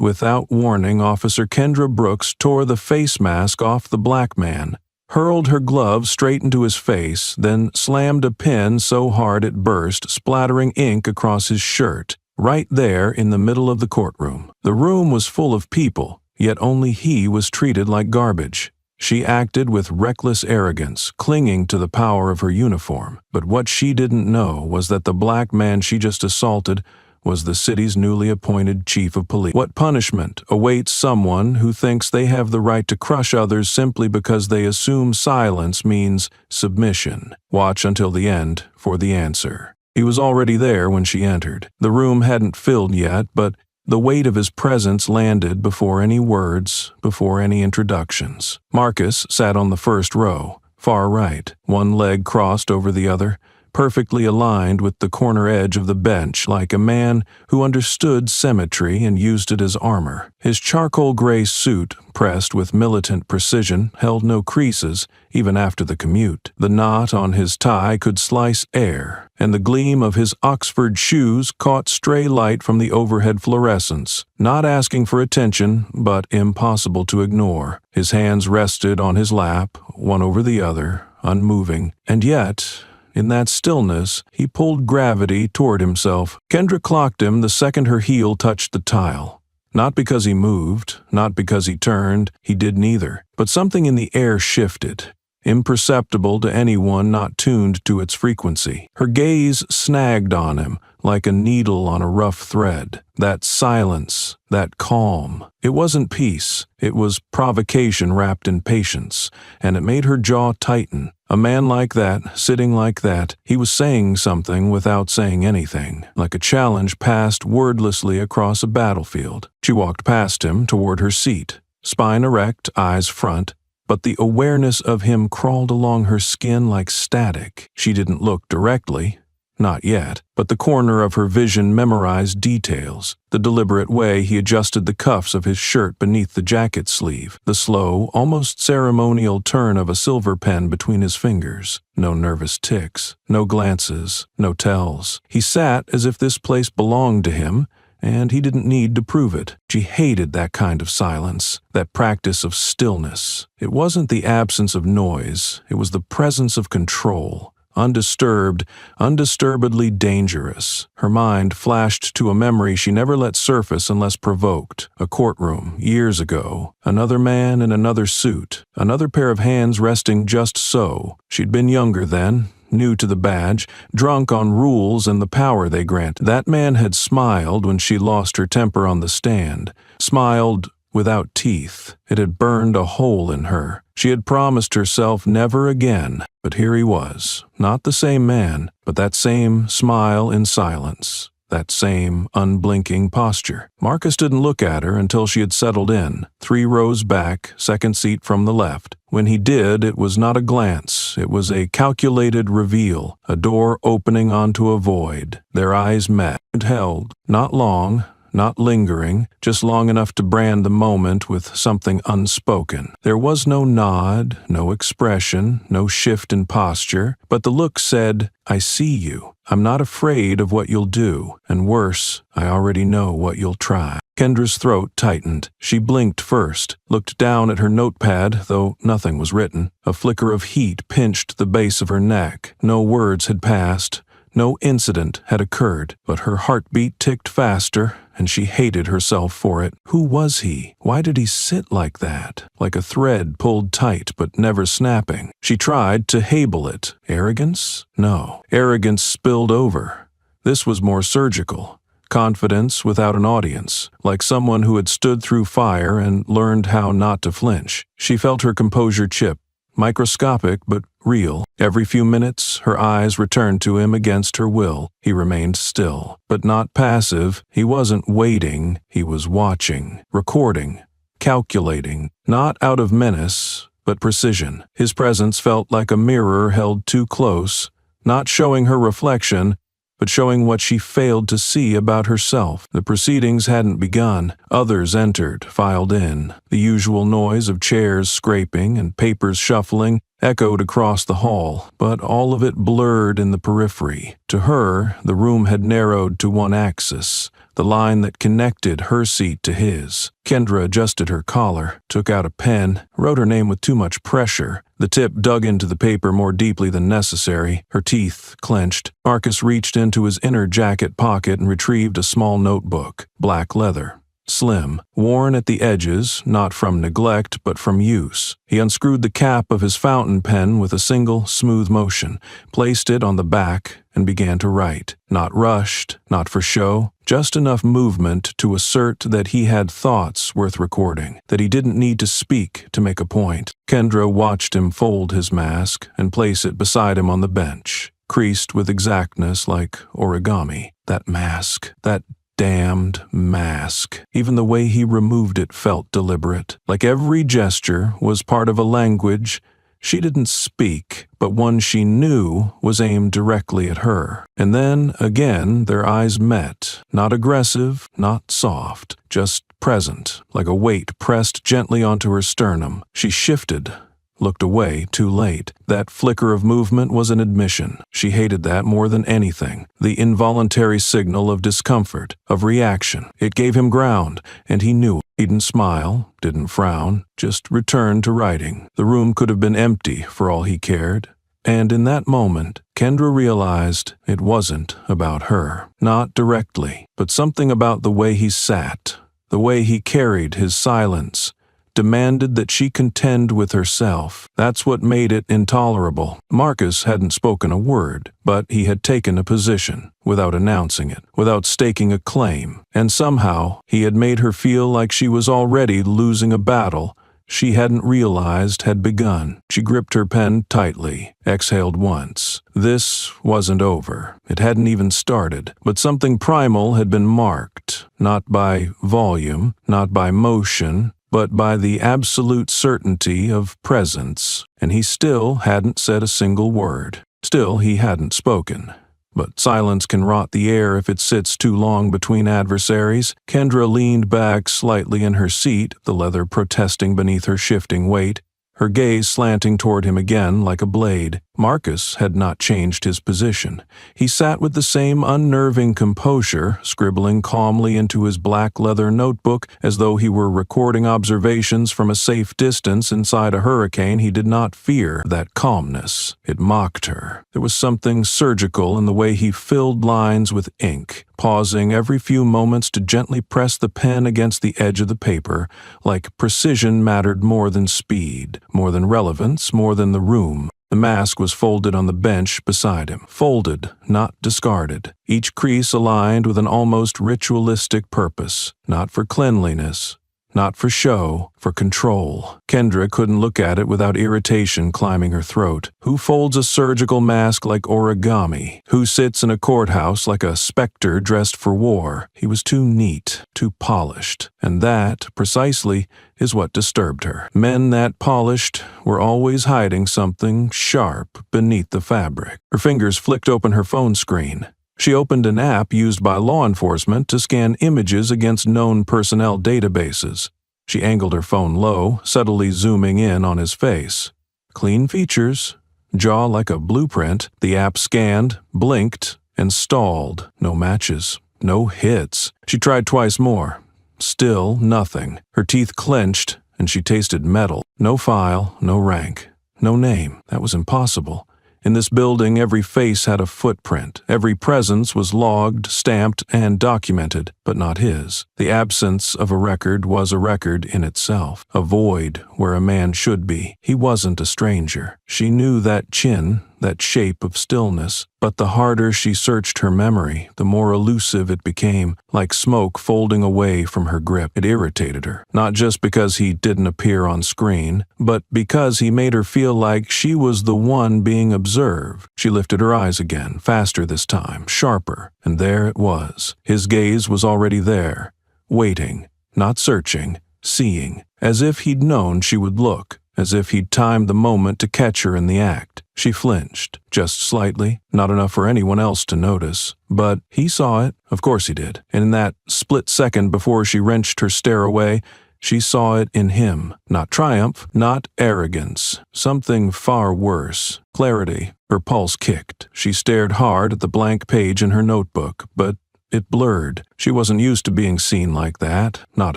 Without warning, Officer Kendra Brooks tore the face mask off the black man, hurled her glove straight into his face, then slammed a pen so hard it burst, splattering ink across his shirt, right there in the middle of the courtroom. The room was full of people, yet only he was treated like garbage. She acted with reckless arrogance, clinging to the power of her uniform. But what she didn't know was that the black man she just assaulted was the city's newly appointed chief of police. What punishment awaits someone who thinks they have the right to crush others simply because they assume silence means submission? Watch until the end for the answer. He was already there when she entered. The room hadn't filled yet, but the weight of his presence landed before any words, before any introductions. Marcus sat on the first row, far right, one leg crossed over the other, perfectly aligned with the corner edge of the bench, like a man who understood symmetry and used it as armor. His charcoal gray suit, pressed with militant precision, held no creases, even after the commute. The knot on his tie could slice air, and the gleam of his Oxford shoes caught stray light from the overhead fluorescence, not asking for attention, but impossible to ignore. His hands rested on his lap, one over the other, unmoving, and yet, in that stillness, he pulled gravity toward himself. Kendra clocked him the second her heel touched the tile. Not because he moved, not because he turned, he did neither. But something in the air shifted, imperceptible to anyone not tuned to its frequency. Her gaze snagged on him, like a needle on a rough thread. That silence, that calm. It wasn't peace, it was provocation wrapped in patience, and it made her jaw tighten. A man like that, sitting like that, he was saying something without saying anything, like a challenge passed wordlessly across a battlefield. She walked past him toward her seat, spine erect, eyes front, but the awareness of him crawled along her skin like static. She didn't look directly. Not yet, but the corner of her vision memorized details, the deliberate way he adjusted the cuffs of his shirt beneath the jacket sleeve, the slow, almost ceremonial turn of a silver pen between his fingers. No nervous ticks, no glances, no tells. He sat as if this place belonged to him, and he didn't need to prove it. She hated that kind of silence, that practice of stillness. It wasn't the absence of noise, it was the presence of control. Undisturbed, undisturbedly dangerous. Her mind flashed to a memory she never let surface unless provoked. A courtroom, years ago. Another man in another suit. Another pair of hands resting just so. She'd been younger then, new to the badge, drunk on rules and the power they grant. That man had smiled when she lost her temper on the stand. Smiled without teeth. It had burned a hole in her. She had promised herself never again, but here he was. Not the same man, but that same smile in silence, that same unblinking posture. Marcus didn't look at her until she had settled in, 3 rows back, second seat from the left. When he did, it was not a glance, it was a calculated reveal, a door opening onto a void. Their eyes met. It held, not long, not lingering, just long enough to brand the moment with something unspoken. There was no nod, no expression, no shift in posture, but the look said, "I see you. I'm not afraid of what you'll do, and worse, I already know what you'll try." Kendra's throat tightened. She blinked first, looked down at her notepad, though nothing was written. A flicker of heat pinched the base of her neck. No words had passed. No incident had occurred, but her heartbeat ticked faster, and she hated herself for it. Who was he? Why did he sit like that? Like a thread pulled tight but never snapping. She tried to hable it. Arrogance? No. Arrogance spilled over. This was more surgical. Confidence without an audience, like someone who had stood through fire and learned how not to flinch. She felt her composure chip. Microscopic but real. Every few minutes, her eyes returned to him against her will. He remained still, but not passive. He wasn't waiting, he was watching, recording, calculating, not out of menace, but precision. His presence felt like a mirror held too close, not showing her reflection, but showing what she failed to see about herself. The proceedings hadn't begun. Others entered, filed in. The usual noise of chairs scraping and papers shuffling echoed across the hall, but all of it blurred in the periphery. To her, the room had narrowed to one axis, the line that connected her seat to his. Kendra adjusted her collar, took out a pen, wrote her name with too much pressure. The tip dug into the paper more deeply than necessary. Her teeth clenched. Marcus reached into his inner jacket pocket and retrieved a small notebook, black leather. Slim, worn at the edges, not from neglect but from use. He unscrewed the cap of his fountain pen with a single, smooth motion, placed it on the back, and began to write. Not rushed, not for show, just enough movement to assert that he had thoughts worth recording, that he didn't need to speak to make a point. Kendra watched him fold his mask and place it beside him on the bench, creased with exactness like origami. That mask, that damned mask. Even the way he removed it felt deliberate, like every gesture was part of a language she didn't speak, but one she knew was aimed directly at her. And then, again, their eyes met, not aggressive, not soft, just present, like a weight pressed gently onto her sternum. She shifted, looked away too late. That flicker of movement was an admission. She hated that more than anything. The involuntary signal of discomfort, of reaction. It gave him ground, and he knew it. He didn't smile, didn't frown, just returned to writing. The room could have been empty for all he cared. And in that moment, Kendra realized it wasn't about her. Not directly, but something about the way he sat, the way he carried his silence, demanded that she contend with herself. That's what made it intolerable. Marcus hadn't spoken a word, but he had taken a position, without announcing it, without staking a claim, and somehow he had made her feel like she was already losing a battle she hadn't realized had begun. She gripped her pen tightly, exhaled once. This wasn't over. It hadn't even started, but something primal had been marked, not by volume, not by motion, but by the absolute certainty of presence, and he still hadn't said a single word. Still, he hadn't spoken. But silence can rot the air if it sits too long between adversaries. Kendra leaned back slightly in her seat, the leather protesting beneath her shifting weight, her gaze slanting toward him again like a blade. Marcus had not changed his position. He sat with the same unnerving composure, scribbling calmly into his black leather notebook as though he were recording observations from a safe distance inside a hurricane. He did not fear that calmness. It mocked her. There was something surgical in the way he filled lines with ink, pausing every few moments to gently press the pen against the edge of the paper, like precision mattered more than speed, more than relevance, more than the room. The mask was folded on the bench beside him. Folded, not discarded. Each crease aligned with an almost ritualistic purpose. Not for cleanliness, not for show, for control. Kendra couldn't look at it without irritation climbing her throat. Who folds a surgical mask like origami? Who sits in a courthouse like a specter dressed for war? He was too neat, too polished. And that, precisely, is what disturbed her. Men that polished were always hiding something sharp beneath the fabric. Her fingers flicked open her phone screen. She opened an app used by law enforcement to scan images against known personnel databases. She angled her phone low, subtly zooming in on his face. Clean features, jaw like a blueprint. The app scanned, blinked, and stalled. No matches, no hits. She tried twice more. Still nothing. Her teeth clenched, and she tasted metal. No file, no rank, no name. That was impossible. In this building, every face had a footprint. Every presence was logged, stamped, and documented, but not his. The absence of a record was a record in itself, a void where a man should be. He wasn't a stranger. She knew that chin, that shape of stillness, but the harder she searched her memory, the more elusive it became, like smoke folding away from her grip. It irritated her, not just because he didn't appear on screen, but because he made her feel like she was the one being observed. She lifted her eyes again, faster this time, sharper, and there it was. His gaze was already there, waiting, not searching, seeing, as if he'd known she would look, as if he'd timed the moment to catch her in the act. She flinched, just slightly, not enough for anyone else to notice. But he saw it, of course he did, and in that split second before she wrenched her stare away, she saw it in him. Not triumph, not arrogance, something far worse. Clarity. Her pulse kicked. She stared hard at the blank page in her notebook, but It blurred. She wasn't used to being seen like that, not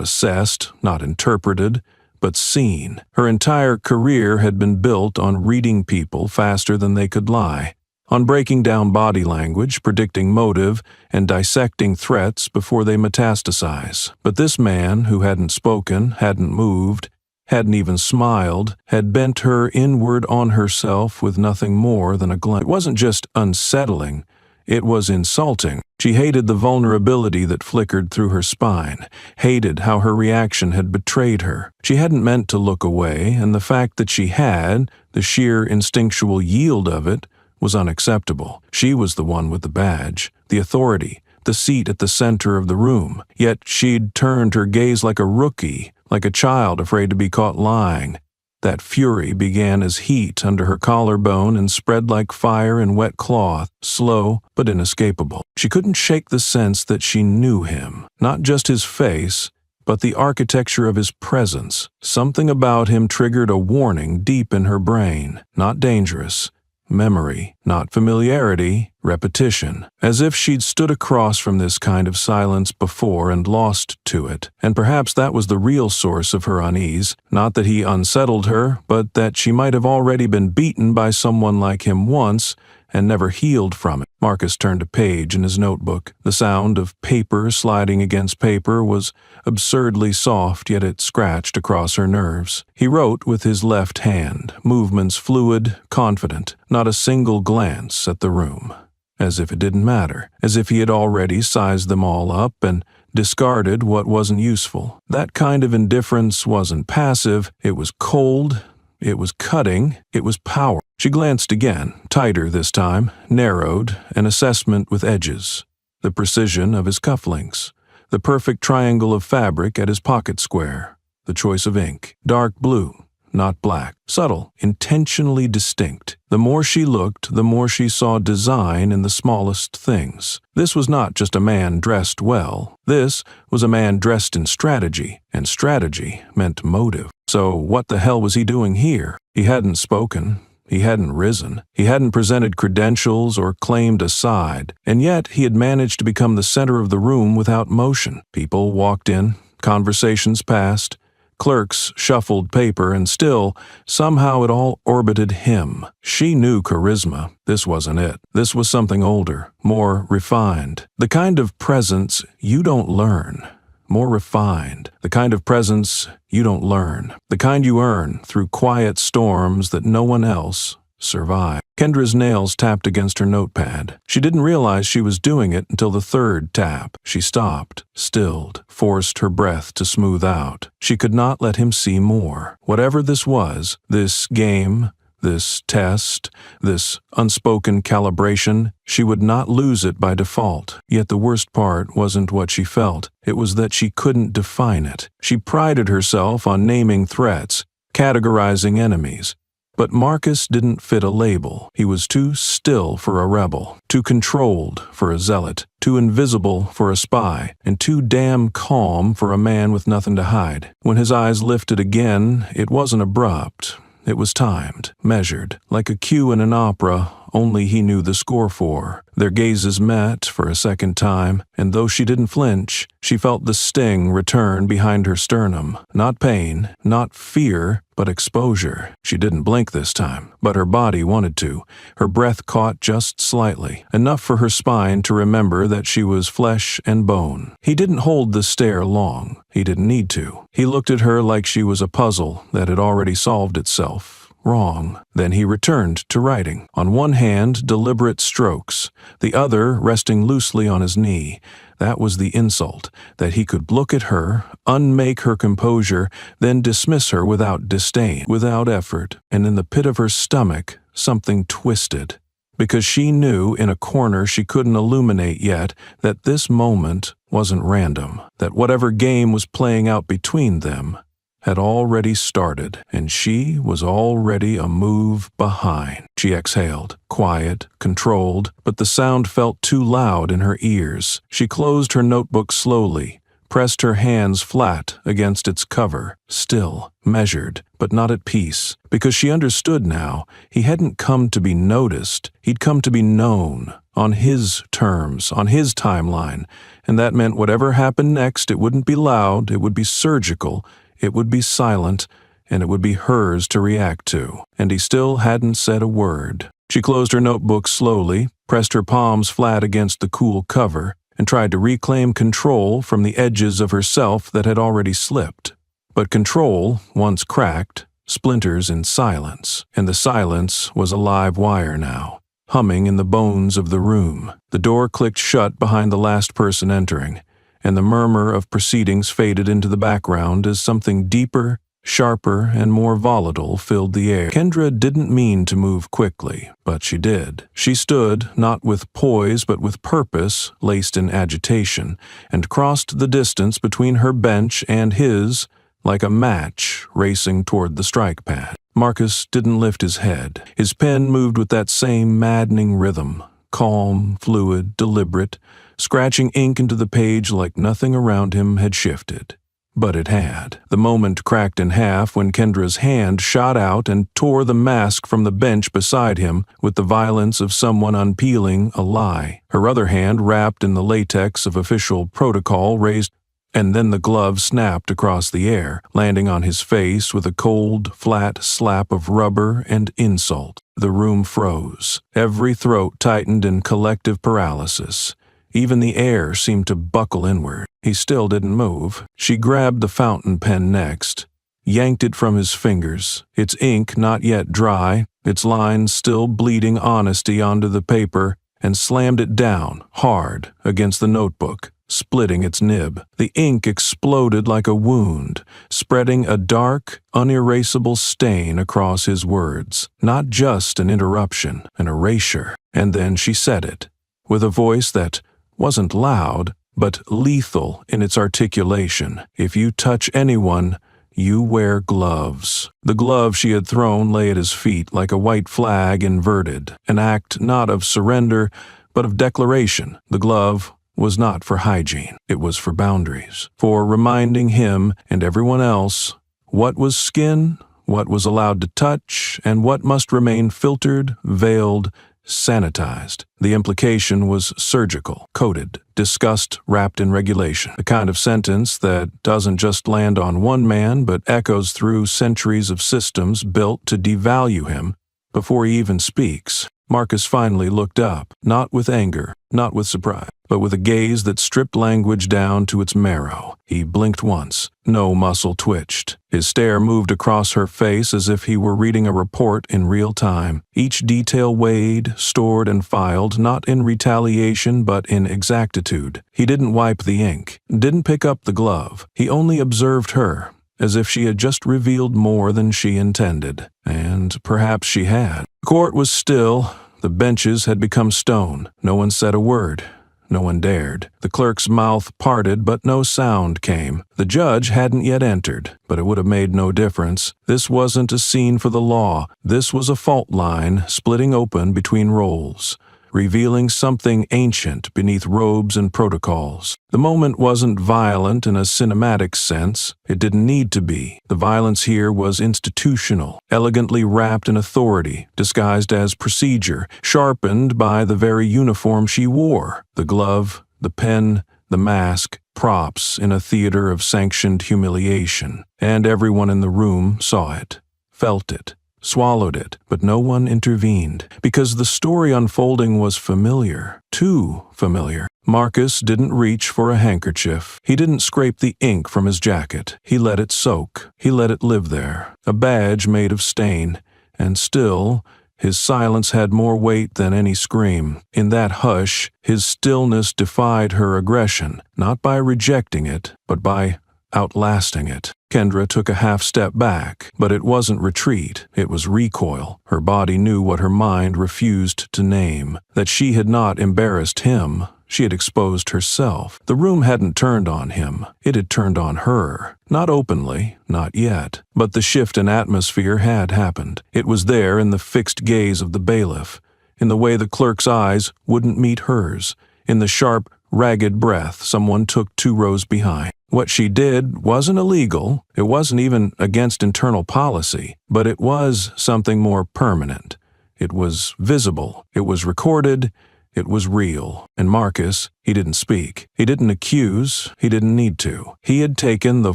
assessed, not interpreted, but seen. Her entire career had been built on reading people faster than they could lie, on breaking down body language, predicting motive, and dissecting threats before they metastasize. But this man, who hadn't spoken, hadn't moved, hadn't even smiled, had bent her inward on herself with nothing more than a glance. It wasn't just unsettling, it was insulting. She hated the vulnerability that flickered through her spine, hated how her reaction had betrayed her. She hadn't meant to look away, and the fact that she had, the sheer instinctual yield of it, was unacceptable. She was the one with the badge, the authority, the seat at the center of the room. Yet she'd turned her gaze like a rookie, like a child afraid to be caught lying. That fury began as heat under her collarbone and spread like fire in wet cloth, slow but inescapable. She couldn't shake the sense that she knew him, not just his face, but the architecture of his presence. Something about him triggered a warning deep in her brain. Not dangerous. Memory, not familiarity, repetition. As if she'd stood across from this kind of silence before and lost to it. And perhaps that was the real source of her unease, not that he unsettled her, but that she might have already been beaten by someone like him once and never healed from it. Marcus turned a page in his notebook. The sound of paper sliding against paper was absurdly soft, yet it scratched across her nerves. He wrote with his left hand, movements fluid, confident, not a single glance at the room. As if it didn't matter, as if he had already sized them all up and discarded what wasn't useful. That kind of indifference wasn't passive, it was cold, it was cutting, it was power. She glanced again, tighter this time, narrowed, an assessment with edges. The precision of his cufflinks, the perfect triangle of fabric at his pocket square, the choice of ink, dark blue, not black, subtle, intentionally distinct. The more she looked, the more she saw design in the smallest things. This was not just a man dressed well. This was a man dressed in strategy, and strategy meant motive. So what the hell was he doing here? He hadn't spoken. He hadn't risen. He hadn't presented credentials or claimed a side. And yet he had managed to become the center of the room without motion. People walked in, conversations passed, clerks shuffled paper, and still, somehow it all orbited him. She knew charisma. This wasn't it. This was something older, more refined. The kind of presence you don't learn. More refined. The kind of presence you don't learn. The kind you earn through quiet storms that no one else survived. Kendra's nails tapped against her notepad. She didn't realize she was doing it until the third tap. She stopped, stilled, forced her breath to smooth out. She could not let him see more. Whatever this was, this game, this test, this unspoken calibration, she would not lose it by default. Yet the worst part wasn't what she felt. It was that she couldn't define it. She prided herself on naming threats, categorizing enemies. But Marcus didn't fit a label. He was too still for a rebel, too controlled for a zealot, too invisible for a spy, and too damn calm for a man with nothing to hide. When his eyes lifted again, it wasn't abrupt. It was timed, measured, like a cue in an opera, only he knew the score for. Their gazes met for a second time, and though she didn't flinch, she felt the sting return behind her sternum. Not pain, not fear, but exposure. She didn't blink this time, but her body wanted to. Her breath caught just slightly, enough for her spine to remember that she was flesh and bone. He didn't hold the stare long. He didn't need to. He looked at her like she was a puzzle that had already solved itself. Wrong. Then he returned to writing. On one hand, deliberate strokes, the other resting loosely on his knee. That was the insult, that he could look at her, unmake her composure, then dismiss her without disdain, without effort, and in the pit of her stomach, something twisted. Because she knew in a corner she couldn't illuminate yet that this moment wasn't random, that whatever game was playing out between them had already started, and she was already a move behind. She exhaled, quiet, controlled, but the sound felt too loud in her ears. She closed her notebook slowly, pressed her hands flat against its cover, still, measured, but not at peace, because she understood now he hadn't come to be noticed, he'd come to be known. on his terms, on his timeline, and that meant whatever happened next, it wouldn't be loud, it would be surgical, it would be silent, and it would be hers to react to. And he still hadn't said a word. She closed her notebook slowly, pressed her palms flat against the cool cover, and tried to reclaim control from the edges of herself that had already slipped. But control, once cracked, splinters in silence, and the silence was a live wire now, humming in the bones of the room. The door clicked shut behind the last person entering, and the murmur of proceedings faded into the background as something deeper, sharper, and more volatile filled the air. Kendra didn't mean to move quickly, but she did. She stood, not with poise but with purpose, laced in agitation, and crossed the distance between her bench and his, like a match racing toward the strike pad. Marcus didn't lift his head. His pen moved with that same maddening rhythm, calm, fluid, deliberate, scratching ink into the page like nothing around him had shifted. But it had. The moment cracked in half when Kendra's hand shot out and tore the mask from the bench beside him with the violence of someone unpeeling a lie. Her other hand, wrapped in the latex of official protocol, raised, and then the glove snapped across the air, landing on his face with a cold, flat slap of rubber and insult. The room froze. Every throat tightened in collective paralysis. Even the air seemed to buckle inward. He still didn't move. She grabbed the fountain pen next, yanked it from his fingers, its ink not yet dry, its lines still bleeding honesty onto the paper, and slammed it down, hard, against the notebook, splitting its nib. The ink exploded like a wound, spreading a dark, unerasable stain across his words. Not just an interruption, an erasure. And then she said it, with a voice that wasn't loud, but lethal in its articulation. If you touch anyone, you wear gloves. The glove she had thrown lay at his feet like a white flag inverted, an act not of surrender, but of declaration. The glove was not for hygiene. It was for boundaries, for reminding him and everyone else what was skin, what was allowed to touch, and what must remain filtered, veiled, sanitized. The implication was surgical, coded, discussed, wrapped in regulation. The kind of sentence that doesn't just land on one man but echoes through centuries of systems built to devalue him before he even speaks. Marcus finally looked up, not with anger, not with surprise, but with a gaze that stripped language down to its marrow. He blinked once. No muscle twitched. His stare moved across her face as if he were reading a report in real time. Each detail weighed, stored, and filed, not in retaliation but in exactitude. He didn't wipe the ink, didn't pick up the glove. He only observed her, as if she had just revealed more than she intended. And perhaps she had. The court was still. The benches had become stone. No one said a word. No one dared. The clerk's mouth parted, but no sound came. The judge hadn't yet entered, but it would have made no difference. This wasn't a scene for the law. This was a fault line splitting open between roles, revealing something ancient beneath robes and protocols. The moment wasn't violent in a cinematic sense. It didn't need to be. The violence here was institutional, elegantly wrapped in authority, disguised as procedure, sharpened by the very uniform she wore. The glove, the pen, the mask, props in a theater of sanctioned humiliation. And everyone in the room saw it, felt it, swallowed it, but no one intervened, because the story unfolding was familiar, too familiar. Marcus didn't reach for a handkerchief. He didn't scrape the ink from his jacket. He let it soak. He let it live there, a badge made of stain. And still, his silence had more weight than any scream. In that hush, his stillness defied her aggression, not by rejecting it, but by outlasting it. Kendra took a half step back, but it wasn't retreat, it was recoil. Her body knew what her mind refused to name, that she had not embarrassed him, she had exposed herself. The room hadn't turned on him, it had turned on her. Not openly, not yet, but the shift in atmosphere had happened. It was there in the fixed gaze of the bailiff, in the way the clerk's eyes wouldn't meet hers, in the sharp, ragged breath someone took 2 rows behind. What she did wasn't illegal, it wasn't even against internal policy, but it was something more permanent. It was visible, it was recorded, It was real. And Marcus, he didn't speak. He didn't accuse. He didn't need to. He had taken the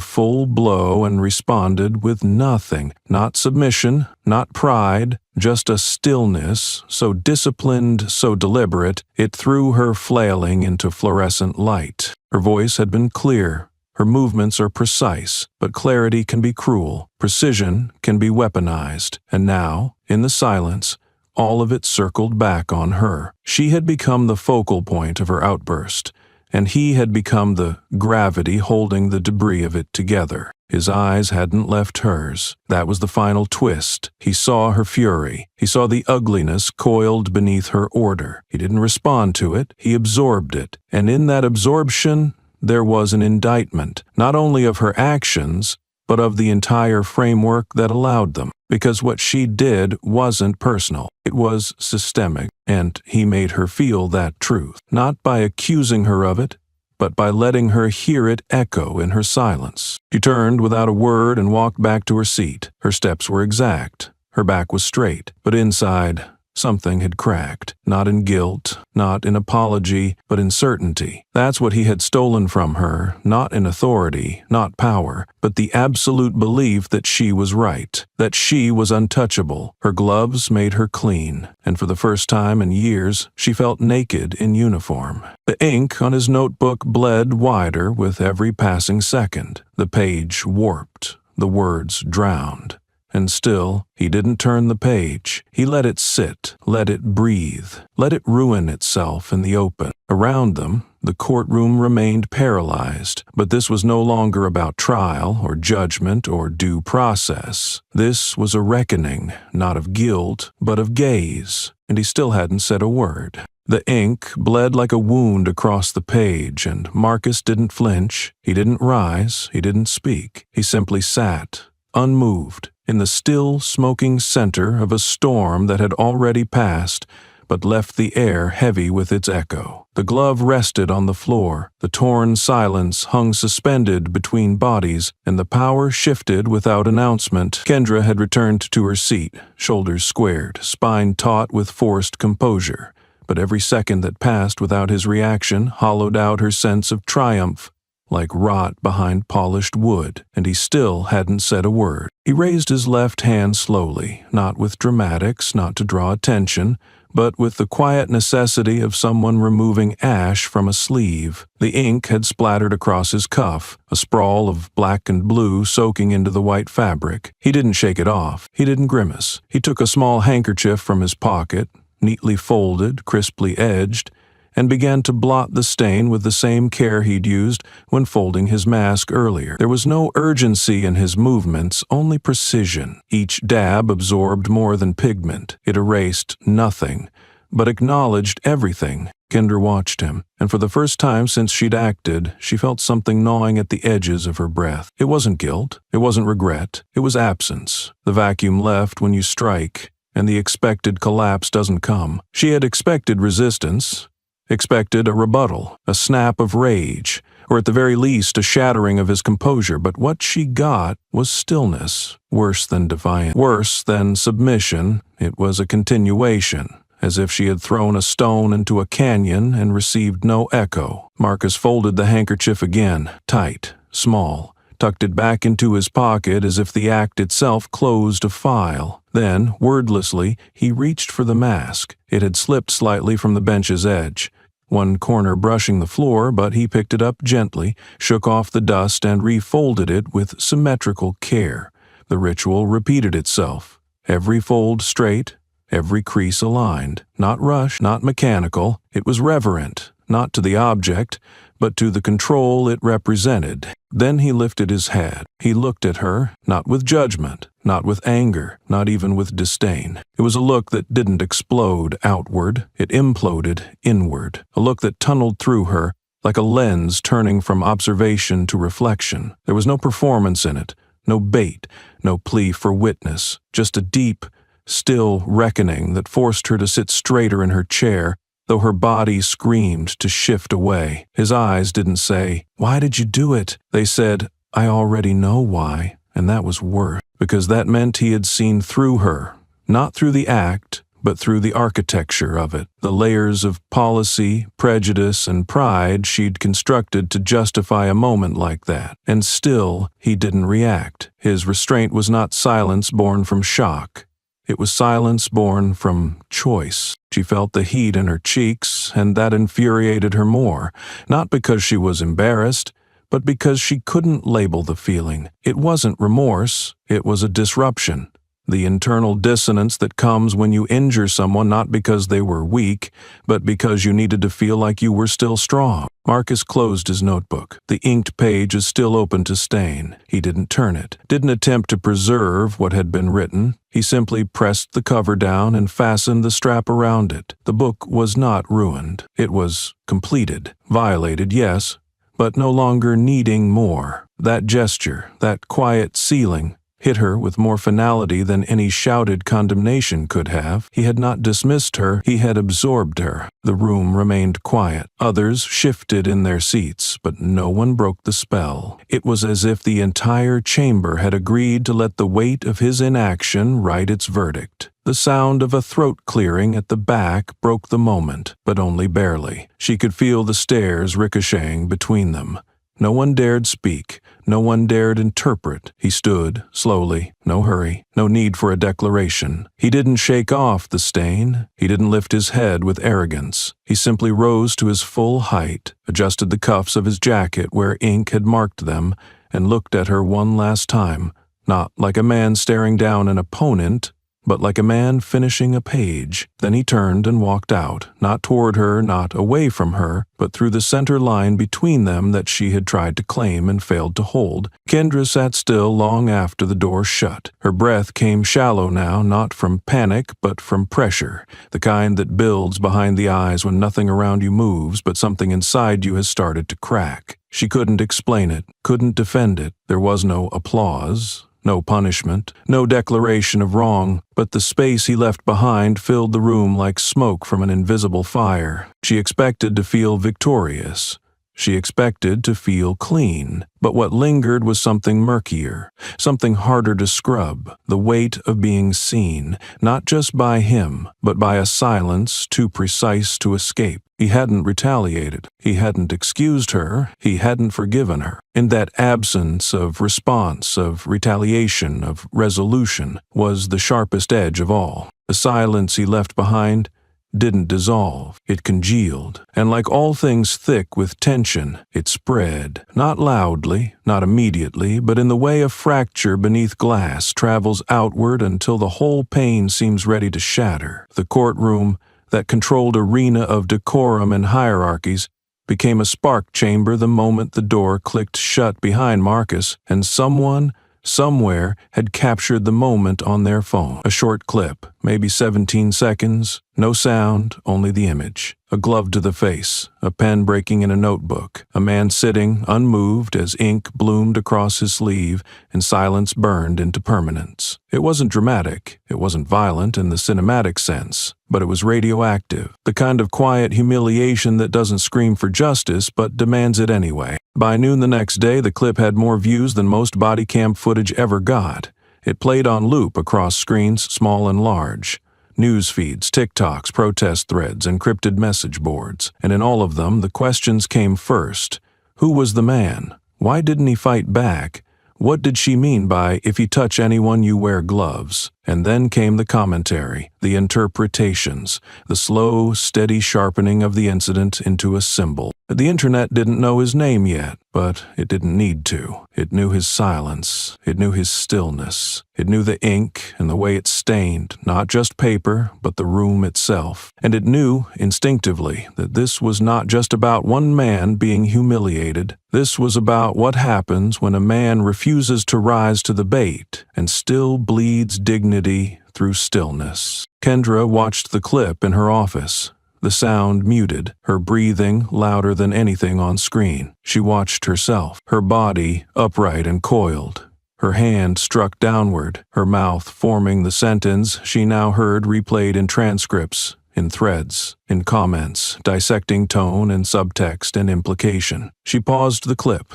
full blow and responded with nothing. Not submission, not pride, just a stillness, so disciplined, so deliberate, it threw her flailing into fluorescent light. Her voice had been clear. Her movements are precise, but clarity can be cruel. Precision can be weaponized. And now, in the silence, all of it circled back on her. She had become the focal point of her outburst, and he had become the gravity holding the debris of it together. His eyes hadn't left hers. That was the final twist. He saw her fury. He saw the ugliness coiled beneath her order. He didn't respond to it. He absorbed it. And in that absorption, there was an indictment, not only of her actions, but of the entire framework that allowed them. Because what she did wasn't personal. It was systemic, and he made her feel that truth, not by accusing her of it, but by letting her hear it echo in her silence. She turned without a word and walked back to her seat. Her steps were exact. Her back was straight, but inside, something had cracked. Not in guilt, not in apology, but in certainty. That's what he had stolen from her, not in authority, not power, but the absolute belief that she was right, that she was untouchable. Her gloves made her clean, and for the first time in years, she felt naked in uniform. The ink on his notebook bled wider with every passing second. The page warped, the words drowned. And still, he didn't turn the page. He let it sit, let it breathe, let it ruin itself in the open. Around them, the courtroom remained paralyzed, but this was no longer about trial or judgment or due process. This was a reckoning, not of guilt, but of gaze, and he still hadn't said a word. The ink bled like a wound across the page, and Marcus didn't flinch. He didn't rise. He didn't speak. He simply sat, unmoved, in the still, smoking center of a storm that had already passed, but left the air heavy with its echo. The glove rested on the floor, the torn silence hung suspended between bodies, and the power shifted without announcement. Kendra had returned to her seat, shoulders squared, spine taut with forced composure. But every second that passed without his reaction hollowed out her sense of triumph, like rot behind polished wood, and he still hadn't said a word. He raised his left hand slowly, not with dramatics, not to draw attention, but with the quiet necessity of someone removing ash from a sleeve. The ink had splattered across his cuff, a sprawl of black and blue soaking into the white fabric. He didn't shake it off. He didn't grimace. He took a small handkerchief from his pocket, neatly folded, crisply edged, and began to blot the stain with the same care he'd used when folding his mask earlier. There was no urgency in his movements, only precision. Each dab absorbed more than pigment. It erased nothing, but acknowledged everything. Kendra watched him, and for the first time since she'd acted, she felt something gnawing at the edges of her breath. It wasn't guilt. It wasn't regret. It was absence. The vacuum left when you strike, and the expected collapse doesn't come. She had expected resistance, expected a rebuttal, a snap of rage, or at the very least a shattering of his composure, but what she got was stillness, worse than defiance, worse than submission. It was a continuation, as if she had thrown a stone into a canyon and received no echo. Marcus folded the handkerchief again, tight, small, tucked it back into his pocket as if the act itself closed a file. Then, wordlessly, he reached for the mask. It had slipped slightly from the bench's edge, one corner brushing the floor, but he picked it up gently, shook off the dust, and refolded it with symmetrical care. The ritual repeated itself, every fold straight, every crease aligned. Not rushed, not mechanical. It was reverent, not to the object, but to the control it represented. Then he lifted his head. He looked at her, not with judgment, not with anger, not even with disdain. It was a look that didn't explode outward, it imploded inward, a look that tunneled through her, like a lens turning from observation to reflection. There was no performance in it, no bait, no plea for witness, just a deep, still reckoning that forced her to sit straighter in her chair, though her body screamed to shift away. His eyes didn't say, "Why did you do it?" They said, "I already know why," and that was worse, because that meant he had seen through her, not through the act, but through the architecture of it, the layers of policy, prejudice, and pride she'd constructed to justify a moment like that. And still, he didn't react. His restraint was not silence born from shock. It was silence born from choice. She felt the heat in her cheeks, and that infuriated her more, not because she was embarrassed, but because she couldn't label the feeling. It wasn't remorse, it was a disruption. The internal dissonance that comes when you injure someone not because they were weak, but because you needed to feel like you were still strong. Marcus closed his notebook. The inked page is still open to stain. He didn't turn it, didn't attempt to preserve what had been written. He simply pressed the cover down and fastened the strap around it. The book was not ruined. It was completed. Violated, yes, but no longer needing more. That gesture, that quiet sealing, hit her with more finality than any shouted condemnation could have. He had not dismissed her, he had absorbed her. The room remained quiet. Others shifted in their seats, but no one broke the spell. It was as if the entire chamber had agreed to let the weight of his inaction write its verdict. The sound of a throat clearing at the back broke the moment, but only barely. She could feel the stares ricocheting between them. No one dared speak. No one dared interpret. He stood, slowly, no hurry, no need for a declaration. He didn't shake off the stain. He didn't lift his head with arrogance. He simply rose to his full height, adjusted the cuffs of his jacket where ink had marked them, and looked at her one last time, not like a man staring down an opponent, but like a man finishing a page. Then he turned and walked out, not toward her, not away from her, but through the center line between them that she had tried to claim and failed to hold. Kendra sat still long after the door shut. Her breath came shallow now, not from panic, but from pressure, the kind that builds behind the eyes when nothing around you moves, but something inside you has started to crack. She couldn't explain it, couldn't defend it. There was no applause. No punishment, no declaration of wrong, but the space he left behind filled the room like smoke from an invisible fire. She expected to feel victorious. She expected to feel clean, but what lingered was something murkier, something harder to scrub, the weight of being seen, not just by him, but by a silence too precise to escape. He hadn't retaliated. He hadn't excused her. He hadn't forgiven her. In that absence of response, of retaliation, of resolution, was the sharpest edge of all. The silence he left behind didn't dissolve, it congealed, and like all things thick with tension, it spread, not loudly, not immediately, but in the way a fracture beneath glass travels outward until the whole pane seems ready to shatter. The courtroom, that controlled arena of decorum and hierarchies, became a spark chamber the moment the door clicked shut behind Marcus, and someone, somewhere, had captured the moment on their phone. A short clip, maybe 17 seconds, no sound, only the image. A glove to the face, a pen breaking in a notebook, a man sitting, unmoved as ink bloomed across his sleeve and silence burned into permanence. It wasn't dramatic, it wasn't violent in the cinematic sense, but it was radioactive, the kind of quiet humiliation that doesn't scream for justice but demands it anyway. By noon the next day, the clip had more views than most body cam footage ever got. It played on loop across screens small and large. News feeds, TikToks, protest threads, encrypted message boards. And in all of them, the questions came first. Who was the man? Why didn't he fight back? What did she mean by, if you touch anyone, you wear gloves? And then came the commentary, the interpretations, the slow, steady sharpening of the incident into a symbol. The internet didn't know his name yet, but it didn't need to. It knew his silence. It knew his stillness. It knew the ink and the way it stained, not just paper, but the room itself. And it knew, instinctively, that this was not just about one man being humiliated. This was about what happens when a man refuses to rise to the bait and still bleeds dignity through stillness. Kendra watched the clip in her office. The sound muted, her breathing louder than anything on screen. She watched herself, her body upright and coiled. Her hand struck downward, her mouth forming the sentence she now heard replayed in transcripts, in threads, in comments, dissecting tone and subtext and implication. She paused the clip,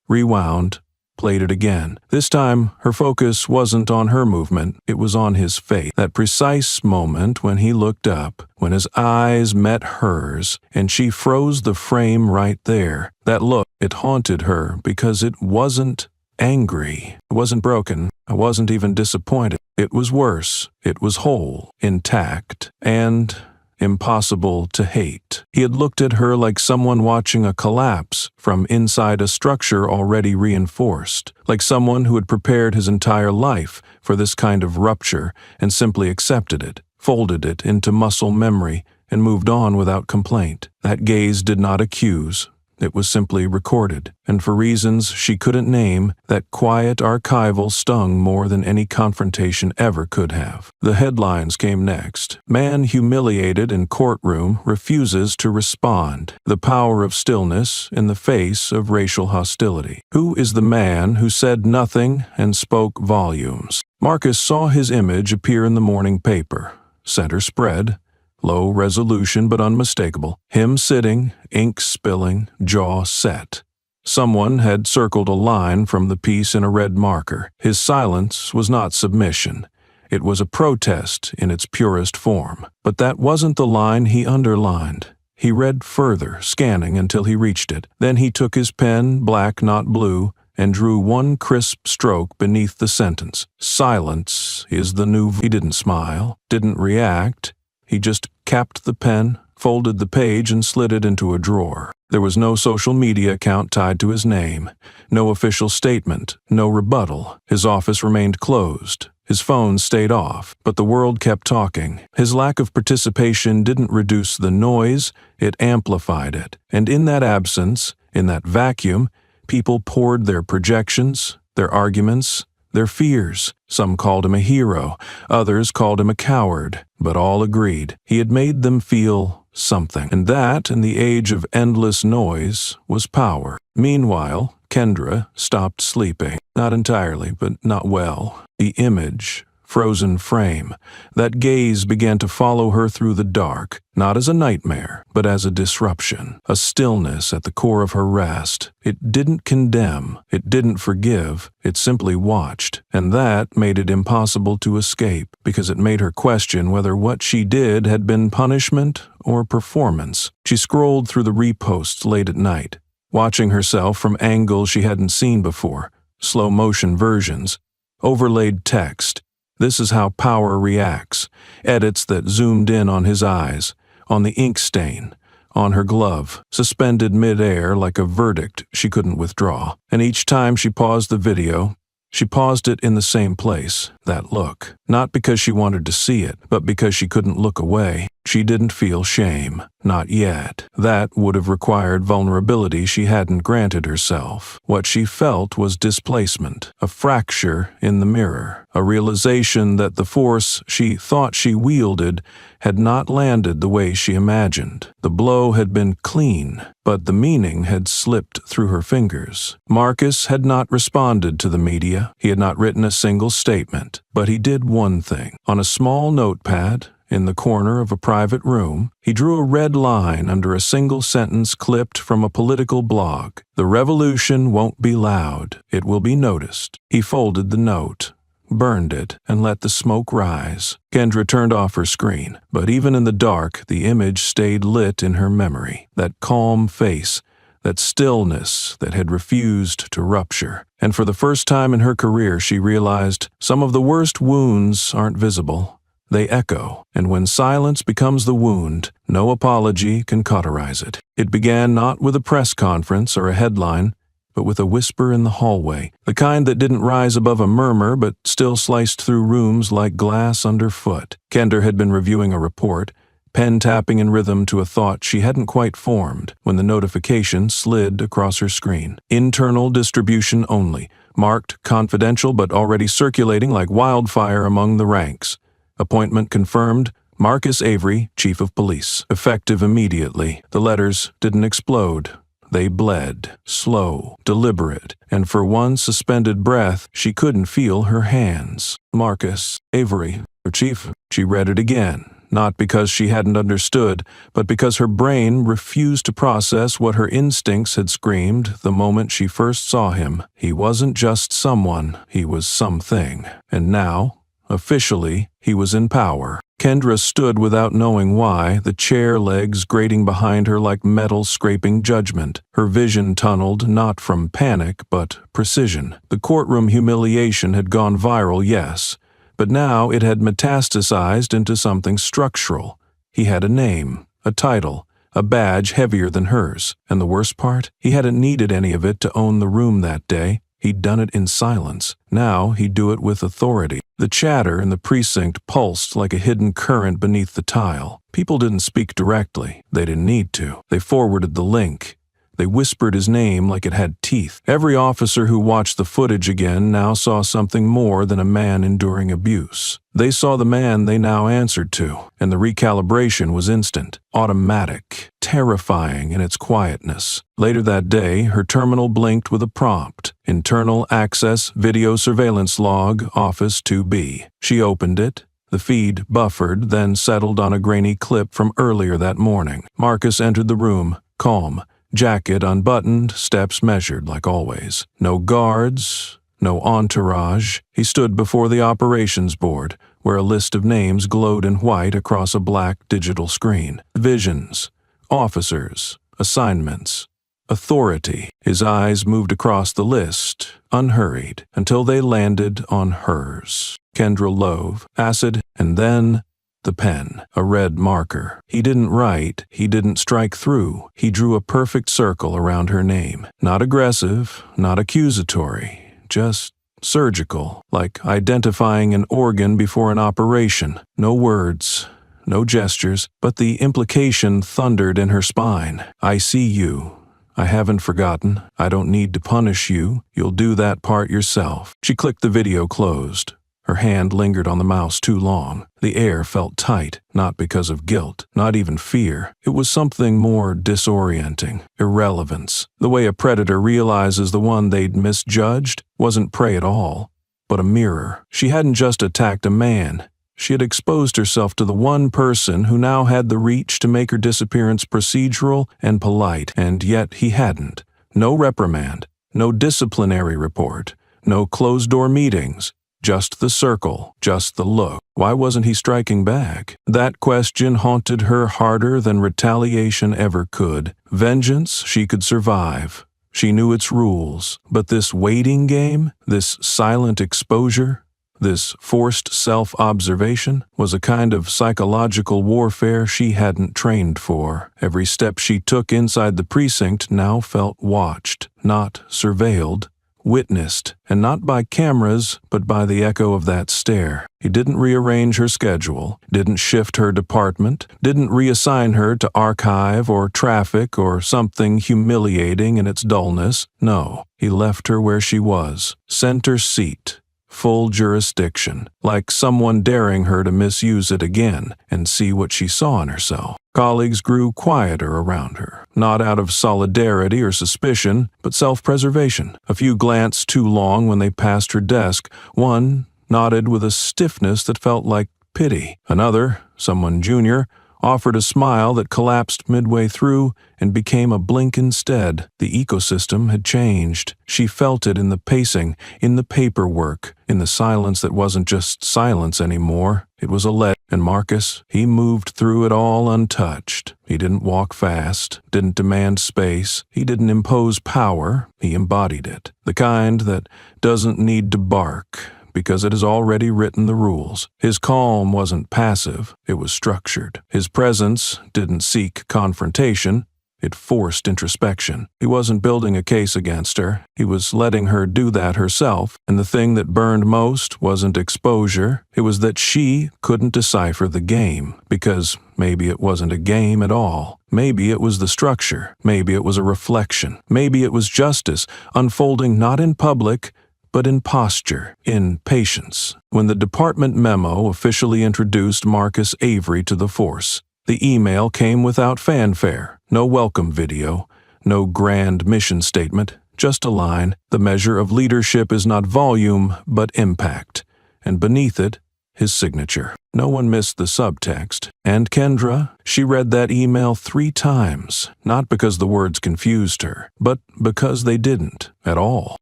rewound, played it again. This time, her focus wasn't on her movement, it was on his face. That precise moment when he looked up, when his eyes met hers, and she froze the frame right there. That look, it haunted her because it wasn't angry. It wasn't broken. I wasn't even disappointed. It was worse. It was whole, intact, and impossible to hate. He had looked at her like someone watching a collapse from inside a structure already reinforced, like someone who had prepared his entire life for this kind of rupture and simply accepted it, folded it into muscle memory, and moved on without complaint. That gaze did not accuse. It was simply recorded, and for reasons she couldn't name, that quiet archival stung more than any confrontation ever could have. The headlines came next. Man humiliated in courtroom refuses to respond. The power of stillness in the face of racial hostility. Who is the man who said nothing and spoke volumes? Marcus saw his image appear in the morning paper. Center spread. Low resolution but unmistakable. Him sitting, ink spilling, jaw set. Someone had circled a line from the piece in a red marker. His silence was not submission. It was a protest in its purest form. But that wasn't the line he underlined. He read further, scanning until he reached it. Then he took his pen, black not blue, and drew one crisp stroke beneath the sentence. Silence is the new... He didn't smile, didn't react. He just capped the pen, folded the page, and slid it into a drawer. There was no social media account tied to his name, no official statement, no rebuttal. His office remained closed. His phone stayed off, but the world kept talking. His lack of participation didn't reduce the noise, it amplified it. And in that absence, in that vacuum, people poured their projections, their arguments, their fears. Some called him a hero, others called him a coward, but all agreed he had made them feel something. And that, in the age of endless noise, was power. Meanwhile, Kendra stopped sleeping. Not entirely, but not well. The image, frozen frame, that gaze began to follow her through the dark, not as a nightmare, but as a disruption, a stillness at the core of her rest. It didn't condemn, it didn't forgive, it simply watched, and that made it impossible to escape, because it made her question whether what she did had been punishment or performance. She scrolled through the reposts late at night, watching herself from angles she hadn't seen before, slow-motion versions, overlaid text. This is how power reacts. Edits that zoomed in on his eyes, on the ink stain, on her glove, suspended mid-air like a verdict she couldn't withdraw. And each time she paused the video, she paused it in the same place, that look. Not because she wanted to see it, but because she couldn't look away. She didn't feel shame. Not yet. That would have required vulnerability she hadn't granted herself. What she felt was displacement, a fracture in the mirror, a realization that the force she thought she wielded had not landed the way she imagined. The blow had been clean, but the meaning had slipped through her fingers. Marcus had not responded to the media. He had not written a single statement, but he did one thing. On a small notepad, in the corner of a private room, he drew a red line under a single sentence clipped from a political blog. "The revolution won't be loud. It will be noticed." He folded the note, burned it, and let the smoke rise. Kendra turned off her screen, but even in the dark, the image stayed lit in her memory. That calm face, that stillness that had refused to rupture. And for the first time in her career, she realized some of the worst wounds aren't visible. They echo, and when silence becomes the wound, no apology can cauterize it. It began not with a press conference or a headline, but with a whisper in the hallway, the kind that didn't rise above a murmur but still sliced through rooms like glass underfoot. Kendra had been reviewing a report, pen tapping in rhythm to a thought she hadn't quite formed, when the notification slid across her screen. Internal distribution only, marked confidential but already circulating like wildfire among the ranks. Appointment confirmed, Marcus Avery, Chief of Police. Effective immediately. The letters didn't explode. They bled, slow, deliberate, and for one suspended breath, she couldn't feel her hands. Marcus Avery, her chief. She read it again, not because she hadn't understood, but because her brain refused to process what her instincts had screamed the moment she first saw him. He wasn't just someone, he was something. And now, officially, he was in power. Kendra stood without knowing why, the chair legs grating behind her like metal scraping judgment. Her vision tunneled not from panic, but precision. The courtroom humiliation had gone viral, yes, but now it had metastasized into something structural. He had a name, a title, a badge heavier than hers. And the worst part? He hadn't needed any of it to own the room that day. He'd done it in silence. Now he'd do it with authority. The chatter in the precinct pulsed like a hidden current beneath the tile. People didn't speak directly. They didn't need to. They forwarded the link. They whispered his name like it had teeth. Every officer who watched the footage again now saw something more than a man enduring abuse. They saw the man they now answered to, and the recalibration was instant, automatic, terrifying in its quietness. Later that day, her terminal blinked with a prompt: Internal Access Video Surveillance Log, Office 2B. She opened it. The feed buffered, then settled on a grainy clip from earlier that morning. Marcus entered the room, calm. Jacket unbuttoned, steps measured like always. No guards, no entourage. He stood before the operations board, where a list of names glowed in white across a black digital screen. Divisions, officers, assignments, authority. His eyes moved across the list, unhurried, until they landed on hers. Kendra Love, acid, and then the pen, a red marker. He didn't write, he didn't strike through. He drew a perfect circle around her name. Not aggressive, not accusatory, just surgical, like identifying an organ before an operation. No words, no gestures, but the implication thundered in her spine. I see you. I haven't forgotten. I don't need to punish you. You'll do that part yourself. She clicked the video closed. Her hand lingered on the mouse too long. The air felt tight, not because of guilt, not even fear. It was something more disorienting, irrelevance. The way a predator realizes the one they'd misjudged wasn't prey at all, but a mirror. She hadn't just attacked a man. She had exposed herself to the one person who now had the reach to make her disappearance procedural and polite, and yet he hadn't. No reprimand, no disciplinary report, no closed-door meetings. Just the circle, just the look. Why wasn't he striking back? That question haunted her harder than retaliation ever could. Vengeance she could survive. She knew its rules. But this waiting game, this silent exposure, this forced self-observation was a kind of psychological warfare she hadn't trained for. Every step she took inside the precinct now felt watched, not surveilled. Witnessed, and not by cameras, but by the echo of that stare. He didn't rearrange her schedule, didn't shift her department, didn't reassign her to archive or traffic or something humiliating in its dullness. No, he left her where she was, center seat, full jurisdiction, like someone daring her to misuse it again and see what she saw in herself. Colleagues grew quieter around her, not out of solidarity or suspicion, but self-preservation. A few glanced too long when they passed her desk. One nodded with a stiffness that felt like pity. Another, someone junior, offered a smile that collapsed midway through and became a blink instead. The ecosystem had changed. She felt it in the pacing, in the paperwork, in the silence that wasn't just silence anymore. It was a lead. And Marcus, he moved through it all untouched. He didn't walk fast, didn't demand space. He didn't impose power. He embodied it. The kind that doesn't need to bark, because it has already written the rules. His calm wasn't passive, it was structured. His presence didn't seek confrontation, it forced introspection. He wasn't building a case against her, he was letting her do that herself, and the thing that burned most wasn't exposure, it was that she couldn't decipher the game, because maybe it wasn't a game at all. Maybe it was the structure, maybe it was a reflection, maybe it was justice, unfolding not in public, but in posture, in patience. When the department memo officially introduced Marcus Avery to the force, the email came without fanfare, no welcome video, no grand mission statement, just a line: the measure of leadership is not volume, but impact. And beneath it, his signature. No one missed the subtext. And Kendra, she read that email 3 times, not because the words confused her, but because they didn't at all.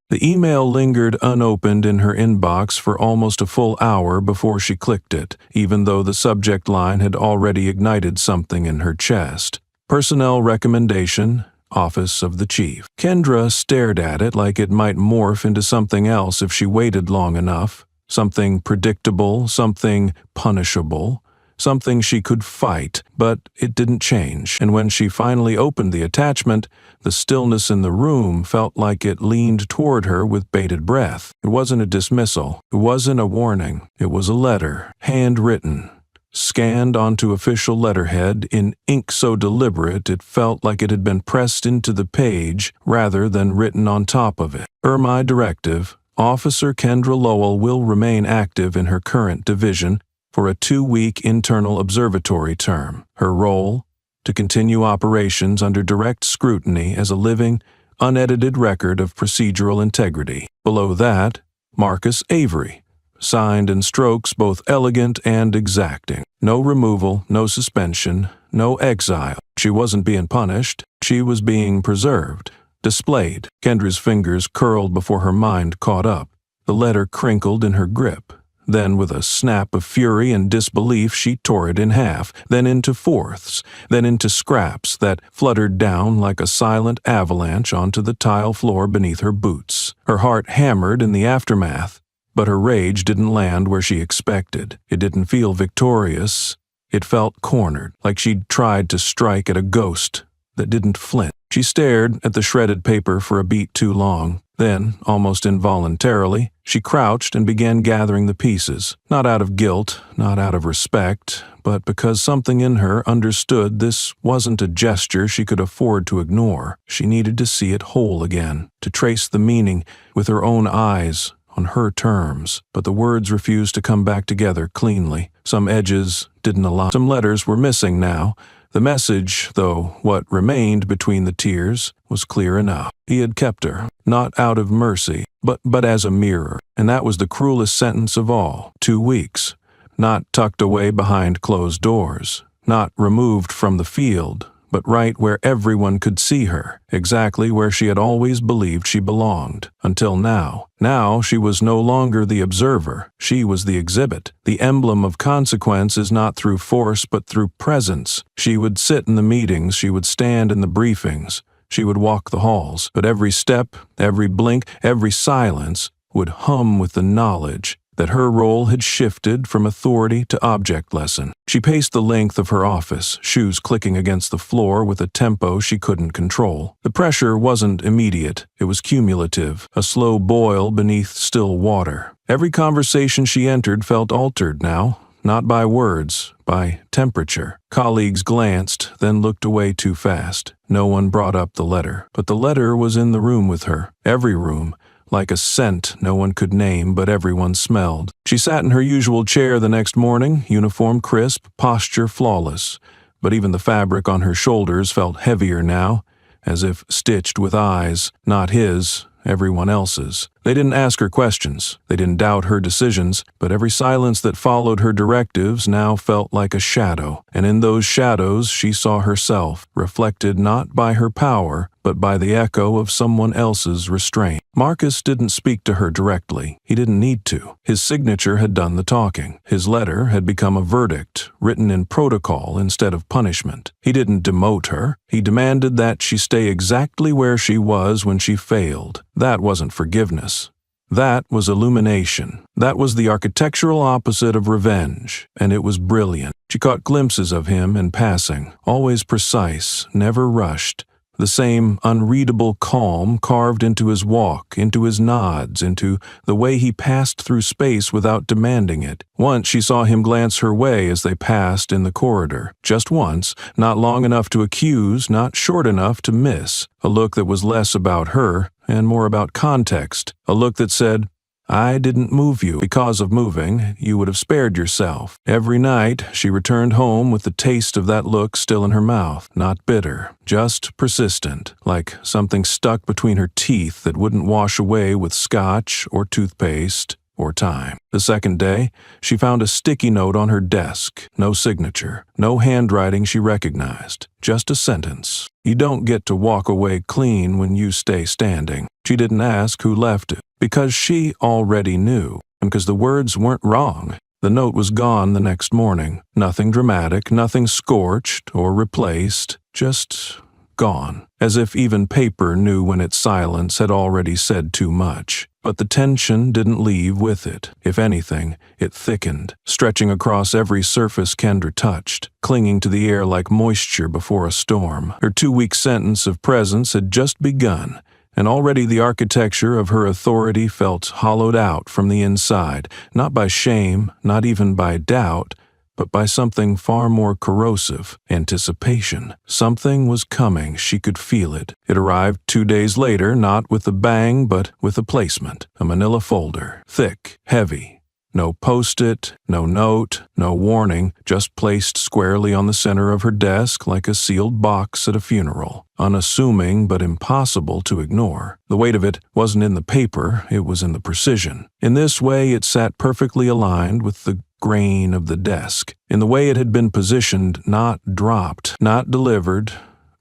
The email lingered unopened in her inbox for almost a full hour before she clicked it, even though the subject line had already ignited something in her chest. Personnel recommendation, Office of the Chief. Kendra stared at it like it might morph into something else if she waited long enough. Something predictable, something punishable, something she could fight, but it didn't change. And when she finally opened the attachment, the stillness in the room felt like it leaned toward her with bated breath. It wasn't a dismissal. It wasn't a warning. It was a letter, handwritten, scanned onto official letterhead in ink so deliberate it felt like it had been pressed into the page rather than written on top of it. My directive. Officer Kendra Lowell will remain active in her current division for a 2-week internal observatory term. Her role? To continue operations under direct scrutiny as a living, unedited record of procedural integrity. Below that, Marcus Avery, signed in strokes both elegant and exacting. No removal, no suspension, no exile. She wasn't being punished. She was being preserved. Displayed. Kendra's fingers curled before her mind caught up. The letter crinkled in her grip. Then, with a snap of fury and disbelief, she tore it in half, then into fourths, then into scraps that fluttered down like a silent avalanche onto the tile floor beneath her boots. Her heart hammered in the aftermath, but her rage didn't land where she expected. It didn't feel victorious. It felt cornered, like she'd tried to strike at a ghost that didn't flinch. She stared at the shredded paper for a beat too long. Then, almost involuntarily, she crouched and began gathering the pieces, not out of guilt, not out of respect, but because something in her understood this wasn't a gesture she could afford to ignore. She needed to see it whole again, to trace the meaning with her own eyes, on her terms. But the words refused to come back together cleanly. Some edges didn't align. Some letters were missing now. The message, though what remained between the tears, was clear enough. He had kept her, not out of mercy, but as a mirror. And that was the cruelest sentence of all. 2 weeks. Not tucked away behind closed doors. Not removed from the field, but right where everyone could see her, exactly where she had always believed she belonged. Until now. Now she was no longer the observer. She was the exhibit. The emblem of consequence is not through force but through presence. She would sit in the meetings, she would stand in the briefings, she would walk the halls, but every step, every blink, every silence would hum with the knowledge that her role had shifted from authority to object lesson. She paced the length of her office, shoes clicking against the floor with a tempo she couldn't control. The pressure wasn't immediate, it was cumulative, a slow boil beneath still water. Every conversation she entered felt altered now, not by words, by temperature. Colleagues glanced, then looked away too fast. No one brought up the letter, but the letter was in the room with her, every room, like a scent no one could name but everyone smelled. She sat in her usual chair the next morning, uniform crisp, posture flawless, but even the fabric on her shoulders felt heavier now, as if stitched with eyes, not his, everyone else's. They didn't ask her questions, they didn't doubt her decisions, but every silence that followed her directives now felt like a shadow, and in those shadows she saw herself, reflected not by her power, but by the echo of someone else's restraint. Marcus didn't speak to her directly. He didn't need to. His signature had done the talking. His letter had become a verdict, written in protocol instead of punishment. He didn't demote her. He demanded that she stay exactly where she was when she failed. That wasn't forgiveness. That was illumination. That was the architectural opposite of revenge, and it was brilliant. She caught glimpses of him in passing, always precise, never rushed. The same unreadable calm carved into his walk, into his nods, into the way he passed through space without demanding it. Once she saw him glance her way as they passed in the corridor. Just once, not long enough to accuse, not short enough to miss. A look that was less about her and more about context. A look that said, "I didn't move you. Because of moving, you would have spared yourself." Every night, she returned home with the taste of that look still in her mouth, not bitter, just persistent, like something stuck between her teeth that wouldn't wash away with scotch or toothpaste or time. The second day, she found a sticky note on her desk. No signature, no handwriting she recognized, just a sentence. "You don't get to walk away clean when you stay standing." She didn't ask who left it, because she already knew, and because the words weren't wrong. The note was gone the next morning. Nothing dramatic, nothing scorched or replaced, just gone, as if even paper knew when its silence had already said too much. But the tension didn't leave with it. If anything, it thickened, stretching across every surface Kendra touched, clinging to the air like moisture before a storm. Her 2-week sentence of presence had just begun, and already the architecture of her authority felt hollowed out from the inside, not by shame, not even by doubt, but by something far more corrosive, anticipation. Something was coming, she could feel it. It arrived 2 days later, not with a bang, but with a placement. A manila folder, thick, heavy. No post-it, no note, no warning, just placed squarely on the center of her desk like a sealed box at a funeral. Unassuming but impossible to ignore. The weight of it wasn't in the paper, it was in the precision. In this way, it sat perfectly aligned with the grain of the desk, in the way it had been positioned, not dropped, not delivered,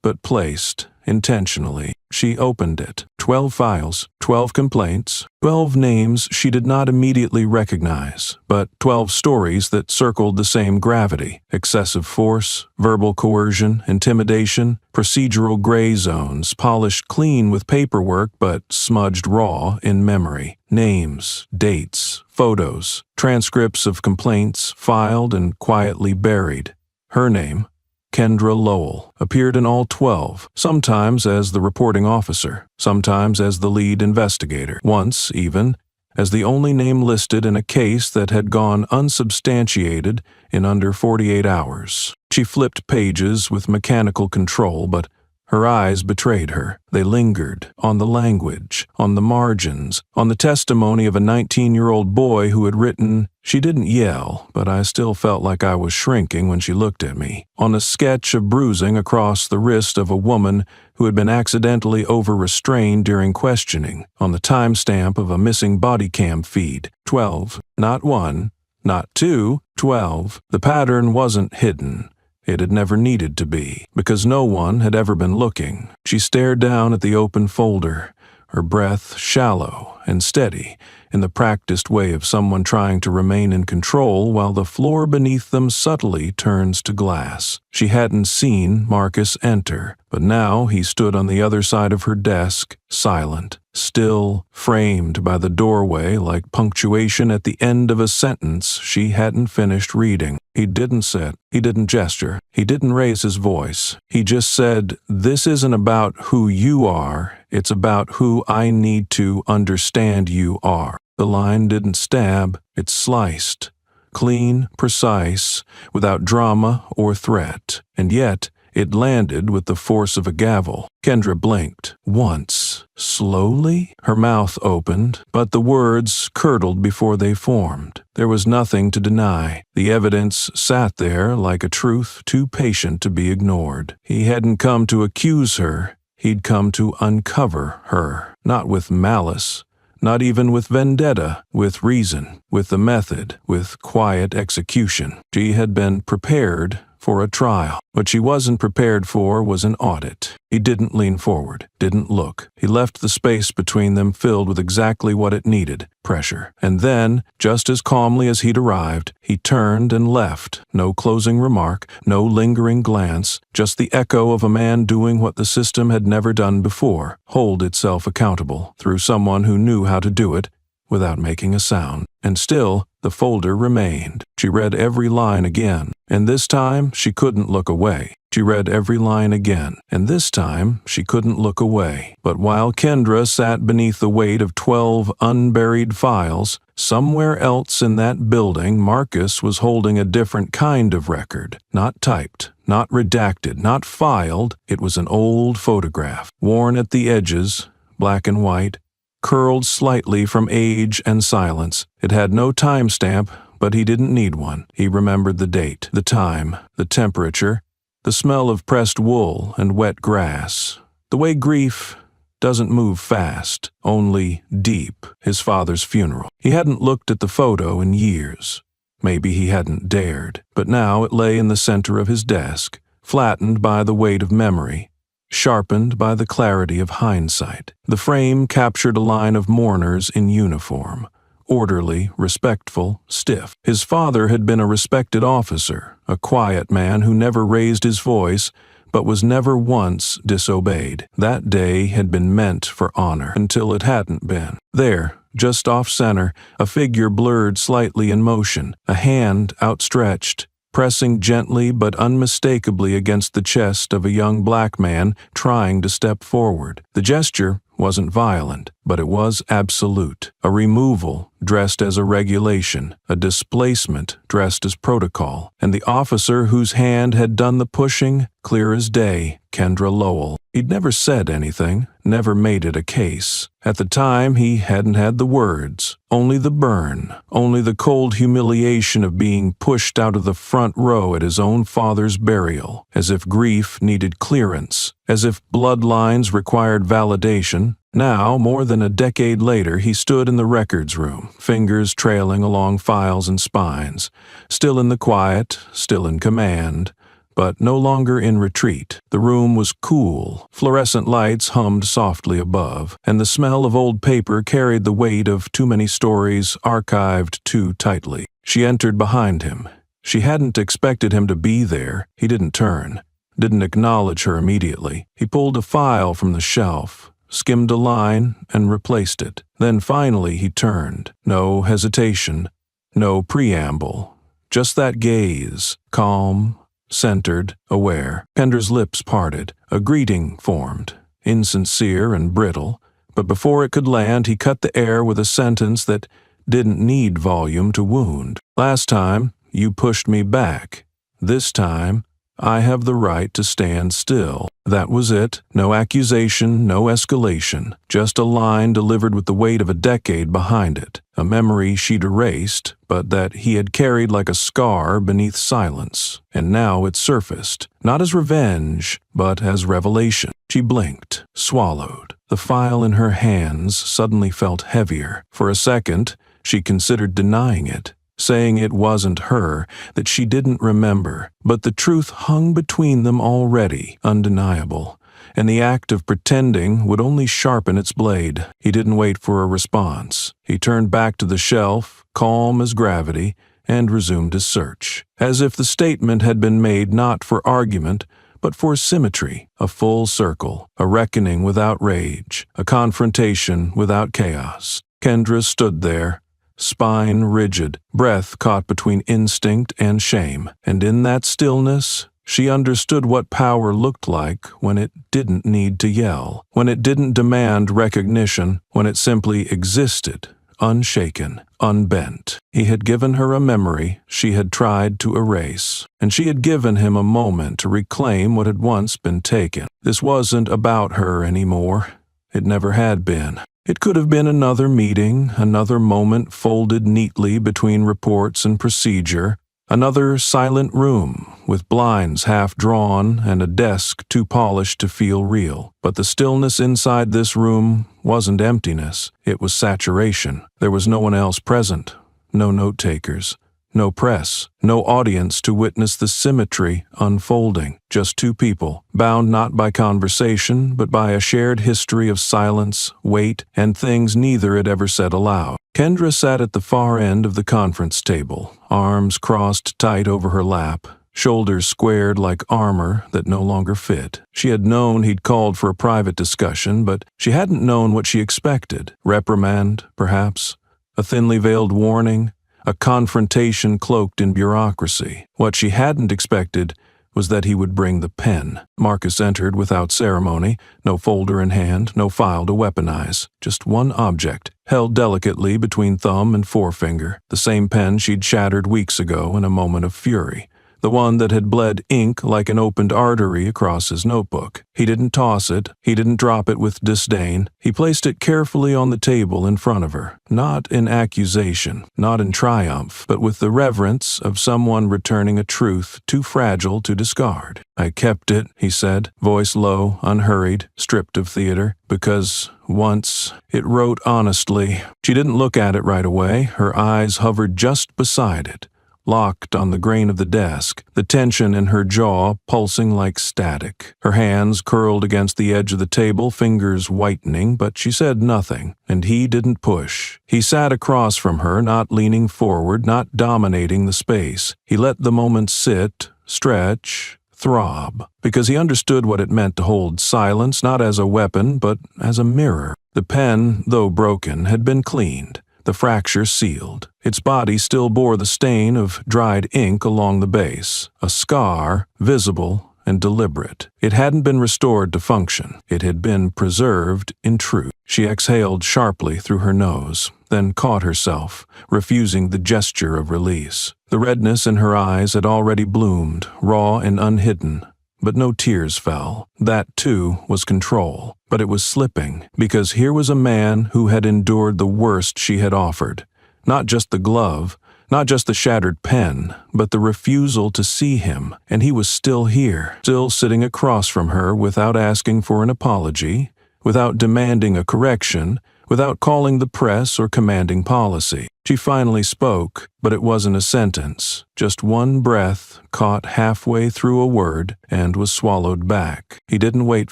but placed intentionally. She opened it. 12 files, 12 complaints, 12 names she did not immediately recognize, but 12 stories that circled the same gravity. Excessive force, verbal coercion, intimidation, procedural gray zones, polished clean with paperwork but smudged raw in memory. Names, dates, photos, transcripts of complaints filed and quietly buried. Her name, Kendra Lowell, appeared in all 12, sometimes as the reporting officer, sometimes as the lead investigator, once, even, as the only name listed in a case that had gone unsubstantiated in under 48 hours. She flipped pages with mechanical control, but her eyes betrayed her. They lingered on the language, on the margins, on the testimony of a 19-year-old boy who had written, "She didn't yell, but I still felt like I was shrinking when she looked at me," on a sketch of bruising across the wrist of a woman who had been accidentally over-restrained during questioning, on the timestamp of a missing body cam feed. 12, not 1, not 2, 12. The pattern wasn't hidden. It had never needed to be, because no one had ever been looking. She stared down at the open folder, her breath shallow and steady, in the practiced way of someone trying to remain in control while the floor beneath them subtly turns to glass. She hadn't seen Marcus enter, but now he stood on the other side of her desk, silent, still, framed by the doorway like punctuation at the end of a sentence she hadn't finished reading. He didn't sit, he didn't gesture, he didn't raise his voice. He just said, "This isn't about who you are, it's about who I need to understand you are." The line didn't stab, it sliced. Clean, precise, without drama or threat. And yet, it landed with the force of a gavel. Kendra blinked. Once. Slowly? Her mouth opened, but the words curdled before they formed. There was nothing to deny. The evidence sat there like a truth too patient to be ignored. He hadn't come to accuse her. He'd come to uncover her. Not with malice. Not even with vendetta, with reason, with the method, with quiet execution. She had been prepared for a trial. What she wasn't prepared for was an audit. He didn't lean forward, didn't look. He left the space between them filled with exactly what it needed, pressure. And then, just as calmly as he'd arrived, he turned and left. No closing remark, no lingering glance, just the echo of a man doing what the system had never done before, hold itself accountable through someone who knew how to do it without making a sound. And still, the folder remained. She read every line again, and this time she couldn't look away. She read every line again, and this time she couldn't look away. But while Kendra sat beneath the weight of 12 unburied files, somewhere else in that building Marcus was holding a different kind of record. Not typed, not redacted, not filed. It was an old photograph, worn at the edges, black and white, curled slightly from age and silence. It had no timestamp, but he didn't need one. He remembered the date, the time, the temperature, the smell of pressed wool and wet grass, the way grief doesn't move fast, only deep, his father's funeral. He hadn't looked at the photo in years. Maybe he hadn't dared, but now it lay in the center of his desk, flattened by the weight of memory, sharpened by the clarity of hindsight. The frame captured a line of mourners in uniform, orderly, respectful, stiff. His father had been a respected officer, a quiet man who never raised his voice, but was never once disobeyed. That day had been meant for honor, until it hadn't been. There, just off-center, a figure blurred slightly in motion, a hand outstretched, pressing gently but unmistakably against the chest of a young black man trying to step forward. The gesture wasn't violent, but it was absolute. A removal dressed as a regulation, a displacement dressed as protocol, and the officer whose hand had done the pushing, clear as day, Kendra Lowell. He'd never said anything, never made it a case. At the time, he hadn't had the words, only the burn, only the cold humiliation of being pushed out of the front row at his own father's burial, as if grief needed clearance, as if bloodlines required validation. Now, more than a decade later, he stood in the records room, fingers trailing along files and spines, still in the quiet, still in command, but no longer in retreat. The room was cool, fluorescent lights hummed softly above, and the smell of old paper carried the weight of too many stories archived too tightly. She entered behind him. She hadn't expected him to be there. He didn't turn, didn't acknowledge her immediately. He pulled a file from the shelf, skimmed a line, and replaced it. Then finally he turned. No hesitation, no preamble, just that gaze, calm, centered, aware. Kendra's lips parted. A greeting formed, insincere and brittle, but before it could land, he cut the air with a sentence that didn't need volume to wound. Last time, you pushed me back. This time, I have the right to stand still. That was it. No accusation, no escalation. Just a line delivered with the weight of a decade behind it. A memory she'd erased, but that he had carried like a scar beneath silence. And now it surfaced, not as revenge, but as revelation. She blinked, swallowed. The file in her hands suddenly felt heavier. For a second, she considered denying it, saying it wasn't her, that she didn't remember, but the truth hung between them already, undeniable, and the act of pretending would only sharpen its blade. He didn't wait for a response. He turned back to the shelf, calm as gravity, and resumed his search, as if the statement had been made not for argument, but for symmetry, a full circle, a reckoning without rage, a confrontation without chaos. Kendra stood there, spine rigid, breath caught between instinct and shame, and in that stillness, she understood what power looked like when it didn't need to yell, when it didn't demand recognition, when it simply existed, unshaken, unbent. He had given her a memory she had tried to erase, and she had given him a moment to reclaim what had once been taken. This wasn't about her anymore. It never had been. It could have been another meeting, another moment folded neatly between reports and procedure, another silent room with blinds half drawn and a desk too polished to feel real. But the stillness inside this room wasn't emptiness, it was saturation. There was no one else present, no note-takers, no press, no audience to witness the symmetry unfolding. Just two people, bound not by conversation, but by a shared history of silence, weight, and things neither had ever said aloud. Kendra sat at the far end of the conference table, arms crossed tight over her lap, shoulders squared like armor that no longer fit. She had known he'd called for a private discussion, but she hadn't known what she expected. Reprimand, perhaps, a thinly veiled warning, a confrontation cloaked in bureaucracy. What she hadn't expected was that he would bring the pen. Marcus entered without ceremony, no folder in hand, no file to weaponize, just one object, held delicately between thumb and forefinger, the same pen she'd shattered weeks ago in a moment of fury, the one that had bled ink like an opened artery across his notebook. He didn't toss it. He didn't drop it with disdain. He placed it carefully on the table in front of her, not in accusation, not in triumph, but with the reverence of someone returning a truth too fragile to discard. "I kept it," he said, voice low, unhurried, stripped of theater, "because once it wrote honestly." She didn't look at it right away. Her eyes hovered just beside it, locked on the grain of the desk, the tension in her jaw pulsing like static. Her hands curled against the edge of the table, fingers whitening, but she said nothing, and he didn't push. He sat across from her, not leaning forward, not dominating the space. He let the moment sit, stretch, throb, because he understood what it meant to hold silence not as a weapon, but as a mirror. The pen, though broken, had been cleaned, the fracture sealed. Its body still bore the stain of dried ink along the base, a scar, visible and deliberate. It hadn't been restored to function. It had been preserved in truth. She exhaled sharply through her nose, then caught herself, refusing the gesture of release. The redness in her eyes had already bloomed, raw and unhidden, but no tears fell. That, too, was control. But it was slipping, because here was a man who had endured the worst she had offered. Not just the glove, not just the shattered pen, but the refusal to see him, and he was still here, still sitting across from her without asking for an apology, without demanding a correction, without calling the press or commanding policy. She finally spoke, but it wasn't a sentence, just one breath caught halfway through a word and was swallowed back. He didn't wait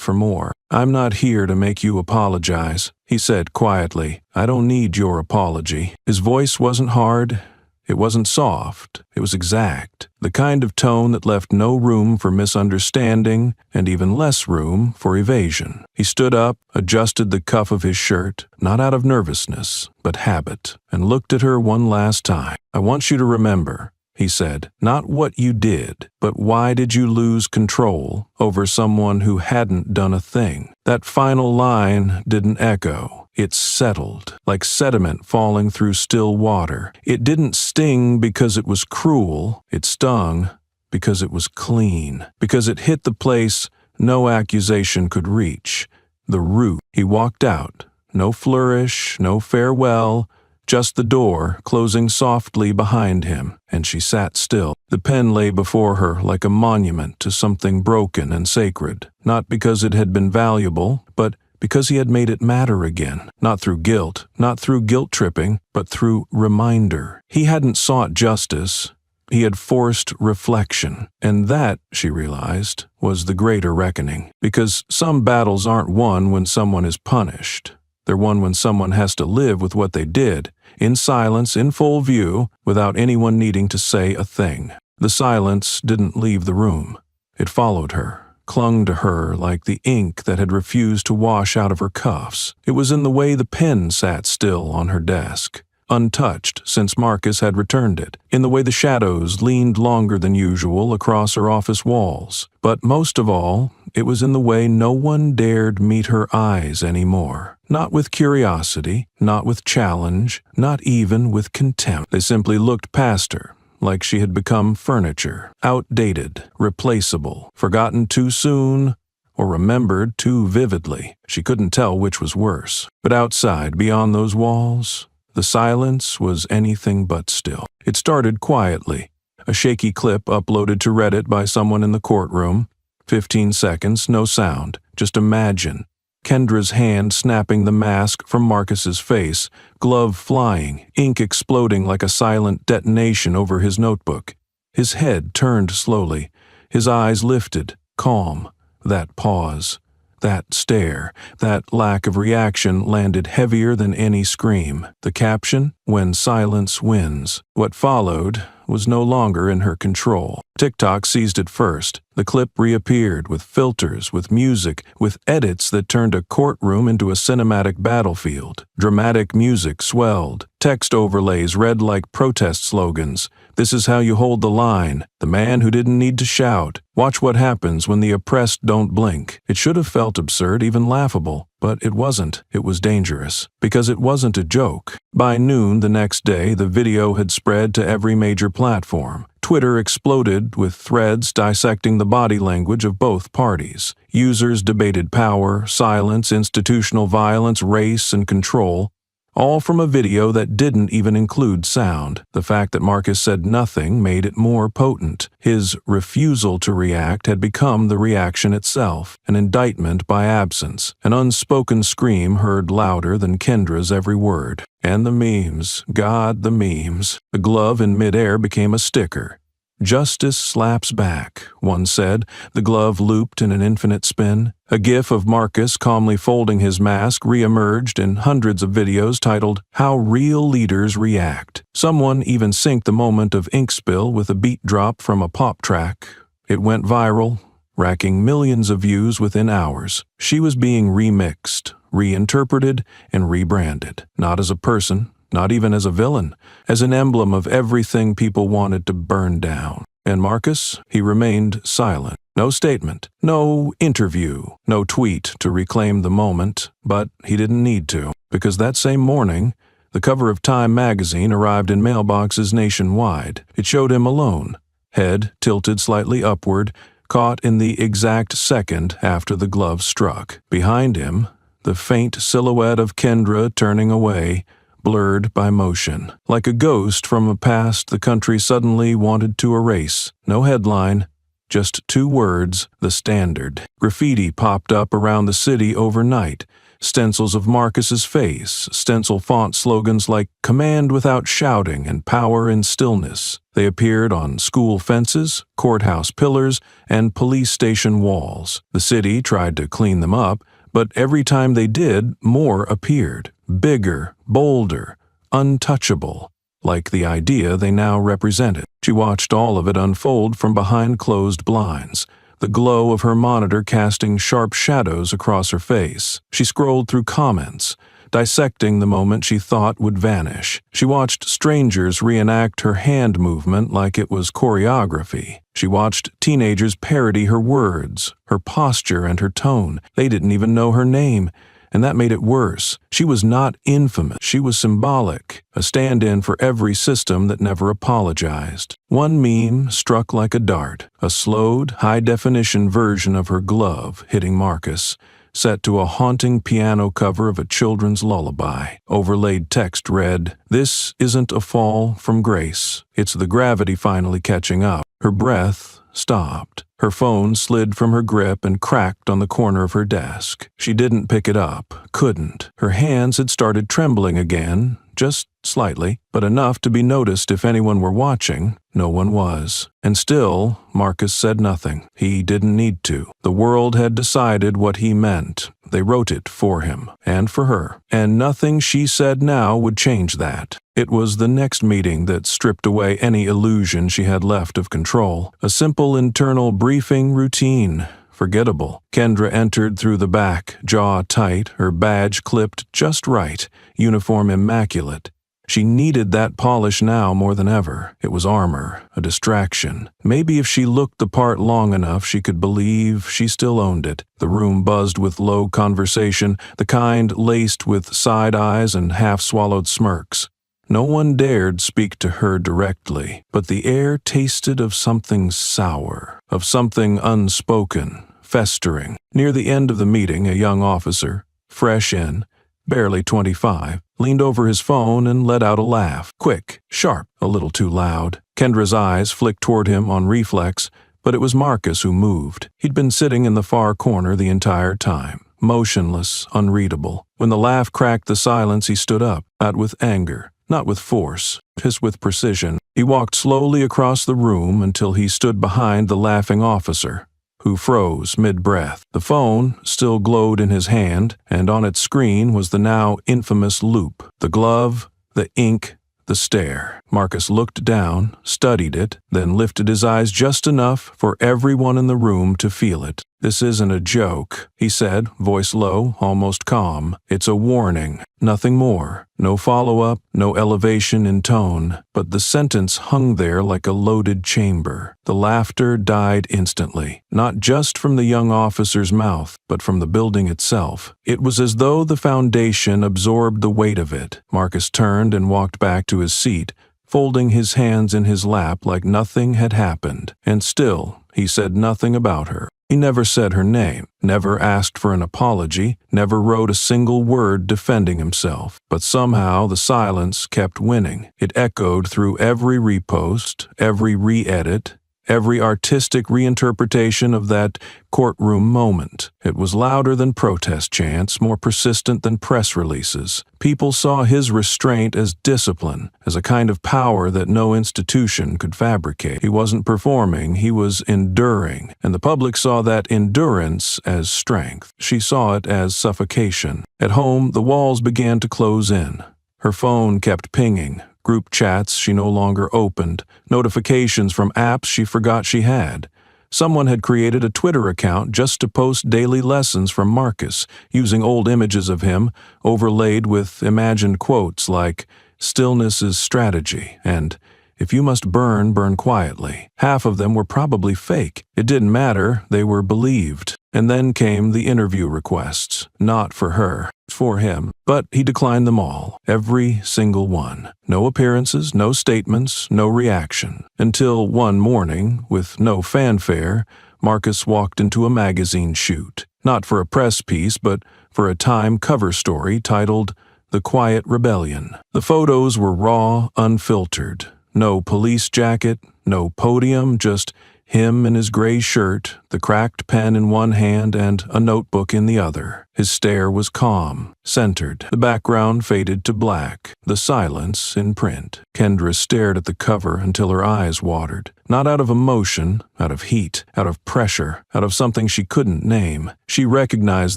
for more. "I'm not here to make you apologize," he said quietly. "I don't need your apology." His voice wasn't hard. It wasn't soft, it was exact, the kind of tone that left no room for misunderstanding and even less room for evasion. He stood up, adjusted the cuff of his shirt, not out of nervousness, but habit, and looked at her one last time. "I want you to remember," he said, "not what you did, but why did you lose control over someone who hadn't done a thing?" That final line didn't echo. It settled, like sediment falling through still water. It didn't sting because it was cruel. It stung because it was clean, because it hit the place no accusation could reach, the root. He walked out. No flourish, no farewell, just the door closing softly behind him, and she sat still. The pen lay before her like a monument to something broken and sacred, not because it had been valuable, but because he had made it matter again, not through guilt, not through guilt-tripping, but through reminder. He hadn't sought justice. He had forced reflection, and that, she realized, was the greater reckoning. Because some battles aren't won when someone is punished. They're won when someone has to live with what they did, in silence, in full view, without anyone needing to say a thing. The silence didn't leave the room. It followed her, clung to her like the ink that had refused to wash out of her cuffs. It was in the way the pen sat still on her desk, untouched since Marcus had returned it, in the way the shadows leaned longer than usual across her office walls. But most of all, it was in the way no one dared meet her eyes anymore. Not with curiosity, not with challenge, not even with contempt. They simply looked past her, like she had become furniture, outdated, replaceable, forgotten too soon, or remembered too vividly. She couldn't tell which was worse. But outside, beyond those walls, the silence was anything but still. It started quietly. A shaky clip uploaded to Reddit by someone in the courtroom. 15 seconds, no sound. Just imagine Kendra's hand snapping the mask from Marcus's face, glove flying, ink exploding like a silent detonation over his notebook. His head turned slowly, his eyes lifted, calm. That pause, that stare, that lack of reaction landed heavier than any scream. The caption, "When silence wins." What followed was no longer in her control. TikTok seized it first. The clip reappeared with filters, with music, with edits that turned a courtroom into a cinematic battlefield. Dramatic music swelled. Text overlays read like protest slogans. "This is how you hold the line. The man who didn't need to shout. Watch what happens when the oppressed don't blink." It should have felt absurd, even laughable. But it wasn't. It was dangerous. Because it wasn't a joke. By noon the next day, the video had spread to every major platform. Twitter exploded with threads dissecting the body language of both parties. Users debated power, silence, institutional violence, race, and control, all from a video that didn't even include sound. The fact that Marcus said nothing made it more potent. His refusal to react had become the reaction itself, an indictment by absence, an unspoken scream heard louder than Kendra's every word. And the memes, God, the memes. The glove in midair became a sticker. "Justice slaps back," one said, the glove looped in an infinite spin. A gif of Marcus calmly folding his mask re-emerged in hundreds of videos titled, "How Real Leaders React." Someone even synced the moment of ink spill with a beat drop from a pop track. It went viral, racking millions of views within hours. She was being remixed, reinterpreted, and rebranded, not as a person, not even as a villain, as an emblem of everything people wanted to burn down. And Marcus, he remained silent. No statement, no interview, no tweet to reclaim the moment, but he didn't need to, because that same morning, the cover of Time magazine arrived in mailboxes nationwide. It showed him alone, head tilted slightly upward, caught in the exact second after the glove struck. Behind him, the faint silhouette of Kendra turning away, blurred by motion. Like a ghost from a past the country suddenly wanted to erase. No headline, just 2 words, the standard. Graffiti popped up around the city overnight. Stencils of Marcus's face, stencil font slogans like "Command without shouting" and "Power in stillness." They appeared on school fences, courthouse pillars, and police station walls. The city tried to clean them up, but every time they did, more appeared. Bigger, bolder, untouchable, like the idea they now represented. She watched all of it unfold from behind closed blinds, the glow of her monitor casting sharp shadows across her face. She scrolled through comments, dissecting the moment she thought would vanish. She watched strangers reenact her hand movement like it was choreography. She watched teenagers parody her words, her posture, and her tone. They didn't even know her name. And that made it worse. She was not infamous. She was symbolic, a stand-in for every system that never apologized. One meme struck like a dart, a slowed, high-definition version of her glove hitting Marcus, set to a haunting piano cover of a children's lullaby. Overlaid text read, "This isn't a fall from grace. It's the gravity finally catching up." Her breath stopped. Her phone slid from her grip and cracked on the corner of her desk. She didn't pick it up, couldn't. Her hands had started trembling again, just slightly, but enough to be noticed if anyone were watching. No one was. And still, Marcus said nothing. He didn't need to. The world had decided what he meant. They wrote it for him, and for her. And nothing she said now would change that. It was the next meeting that stripped away any illusion she had left of control. A simple internal briefing routine. Forgettable. Kendra entered through the back, jaw tight, her badge clipped just right, uniform immaculate. She needed that polish now more than ever. It was armor, a distraction. Maybe if she looked the part long enough, she could believe she still owned it. The room buzzed with low conversation, the kind laced with side eyes and half-swallowed smirks. No one dared speak to her directly, but the air tasted of something sour, of something unspoken, festering. Near the end of the meeting, a young officer, fresh in, barely 25, leaned over his phone and let out a laugh. Quick, sharp, a little too loud. Kendra's eyes flicked toward him on reflex, but it was Marcus who moved. He'd been sitting in the far corner the entire time, motionless, unreadable. When the laugh cracked the silence, he stood up, not with anger, not with force, just with precision. He walked slowly across the room until he stood behind the laughing officer, who froze mid-breath. The phone still glowed in his hand, and on its screen was the now infamous loop. The glove, the ink, the stare. Marcus looked down, studied it, then lifted his eyes just enough for everyone in the room to feel it. "This isn't a joke," he said, voice low, almost calm. "It's a warning. Nothing more. No follow-up, no elevation in tone, but the sentence hung there like a loaded chamber. The laughter died instantly, not just from the young officer's mouth, but from the building itself. It was as though the foundation absorbed the weight of it. Marcus turned and walked back to his seat, folding his hands in his lap like nothing had happened. And still, he said nothing about her. He never said her name, never asked for an apology, never wrote a single word defending himself. But somehow the silence kept winning. It echoed through every repost, every re-edit, every artistic reinterpretation of that courtroom moment. It was louder than protest chants, more persistent than press releases. People saw his restraint as discipline, as a kind of power that no institution could fabricate. He wasn't performing, he was enduring, and the public saw that endurance as strength. She saw it as suffocation. At home, the walls began to close in. Her phone kept pinging. Group chats she no longer opened, notifications from apps she forgot she had. Someone had created a Twitter account just to post daily lessons from Marcus, using old images of him, overlaid with imagined quotes like, "Stillness is strategy," and "If you must burn, burn quietly." Half of them were probably fake. It didn't matter, they were believed. And then came the interview requests. Not for her, for him. But he declined them all. Every single one. No appearances, no statements, no reaction. Until one morning, with no fanfare, Marcus walked into a magazine shoot. Not for a press piece, but for a Time cover story titled "The Quiet Rebellion." The photos were raw, unfiltered. No police jacket, no podium, just him in his gray shirt, the cracked pen in one hand and a notebook in the other. His stare was calm, centered. The background faded to black, the silence in print. Kendra stared at the cover until her eyes watered. Not out of emotion, out of heat, out of pressure, out of something she couldn't name. She recognized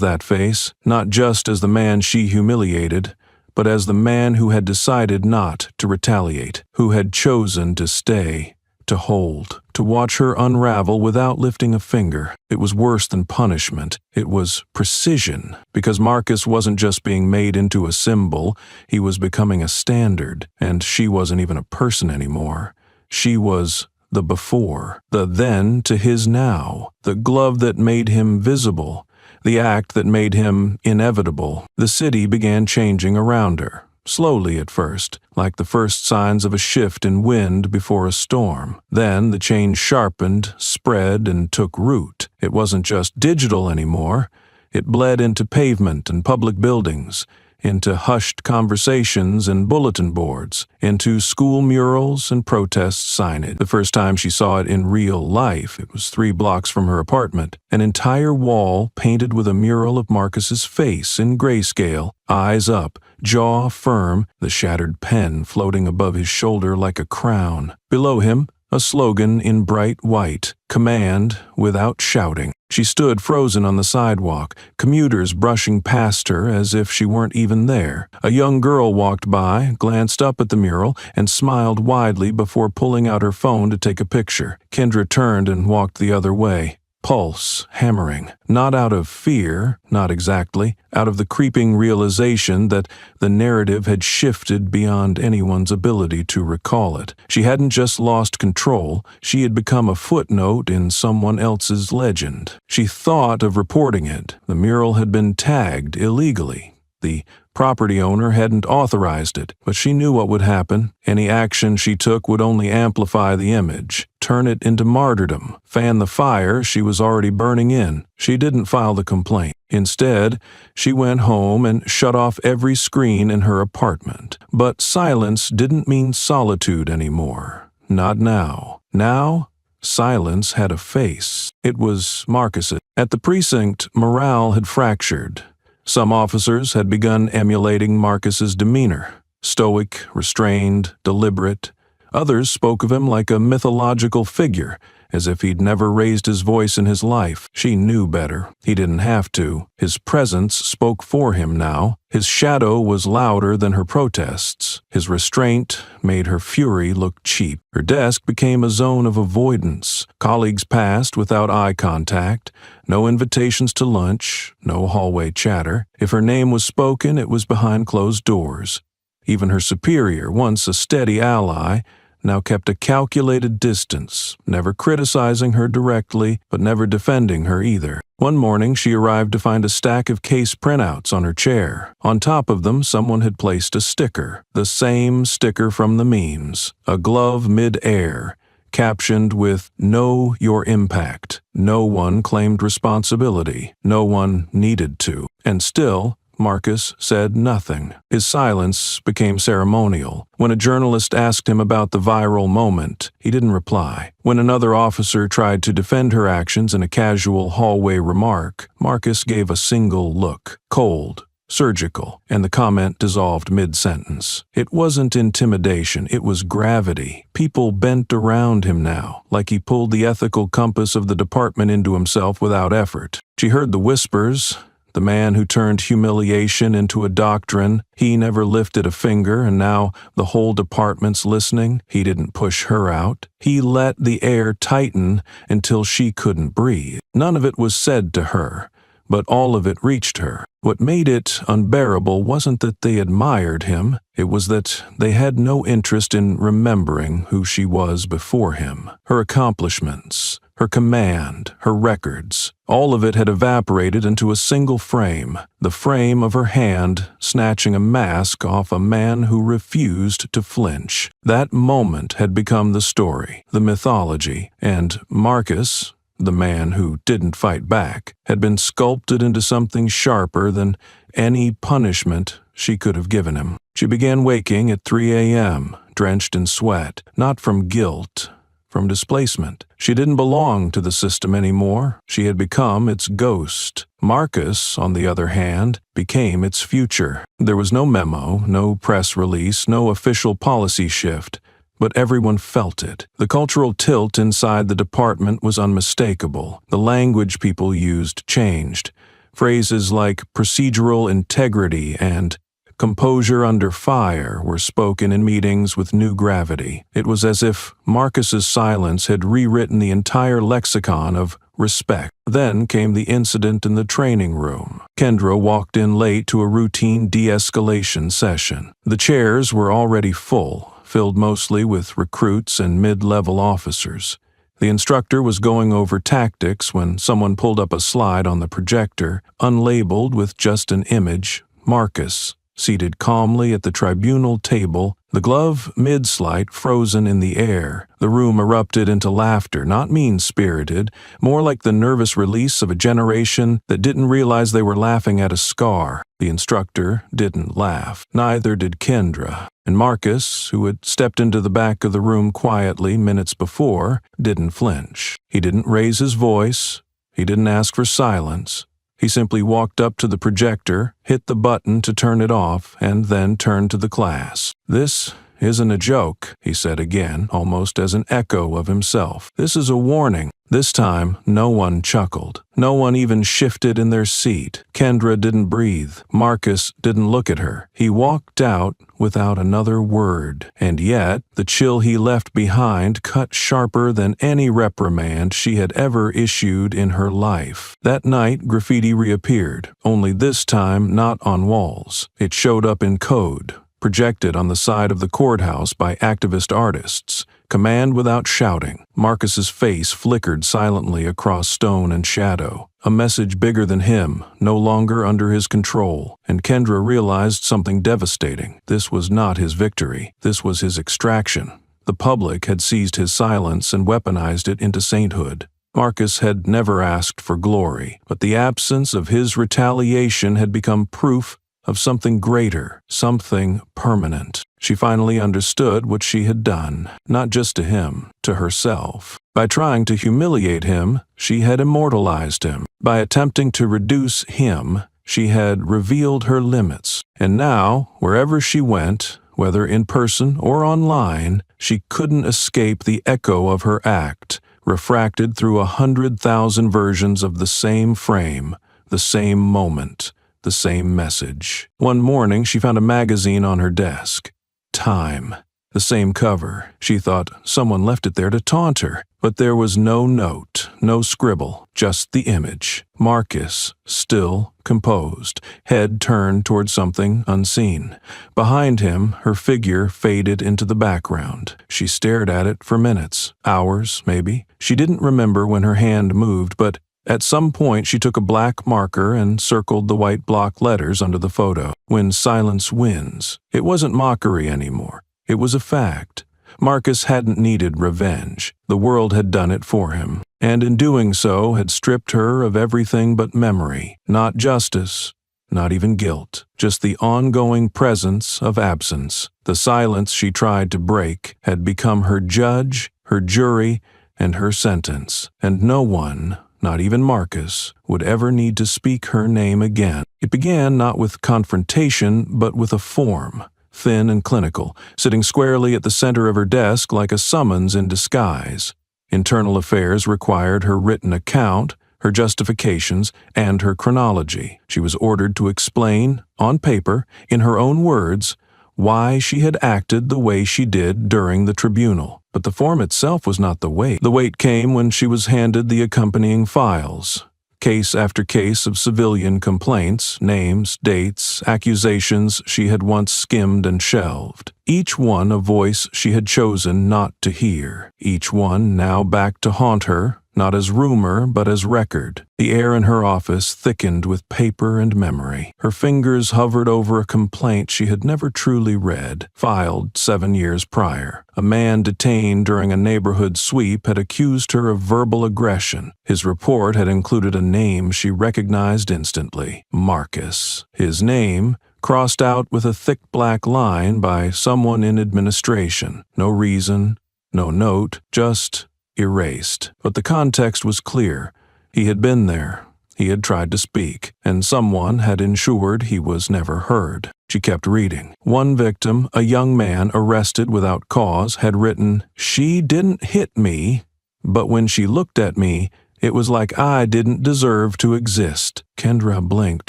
that face, not just as the man she humiliated, but as the man who had decided not to retaliate, who had chosen to stay, to hold, to watch her unravel without lifting a finger. It was worse than punishment. It was precision, because Marcus wasn't just being made into a symbol, he was becoming a standard, and she wasn't even a person anymore. She was the before, the then to his now, the glove that made him visible, the act that made him inevitable. The city began changing around her. Slowly at first, like the first signs of a shift in wind before a storm. Then the change sharpened, spread, and took root. It wasn't just digital anymore. It bled into pavement and public buildings, into hushed conversations and bulletin boards, into school murals and protest signage. The first time she saw it in real life, it was 3 blocks from her apartment. An entire wall painted with a mural of Marcus's face in grayscale, eyes up, jaw firm, the shattered pen floating above his shoulder like a crown. Below him, a slogan in bright white, "Command without shouting." She stood frozen on the sidewalk, commuters brushing past her as if she weren't even there. A young girl walked by, glanced up at the mural, and smiled widely before pulling out her phone to take a picture. Kendra turned and walked the other way. Pulse hammering, not out of fear, not exactly, out of the creeping realization that the narrative had shifted beyond anyone's ability to recall it. She hadn't just lost control, she had become a footnote in someone else's legend. She thought of reporting it. The mural had been tagged illegally. The property owner hadn't authorized it, but she knew what would happen. Any action she took would only amplify the image, turn it into martyrdom, fan the fire she was already burning in. She didn't file the complaint. Instead, she went home and shut off every screen in her apartment. But silence didn't mean solitude anymore. Not now. Now, silence had a face. It was Marcus's. At the precinct, morale had fractured. Some officers had begun emulating Marcus's demeanor, stoic, restrained, deliberate. Others spoke of him like a mythological figure, as if he'd never raised his voice in his life. She knew better. He didn't have to. His presence spoke for him now. His shadow was louder than her protests. His restraint made her fury look cheap. Her desk became a zone of avoidance. Colleagues passed without eye contact. No invitations to lunch, no hallway chatter. If her name was spoken, it was behind closed doors. Even her superior, once a steady ally, now kept a calculated distance, never criticizing her directly, but never defending her either. One morning, she arrived to find a stack of case printouts on her chair. On top of them, someone had placed a sticker, the same sticker from the memes, a glove mid-air, captioned with "Know your impact." No one claimed responsibility. No one needed to. And still, Marcus said nothing. His silence became ceremonial. When a journalist asked him about the viral moment, he didn't reply. When another officer tried to defend her actions in a casual hallway remark, Marcus gave a single look, cold, surgical, and the comment dissolved mid-sentence. It wasn't intimidation, it was gravity. People bent around him now, like he pulled the ethical compass of the department into himself without effort. She heard the whispers. The man who turned humiliation into a doctrine, he never lifted a finger, and now the whole department's listening. He didn't push her out. He let the air tighten until she couldn't breathe. None of it was said to her, but all of it reached her. What made it unbearable wasn't that they admired him, it was that they had no interest in remembering who she was before him. Her accomplishments, her command, her records, all of it had evaporated into a single frame, the frame of her hand snatching a mask off a man who refused to flinch. That moment had become the story, the mythology, and Marcus, the man who didn't fight back, had been sculpted into something sharper than any punishment she could have given him. She began waking at 3 a.m., drenched in sweat, not from guilt, from displacement. She didn't belong to the system anymore. She had become its ghost. Marcus, on the other hand, became its future. There was no memo, no press release, no official policy shift, but everyone felt it. The cultural tilt inside the department was unmistakable. The language people used changed. Phrases like procedural integrity and composure under fire were spoken in meetings with new gravity. It was as if Marcus's silence had rewritten the entire lexicon of respect. Then came the incident in the training room. Kendra walked in late to a routine de-escalation session. The chairs were already full, filled mostly with recruits and mid-level officers. The instructor was going over tactics when someone pulled up a slide on the projector, unlabeled with just an image, Marcus, seated calmly at the tribunal table, the glove mid-slight frozen in the air. The room erupted into laughter, not mean-spirited, more like the nervous release of a generation that didn't realize they were laughing at a scar. The instructor didn't laugh. Neither did Kendra. And Marcus, who had stepped into the back of the room quietly minutes before, didn't flinch. He didn't raise his voice. He didn't ask for silence. He simply walked up to the projector, hit the button to turn it off, and then turned to the class. "This isn't a joke," he said again, almost as an echo of himself. "This is a warning." This time, no one chuckled. No one even shifted in their seat. Kendra didn't breathe. Marcus didn't look at her. He walked out without another word. And yet, the chill he left behind cut sharper than any reprimand she had ever issued in her life. That night, graffiti reappeared, only this time not on walls. It showed up in code, projected on the side of the courthouse by activist artists. Command without shouting. Marcus's face flickered silently across stone and shadow. A message bigger than him, no longer under his control. And Kendra realized something devastating. This was not his victory. This was his extraction. The public had seized his silence and weaponized it into sainthood. Marcus had never asked for glory, but the absence of his retaliation had become proof of something greater, something permanent. She finally understood what she had done, not just to him, to herself. By trying to humiliate him, she had immortalized him. By attempting to reduce him, she had revealed her limits. And now, wherever she went, whether in person or online, she couldn't escape the echo of her act, refracted through 100,000 versions of the same frame, the same moment, the same message. One morning, she found a magazine on her desk. Time. The same cover. She thought someone left it there to taunt her. But there was no note, no scribble, just the image. Marcus, still, composed, head turned toward something unseen. Behind him, her figure faded into the background. She stared at it for minutes, hours, maybe. She didn't remember when her hand moved, but at some point she took a black marker and circled the white block letters under the photo. When silence wins. It wasn't mockery anymore. It was a fact. Marcus hadn't needed revenge. The world had done it for him, and in doing so had stripped her of everything but memory, not justice, not even guilt, just the ongoing presence of absence. The silence she tried to break had become her judge, her jury, and her sentence, and no one, not even Marcus, would ever need to speak her name again. It began not with confrontation, but with a form. Thin and clinical, sitting squarely at the center of her desk like a summons in disguise. Internal affairs required her written account, her justifications, and her chronology. She was ordered to explain, on paper, in her own words, why she had acted the way she did during the tribunal. But the form itself was not the weight. The weight came when she was handed the accompanying files. Case after case of civilian complaints, names, dates, accusations she had once skimmed and shelved. Each one a voice she had chosen not to hear. Each one now back to haunt her, not as rumor but as record. The air in her office thickened with paper and memory. Her fingers hovered over a complaint she had never truly read, filed 7 years prior. A man detained during a neighborhood sweep had accused her of verbal aggression. His report had included a name she recognized instantly, Marcus. His name, crossed out with a thick black line by someone in administration. No reason, no note, just erased. But the context was clear. He had been there. He had tried to speak, and someone had ensured he was never heard. She kept reading. One victim, a young man arrested without cause, had written, "She didn't hit me, but when she looked at me, it was like I didn't deserve to exist." Kendra blinked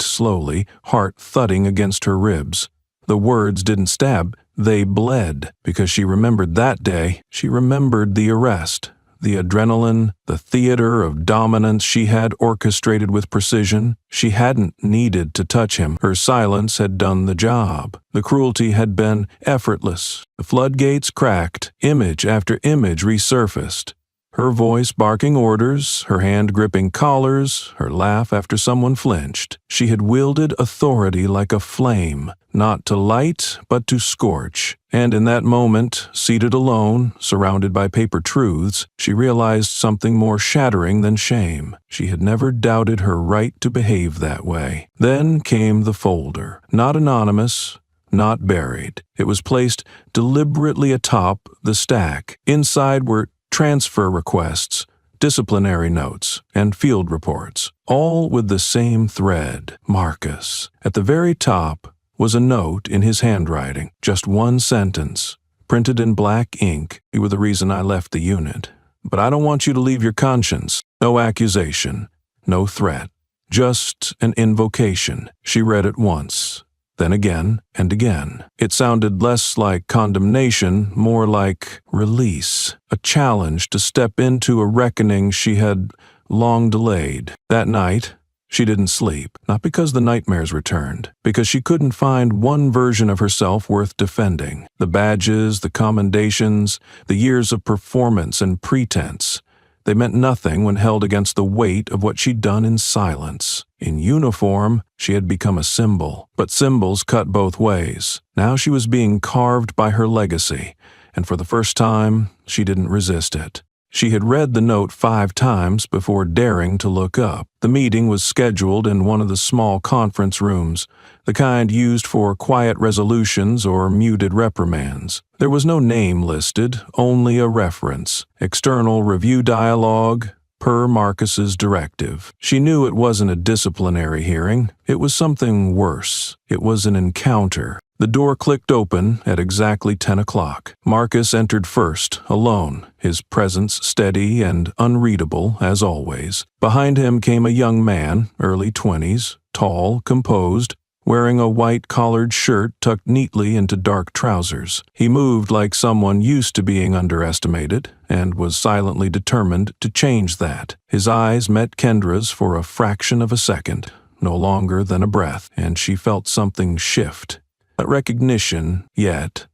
slowly, heart thudding against her ribs. The words didn't stab, they bled, because she remembered that day. She remembered the arrest. The adrenaline, the theater of dominance she had orchestrated with precision. She hadn't needed to touch him. Her silence had done the job. The cruelty had been effortless. The floodgates cracked. Image after image resurfaced. Her voice barking orders, her hand gripping collars, her laugh after someone flinched. She had wielded authority like a flame, not to light, but to scorch. And in that moment, seated alone, surrounded by paper truths, she realized something more shattering than shame. She had never doubted her right to behave that way. Then came the folder, not anonymous, not buried. It was placed deliberately atop the stack. Inside were transfer requests, disciplinary notes, and field reports, all with the same thread, Marcus. At the very top was a note in his handwriting, just one sentence, printed in black ink. "You were the reason I left the unit. But I don't want you to leave your conscience. No accusation, no threat, just an invocation." She read it once, then again and again. It sounded less like condemnation, more like release, a challenge to step into a reckoning she had long delayed. That night, she didn't sleep, not because the nightmares returned, because she couldn't find one version of herself worth defending. The badges, the commendations, the years of performance and pretense, they meant nothing when held against the weight of what she'd done in silence. In uniform, she had become a symbol, but symbols cut both ways. Now she was being carved by her legacy, and for the first time, she didn't resist it. She had read the note 5 times before daring to look up. The meeting was scheduled in one of the small conference rooms, the kind used for quiet resolutions or muted reprimands. There was no name listed, only a reference. External review dialogue, per Marcus's directive. She knew it wasn't a disciplinary hearing. It was something worse. It was an encounter. The door clicked open at exactly 10 o'clock. Marcus entered first, alone, his presence steady and unreadable as always. Behind him came a young man, early 20s, tall, composed, wearing a white collared shirt tucked neatly into dark trousers. He moved like someone used to being underestimated and was silently determined to change that. His eyes met Kendra's for a fraction of a second, no longer than a breath, and she felt something shift. Not recognition yet,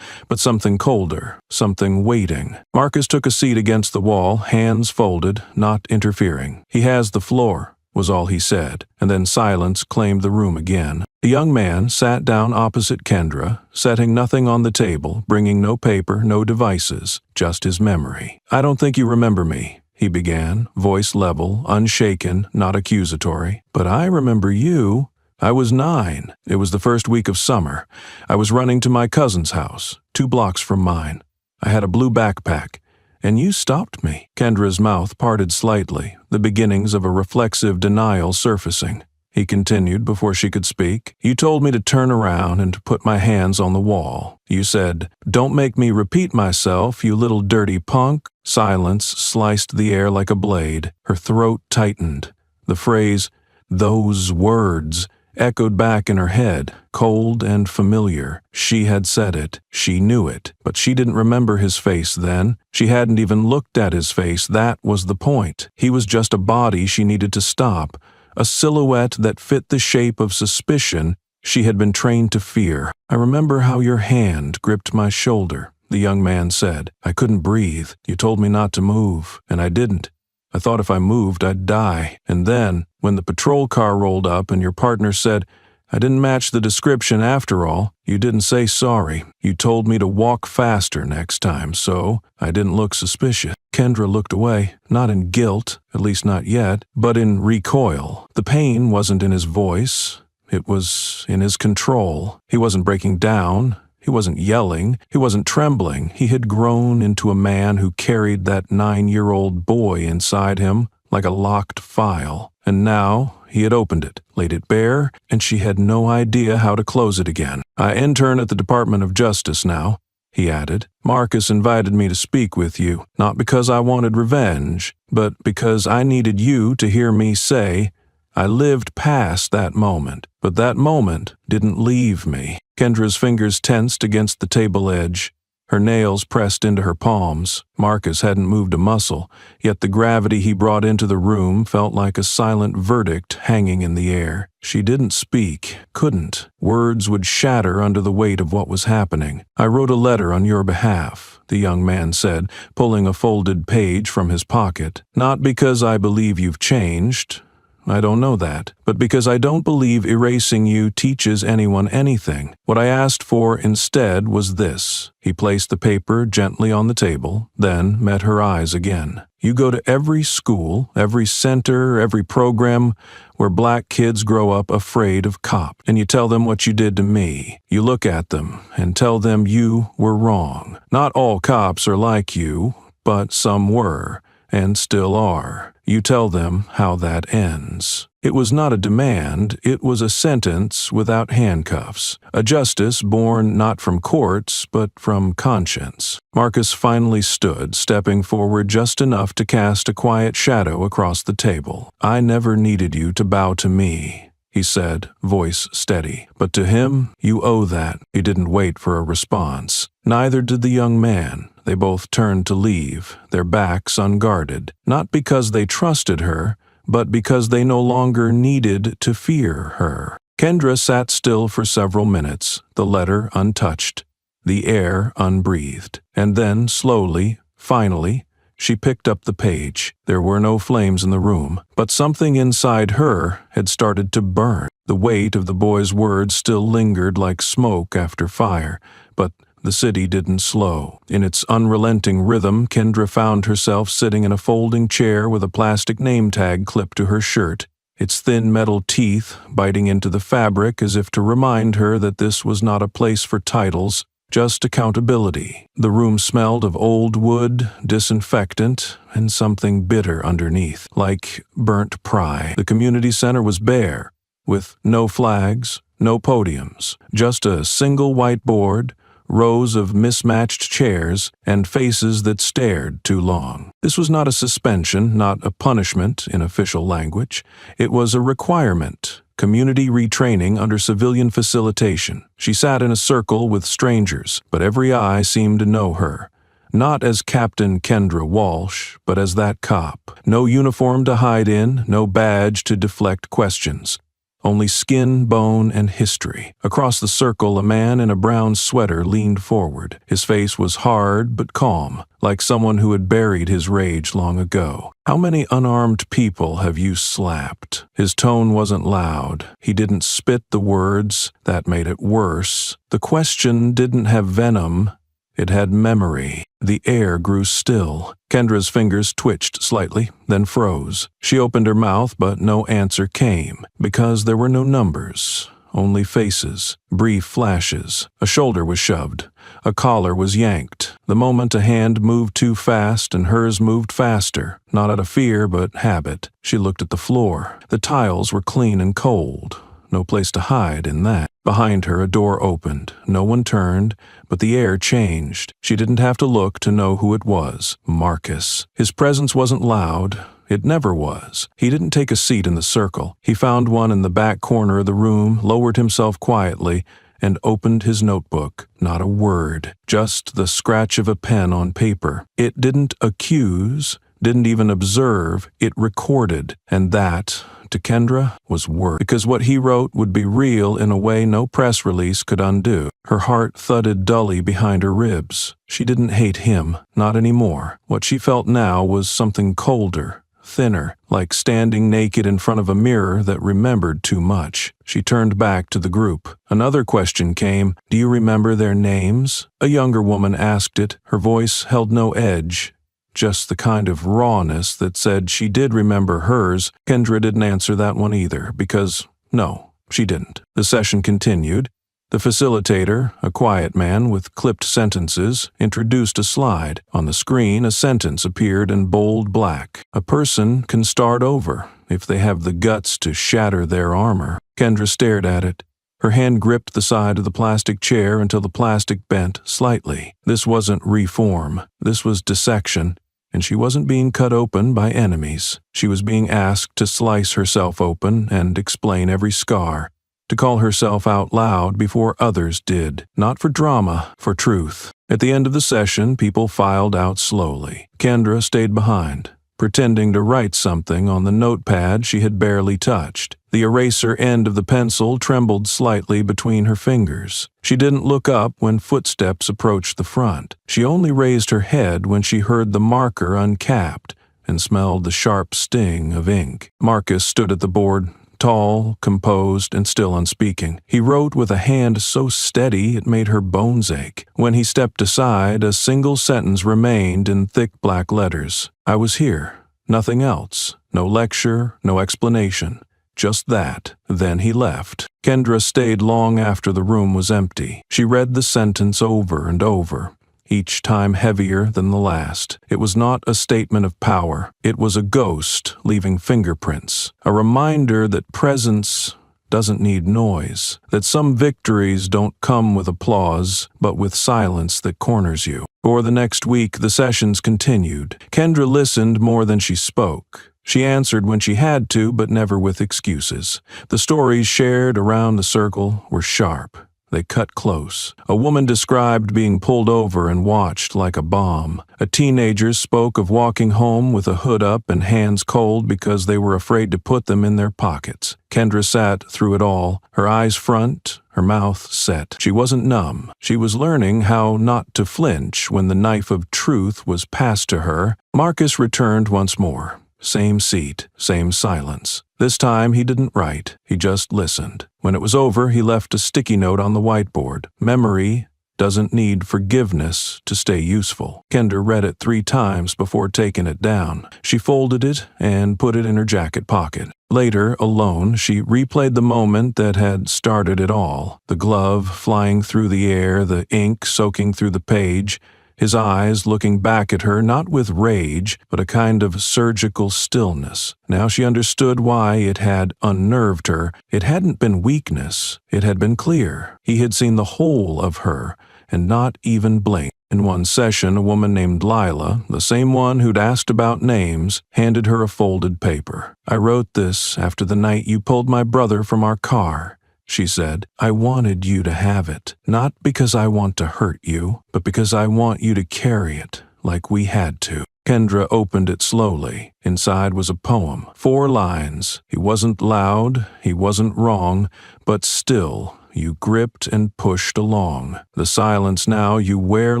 but something colder, something waiting. Marcus took a seat against the wall, hands folded, not interfering. "He has the floor," was all he said, and then silence claimed the room again. The young man sat down opposite Kendra, setting nothing on the table, bringing no paper, no devices, just his memory. "I don't think you remember me," he began, voice level, unshaken, not accusatory. "But I remember you. I was 9. It was the first week of summer. I was running to my cousin's house, 2 blocks from mine. I had a blue backpack, and you stopped me." Kendra's mouth parted slightly, the beginnings of a reflexive denial surfacing. He continued before she could speak. "You told me to turn around and to put my hands on the wall. You said, 'Don't make me repeat myself, you little dirty punk.'" Silence sliced the air like a blade. Her throat tightened. The phrase, "those words," echoed back in her head, cold and familiar. She had said it. She knew it. But she didn't remember his face then. She hadn't even looked at his face. That was the point. He was just a body she needed to stop, a silhouette that fit the shape of suspicion she had been trained to fear. "I remember how your hand gripped my shoulder," the young man said. "I couldn't breathe. You told me not to move, and I didn't. I thought if I moved, I'd die. And then, when the patrol car rolled up and your partner said, 'I didn't match the description after all,' you didn't say sorry. You told me to walk faster next time, so I didn't look suspicious." Kendra looked away, not in guilt, at least not yet, but in recoil. The pain wasn't in his voice. It was in his control. He wasn't breaking down. He wasn't yelling. He wasn't trembling. He had grown into a man who carried that 9-year-old boy inside him like a locked file. And now he had opened it, laid it bare, and she had no idea how to close it again. "I intern at the Department of Justice now," he added. "Marcus invited me to speak with you, not because I wanted revenge, but because I needed you to hear me say, I lived past that moment, but that moment didn't leave me." Kendra's fingers tensed against the table edge, her nails pressed into her palms. Marcus hadn't moved a muscle, yet the gravity he brought into the room felt like a silent verdict hanging in the air. She didn't speak, couldn't. Words would shatter under the weight of what was happening. "I wrote a letter on your behalf," the young man said, pulling a folded page from his pocket. "Not because I believe you've changed. I don't know that, but because I don't believe erasing you teaches anyone anything. What I asked for instead was this." He placed the paper gently on the table, then met her eyes again. "You go to every school, every center, every program where black kids grow up afraid of cops, and you tell them what you did to me. You look at them and tell them you were wrong. Not all cops are like you, but some were, and still are. You tell them how that ends." It was not a demand, it was a sentence without handcuffs, a justice born not from courts, but from conscience. Marcus finally stood, stepping forward just enough to cast a quiet shadow across the table. "I never needed you to bow to me," he said, voice steady. "But to him, you owe that." He didn't wait for a response. Neither did the young man. They both turned to leave, their backs unguarded, not because they trusted her, but because they no longer needed to fear her. Kendra sat still for several minutes, the letter untouched, the air unbreathed. And then, slowly, finally, she picked up the page. There were no flames in the room, but something inside her had started to burn. The weight of the boy's words still lingered like smoke after fire, but the city didn't slow. In its unrelenting rhythm, Kendra found herself sitting in a folding chair with a plastic name tag clipped to her shirt, its thin metal teeth biting into the fabric as if to remind her that this was not a place for titles, just accountability. The room smelled of old wood, disinfectant, and something bitter underneath, like burnt pride. The community center was bare, with no flags, no podiums, just a single whiteboard, rows of mismatched chairs, and faces that stared too long. This was not a suspension, not a punishment in official language. It was a requirement, community retraining under civilian facilitation. She sat in a circle with strangers, but every eye seemed to know her. Not as Captain Kendra Walsh, but as that cop. No uniform to hide in, no badge to deflect questions. Only skin, bone, and history. Across the circle, a man in a brown sweater leaned forward. His face was hard but calm, like someone who had buried his rage long ago. "How many unarmed people have you slapped?" His tone wasn't loud. He didn't spit the words. That made it worse. The question didn't have venom. It had memory. The air grew still. Kendra's fingers twitched slightly, then froze. She opened her mouth, but no answer came, because there were no numbers, only faces, brief flashes. A shoulder was shoved. A collar was yanked. The moment a hand moved too fast and hers moved faster, not out of fear but habit. She looked at the floor. The tiles were clean and cold. No place to hide in that. Behind her, a door opened. No one turned, but the air changed. She didn't have to look to know who it was. Marcus. His presence wasn't loud. It never was. He didn't take a seat in the circle. He found one in the back corner of the room, lowered himself quietly, and opened his notebook. Not a word, just the scratch of a pen on paper. It didn't accuse, didn't even observe, it recorded, and that, to Kendra, was worse, because what he wrote would be real in a way no press release could undo. Her heart thudded dully behind her ribs. She didn't hate him, not anymore. What she felt now was something colder, thinner, like standing naked in front of a mirror that remembered too much. She turned back to the group. Another question came. "Do you remember their names?" A younger woman asked it. Her voice held no edge. Just the kind of rawness that said she did remember hers. Kendra didn't answer that one either, because, no, she didn't. The session continued. The facilitator, a quiet man with clipped sentences, introduced a slide. On the screen, a sentence appeared in bold black. "A person can start over if they have the guts to shatter their armor." Kendra stared at it. Her hand gripped the side of the plastic chair until the plastic bent slightly. This wasn't reform. This was dissection, and she wasn't being cut open by enemies. She was being asked to slice herself open and explain every scar, to call herself out loud before others did. Not for drama, for truth. At the end of the session, people filed out slowly. Kendra stayed behind, pretending to write something on the notepad she had barely touched. The eraser end of the pencil trembled slightly between her fingers. She didn't look up when footsteps approached the front. She only raised her head when she heard the marker uncapped and smelled the sharp sting of ink. Marcus stood at the board, tall, composed, and still unspeaking. He wrote with a hand so steady it made her bones ache. When he stepped aside, a single sentence remained in thick black letters. "I was here. Nothing else. No lecture, no explanation. Just that." Then he left. Kendra stayed long after the room was empty. She read the sentence over and over, each time heavier than the last. It was not a statement of power. It was a ghost leaving fingerprints, a reminder that presence doesn't need noise, that some victories don't come with applause, but with silence that corners you. For the next week, the sessions continued. Kendra listened more than she spoke. She answered when she had to, but never with excuses. The stories shared around the circle were sharp. They cut close. A woman described being pulled over and watched like a bomb. A teenager spoke of walking home with a hood up and hands cold because they were afraid to put them in their pockets. Kendra sat through it all, her eyes front, her mouth set. She wasn't numb. She was learning how not to flinch when the knife of truth was passed to her. Marcus returned once more. Same seat, same silence. This time he didn't write, he just listened. When it was over, he left a sticky note on the whiteboard. Memory doesn't need forgiveness to stay useful. Kendra read it 3 times before taking it down. She folded it and put it in her jacket pocket. Later, alone, she replayed the moment that had started it all. The glove flying through the air, the ink soaking through the page, his eyes looking back at her not with rage, but a kind of surgical stillness. Now she understood why it had unnerved her. It hadn't been weakness. It had been clear. He had seen the whole of her, and not even blinked. In one session, a woman named Lila, the same one who'd asked about names, handed her a folded paper. "I wrote this after the night you pulled my brother from our car," she said. "I wanted you to have it, not because I want to hurt you, but because I want you to carry it like we had to." Kendra opened it slowly. Inside was a poem. 4 lines. He wasn't loud, he wasn't wrong, but still, you gripped and pushed along. "The silence now you wear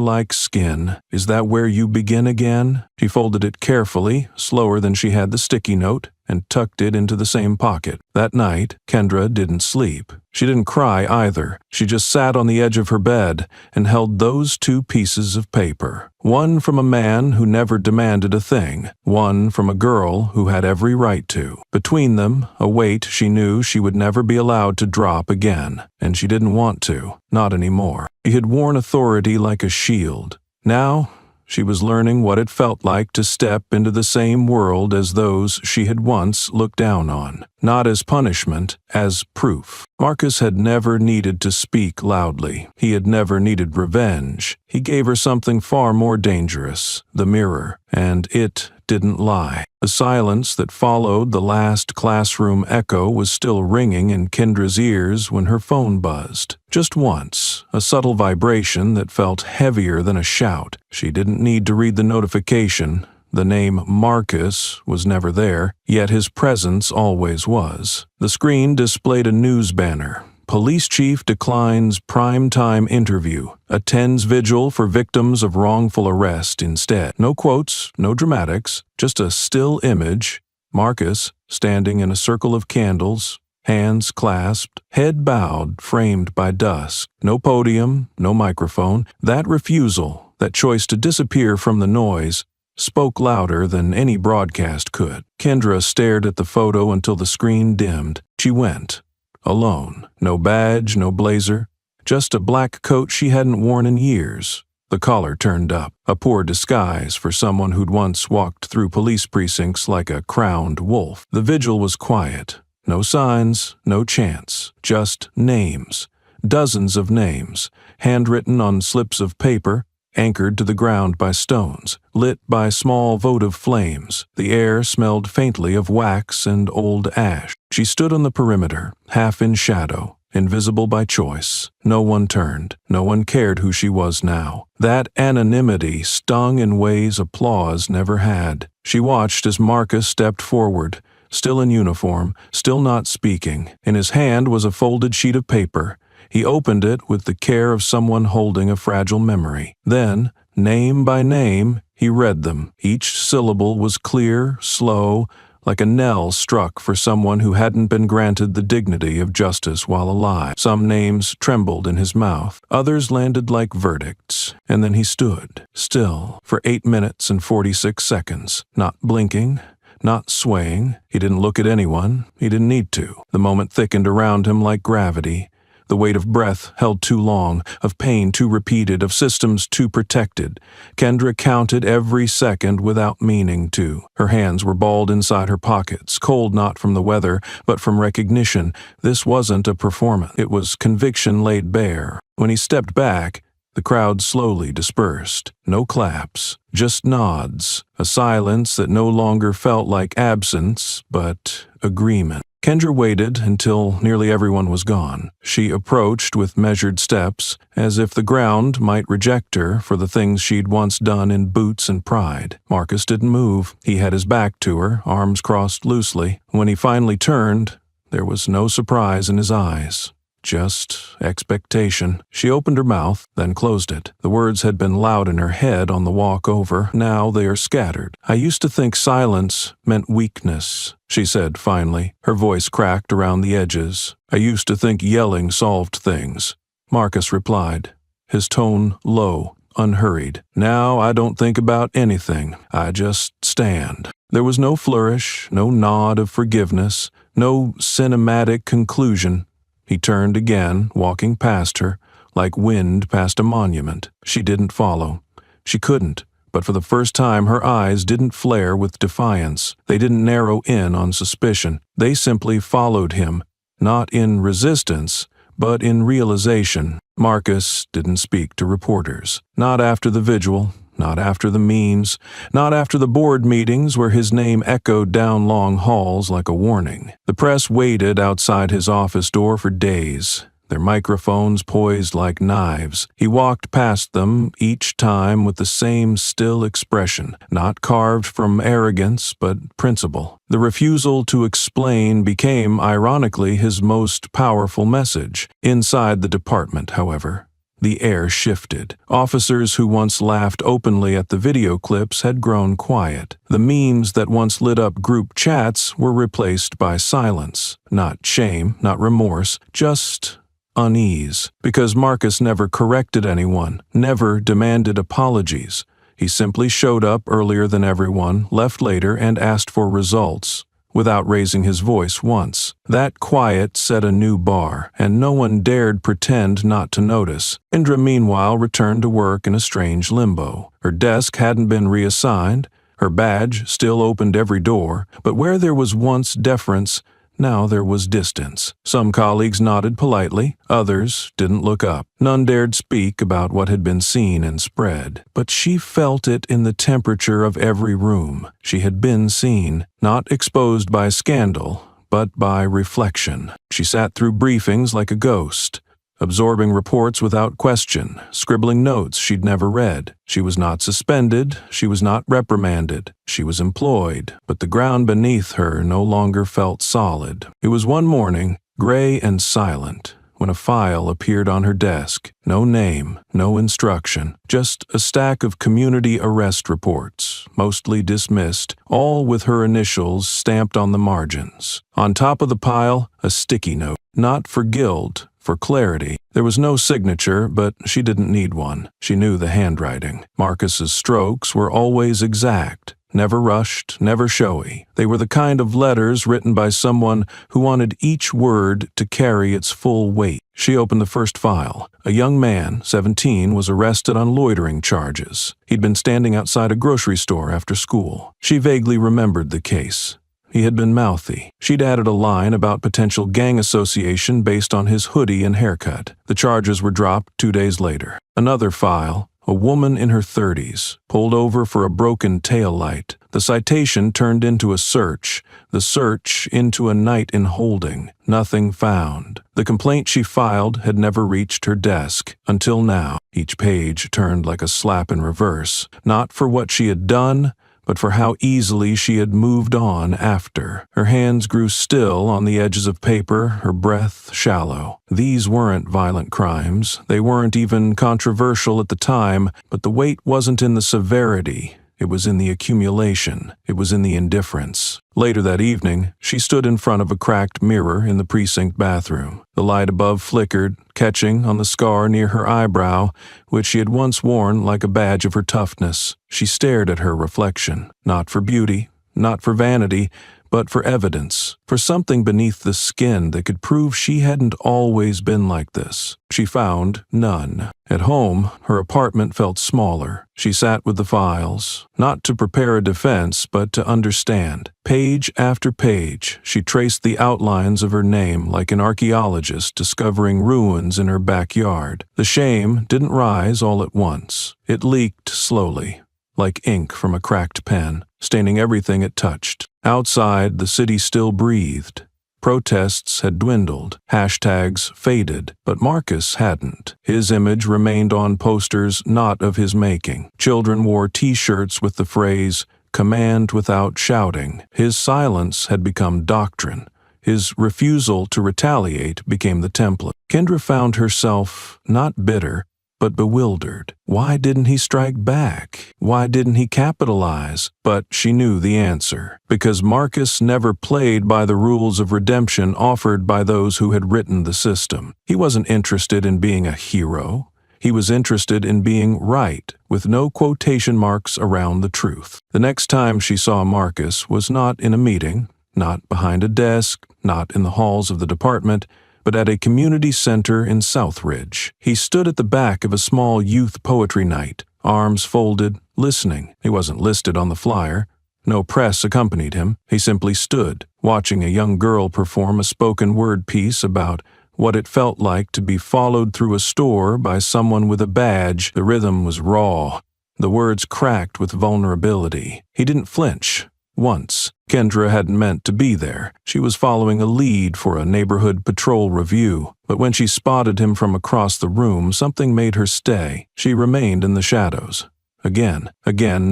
like skin. Is that where you begin again?" She folded it carefully, slower than she had the sticky note, and tucked it into the same pocket. That night, Kendra didn't sleep. She didn't cry either. She just sat on the edge of her bed and held those 2 pieces of paper. One from a man who never demanded a thing. One from a girl who had every right to. Between them, a weight she knew she would never be allowed to drop again. And she didn't want to. Not anymore. She had worn authority like a shield. Now, she was learning what it felt like to step into the same world as those she had once looked down on. Not as punishment, as proof. Marcus had never needed to speak loudly. He had never needed revenge. He gave her something far more dangerous, the mirror, and it didn't lie. The silence that followed the last classroom echo was still ringing in Kendra's ears when her phone buzzed. Just once, a subtle vibration that felt heavier than a shout. She didn't need to read the notification. The name Marcus was never there, yet his presence always was. The screen displayed a news banner. "Police Chief declines primetime interview. Attends vigil for victims of wrongful arrest instead." No quotes, no dramatics, just a still image. Marcus, standing in a circle of candles, hands clasped, head bowed, framed by dusk. No podium, no microphone. That refusal, that choice to disappear from the noise, spoke louder than any broadcast could. Kendra stared at the photo until the screen dimmed. She went. Alone. No badge, no blazer. Just a black coat she hadn't worn in years. The collar turned up. A poor disguise for someone who'd once walked through police precincts like a crowned wolf. The vigil was quiet. No signs, no chants. Just names. Dozens of names. Handwritten on slips of paper, anchored to the ground by stones, lit by small votive flames. The air smelled faintly of wax and old ash. She stood on the perimeter, half in shadow, invisible by choice. No one turned. No one cared who she was now. That anonymity stung in ways applause never had. She watched as Marcus stepped forward, still in uniform, still not speaking. In his hand was a folded sheet of paper. He opened it with the care of someone holding a fragile memory. Then, name by name, he read them. Each syllable was clear, slow, like a knell struck for someone who hadn't been granted the dignity of justice while alive. Some names trembled in his mouth. Others landed like verdicts. And then he stood, still, for 8 minutes and 46 seconds, not blinking, not swaying. He didn't look at anyone. He didn't need to. The moment thickened around him like gravity. The weight of breath held too long, of pain too repeated, of systems too protected. Kendra counted every second without meaning to. Her hands were balled inside her pockets, cold not from the weather, but from recognition. This wasn't a performance. It was conviction laid bare. When he stepped back, the crowd slowly dispersed. No claps, just nods, a silence that no longer felt like absence, but agreement. Kendra waited until nearly everyone was gone. She approached with measured steps, as if the ground might reject her for the things she'd once done in boots and pride. Marcus didn't move. He had his back to her, arms crossed loosely. When he finally turned, there was no surprise in his eyes. Just expectation. She opened her mouth, then closed it. The words had been loud in her head on the walk over. Now they are scattered. "I used to think silence meant weakness," she said finally. Her voice cracked around the edges. "I used to think yelling solved things." Marcus replied, his tone low, unhurried. "Now I don't think about anything. I just stand." There was no flourish, no nod of forgiveness, no cinematic conclusion. He turned again, walking past her, like wind past a monument. She didn't follow. She couldn't, but for the first time her eyes didn't flare with defiance. They didn't narrow in on suspicion. They simply followed him, not in resistance, but in realization. Marcus didn't speak to reporters. Not after the vigil, not after the memes, not after the board meetings where his name echoed down long halls like a warning. The press waited outside his office door for days, their microphones poised like knives. He walked past them, each time with the same still expression, not carved from arrogance but principle. The refusal to explain became, ironically, his most powerful message. Inside the department, however, the air shifted. Officers who once laughed openly at the video clips had grown quiet. The memes that once lit up group chats were replaced by silence. Not shame, not remorse, just unease. Because Marcus never corrected anyone, never demanded apologies. He simply showed up earlier than everyone, left later, and asked for results, without raising his voice once. That quiet set a new bar, and no one dared pretend not to notice. Indra, meanwhile, returned to work in a strange limbo. Her desk hadn't been reassigned, her badge still opened every door, but where there was once deference, now there was distance. Some colleagues nodded politely, others didn't look up. None dared speak about what had been seen and spread, but she felt it in the temperature of every room. She had been seen, not exposed by scandal, but by reflection. She sat through briefings like a ghost, absorbing reports without question, scribbling notes she'd never read. She was not suspended, she was not reprimanded, she was employed, but the ground beneath her no longer felt solid. It was one morning, gray and silent, when a file appeared on her desk. No name, no instruction, just a stack of community arrest reports, mostly dismissed, all with her initials stamped on the margins. On top of the pile, a sticky note, not for guilt, for clarity. There was no signature, but she didn't need one. She knew the handwriting. Marcus's strokes were always exact, never rushed, never showy. They were the kind of letters written by someone who wanted each word to carry its full weight. She opened the first file. A young man, 17, was arrested on loitering charges. He'd been standing outside a grocery store after school. She vaguely remembered the case. He had been mouthy. She'd added a line about potential gang association based on his hoodie and haircut. The charges were dropped 2 days later. Another file, a woman in her 30s, pulled over for a broken taillight. The citation turned into a search, the search into a night in holding. Nothing found. The complaint she filed had never reached her desk, until now. Each page turned like a slap in reverse, not for what she had done, but for how easily she had moved on after. Her hands grew still on the edges of paper, her breath shallow. These weren't violent crimes. They weren't even controversial at the time, but the weight wasn't in the severity. It was in the accumulation. It was in the indifference. Later that evening, she stood in front of a cracked mirror in the precinct bathroom. The light above flickered, catching on the scar near her eyebrow, which she had once worn like a badge of her toughness. She stared at her reflection, not for beauty, not for vanity, but for evidence, for something beneath the skin that could prove she hadn't always been like this. She found none. At home, her apartment felt smaller. She sat with the files, not to prepare a defense, but to understand. Page after page, she traced the outlines of her name like an archaeologist discovering ruins in her backyard. The shame didn't rise all at once. It leaked slowly, like ink from a cracked pen, staining everything it touched. Outside, the city still breathed. Protests had dwindled, hashtags faded, but Marcus hadn't. His image remained on posters not of his making. Children wore T-shirts with the phrase, "Command without shouting." His silence had become doctrine. His refusal to retaliate became the template. Kendra found herself not bitter, but bewildered. Why didn't he strike back? Why didn't he capitalize? But she knew the answer. Because Marcus never played by the rules of redemption offered by those who had written the system. He wasn't interested in being a hero. He was interested in being right, with no quotation marks around the truth. The next time she saw Marcus was not in a meeting, not behind a desk, not in the halls of the department, but at a community center in Southridge. He stood at the back of a small youth poetry night, arms folded, listening. He wasn't listed on the flyer. No press accompanied him. He simply stood, watching a young girl perform a spoken word piece about what it felt like to be followed through a store by someone with a badge. The rhythm was raw. The words cracked with vulnerability. He didn't flinch. Once. Kendra hadn't meant to be there. She was following a lead for a neighborhood patrol review, but when she spotted him from across the room, something made her stay. She remained in the shadows. Again,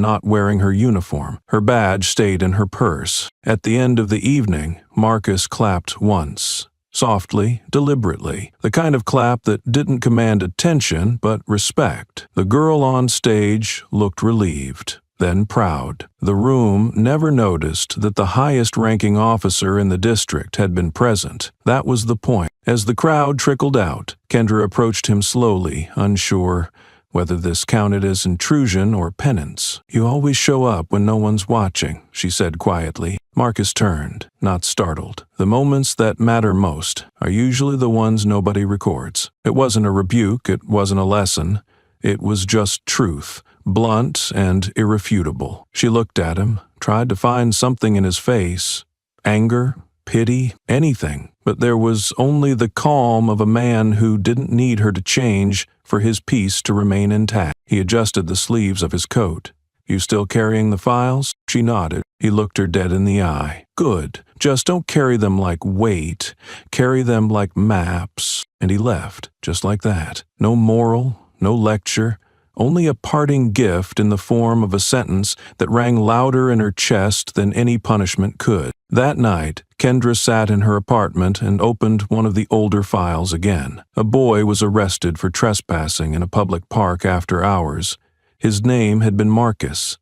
not wearing her uniform. Her badge stayed in her purse. At the end of the evening, Marcus clapped once. Softly, deliberately, the kind of clap that didn't command attention but respect. The girl on stage looked relieved, then proud. The room never noticed that the highest-ranking officer in the district had been present. That was the point. As the crowd trickled out, Kendra approached him slowly, unsure whether this counted as intrusion or penance. "You always show up when no one's watching," she said quietly. Marcus turned, not startled. The moments that matter most are usually the ones nobody records. It wasn't a rebuke, it wasn't a lesson. It was just truth, blunt and irrefutable. She looked at him, tried to find something in his face. Anger, pity, anything. But there was only the calm of a man who didn't need her to change for his peace to remain intact. He adjusted the sleeves of his coat. "You still carrying the files?" She nodded. He looked her dead in the eye. "Good. Just don't carry them like weight. Carry them like maps." And he left, just like that. No moral, no lecture, only a parting gift in the form of a sentence that rang louder in her chest than any punishment could. That night, Kendra sat in her apartment and opened one of the older files again. A boy was arrested for trespassing in a public park after hours. His name had been Marcus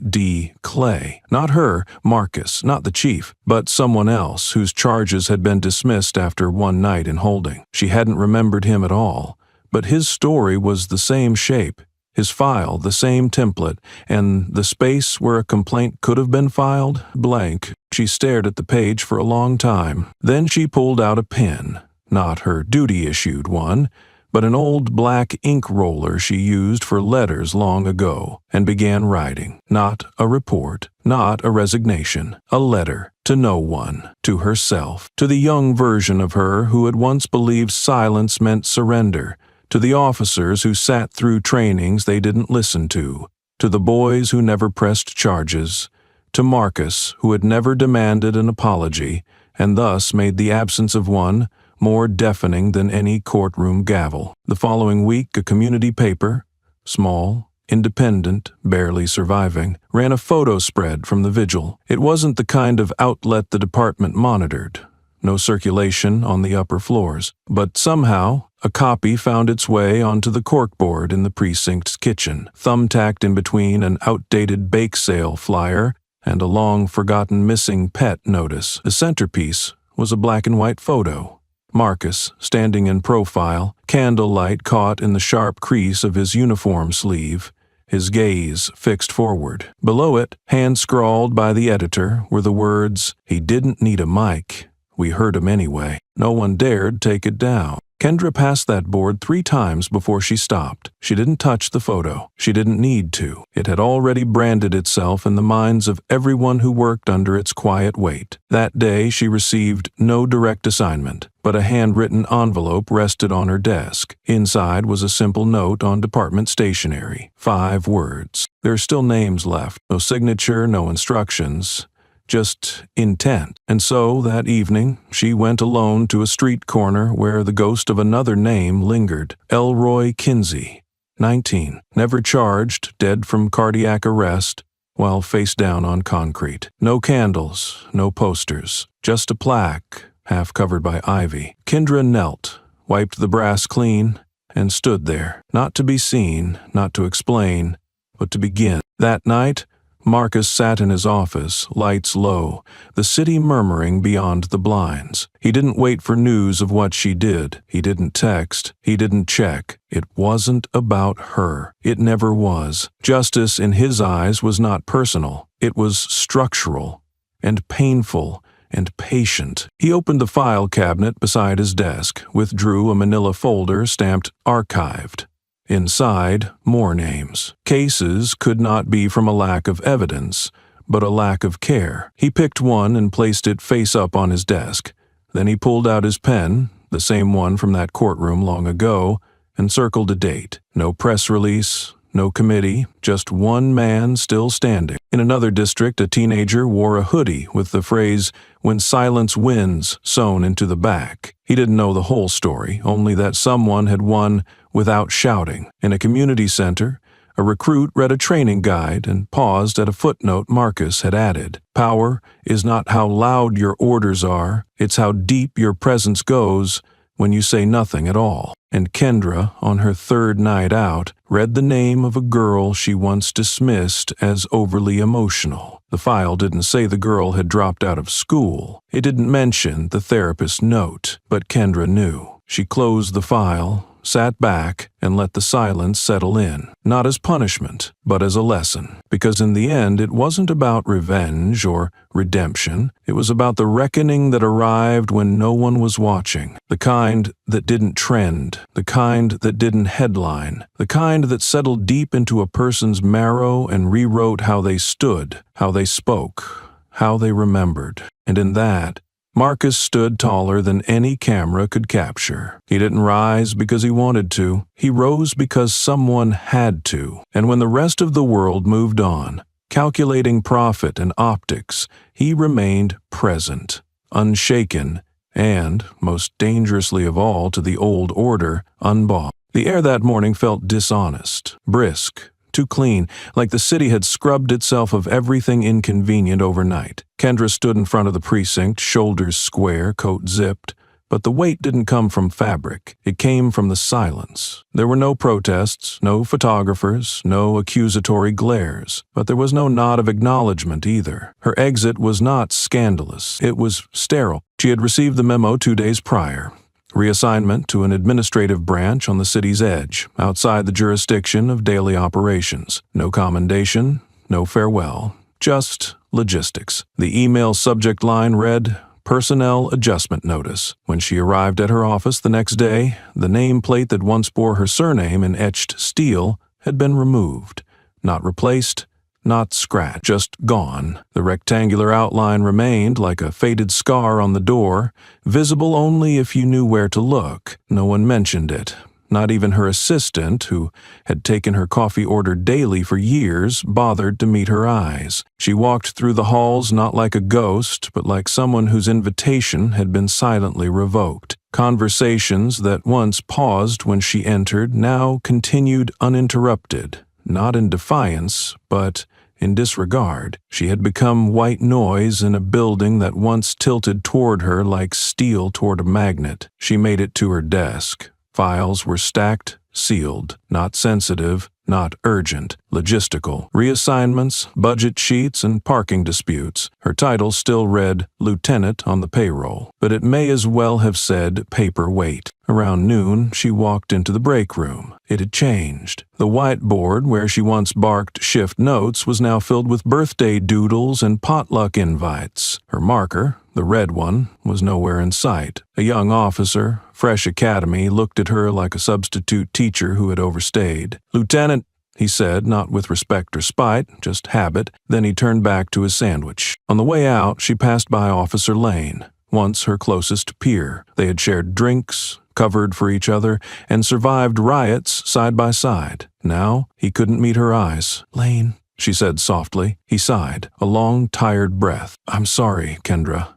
D. Clay. Not her, Marcus, not the chief, but someone else whose charges had been dismissed after one night in holding. She hadn't remembered him at all, but his story was the same shape, his file the same template, and the space where a complaint could have been filed, blank. She stared at the page for a long time. Then she pulled out a pen, not her duty-issued one, but an old black ink roller she used for letters long ago, and began writing. Not a report, not a resignation, a letter to no one, to herself, to the young version of her who had once believed silence meant surrender, to the officers who sat through trainings they didn't listen to the boys who never pressed charges, to Marcus who had never demanded an apology, and thus made the absence of one more deafening than any courtroom gavel. The following week, a community paper, small, independent, barely surviving, ran a photo spread from the vigil. It wasn't the kind of outlet the department monitored. No circulation on the upper floors. But somehow, a copy found its way onto the corkboard in the precinct's kitchen, thumbtacked in between an outdated bake sale flyer and a long-forgotten missing pet notice. The centerpiece was a black-and-white photo. Marcus, standing in profile, candlelight caught in the sharp crease of his uniform sleeve, his gaze fixed forward. Below it, hand-scrawled by the editor, were the words, "He didn't need a mic. We heard him anyway." No one dared take it down. Kendra passed that board 3 times before she stopped. She didn't touch the photo. She didn't need to. It had already branded itself in the minds of everyone who worked under its quiet weight. That day she received no direct assignment, but a handwritten envelope rested on her desk. Inside was a simple note on department stationery. 5 words. There are still names left. No signature, no instructions. Just intent. And so, that evening, she went alone to a street corner where the ghost of another name lingered. Elroy Kinsey, 19, never charged, dead from cardiac arrest, while face down on concrete. No candles, no posters, just a plaque, half covered by ivy. Kendra knelt, wiped the brass clean, and stood there, not to be seen, not to explain, but to begin. That night, Marcus sat in his office, lights low, the city murmuring beyond the blinds. He didn't wait for news of what she did. He didn't text. He didn't check. It wasn't about her. It never was. Justice in his eyes was not personal. It was structural and painful and patient. He opened the file cabinet beside his desk, withdrew a manila folder stamped "Archived." Inside, more names. Cases could not be from a lack of evidence, but a lack of care. He picked one and placed it face up on his desk. Then he pulled out his pen, the same one from that courtroom long ago, and circled a date. No press release, no committee, just one man still standing. In another district, a teenager wore a hoodie with the phrase, "When silence wins," sewn into the back. He didn't know the whole story, only that someone had won without shouting. In a community center, a recruit read a training guide and paused at a footnote Marcus had added. Power is not how loud your orders are, it's how deep your presence goes when you say nothing at all. And Kendra, on her third night out, read the name of a girl she once dismissed as overly emotional. The file didn't say the girl had dropped out of school. It didn't mention the therapist's note, but Kendra knew. She closed the file, sat back, and let the silence settle in. Not as punishment, but as a lesson. Because in the end, it wasn't about revenge or redemption. It was about the reckoning that arrived when no one was watching. The kind that didn't trend. The kind that didn't headline. The kind that settled deep into a person's marrow and rewrote how they stood, how they spoke, how they remembered. And in that, Marcus stood taller than any camera could capture. He didn't rise because he wanted to. He rose because someone had to. And when the rest of the world moved on, calculating profit and optics, he remained present, unshaken, and, most dangerously of all to the old order, unbought. The air that morning felt dishonest, brisk, too clean, like the city had scrubbed itself of everything inconvenient overnight. Kendra stood in front of the precinct, shoulders square, coat zipped, but the weight didn't come from fabric. It came from the silence. There were no protests, no photographers, no accusatory glares, but there was no nod of acknowledgement either. Her exit was not scandalous. It was sterile. She had received the memo 2 days prior. Reassignment to an administrative branch on the city's edge, outside the jurisdiction of daily operations. No commendation, no farewell, just logistics. The email subject line read, "Personnel Adjustment Notice." When she arrived at her office the next day, the nameplate that once bore her surname in etched steel had been removed. Not replaced, not scratched, just gone. The rectangular outline remained like a faded scar on the door, visible only if you knew where to look. No one mentioned it. Not even her assistant, who had taken her coffee order daily for years, bothered to meet her eyes. She walked through the halls not like a ghost, but like someone whose invitation had been silently revoked. Conversations that once paused when she entered now continued uninterrupted, not in defiance, but in disregard. She had become white noise in a building that once tilted toward her like steel toward a magnet. She made it to her desk. Files were stacked, sealed, not sensitive, not urgent, logistical. Reassignments, budget sheets, and parking disputes. Her title still read lieutenant on the payroll, but it may as well have said paperweight. Around noon, she walked into the break room. It had changed. The whiteboard where she once barked shift notes was now filled with birthday doodles and potluck invites. Her marker, the red one, was nowhere in sight. A young officer, fresh academy, looked at her like a substitute teacher who had overstayed. "Lieutenant," he said, not with respect or spite, just habit. Then he turned back to his sandwich. On the way out, she passed by Officer Lane, once her closest peer. They had shared drinks, covered for each other, and survived riots side by side. Now, he couldn't meet her eyes. "Lane," she said softly. He sighed, a long, tired breath. "I'm sorry, Kendra.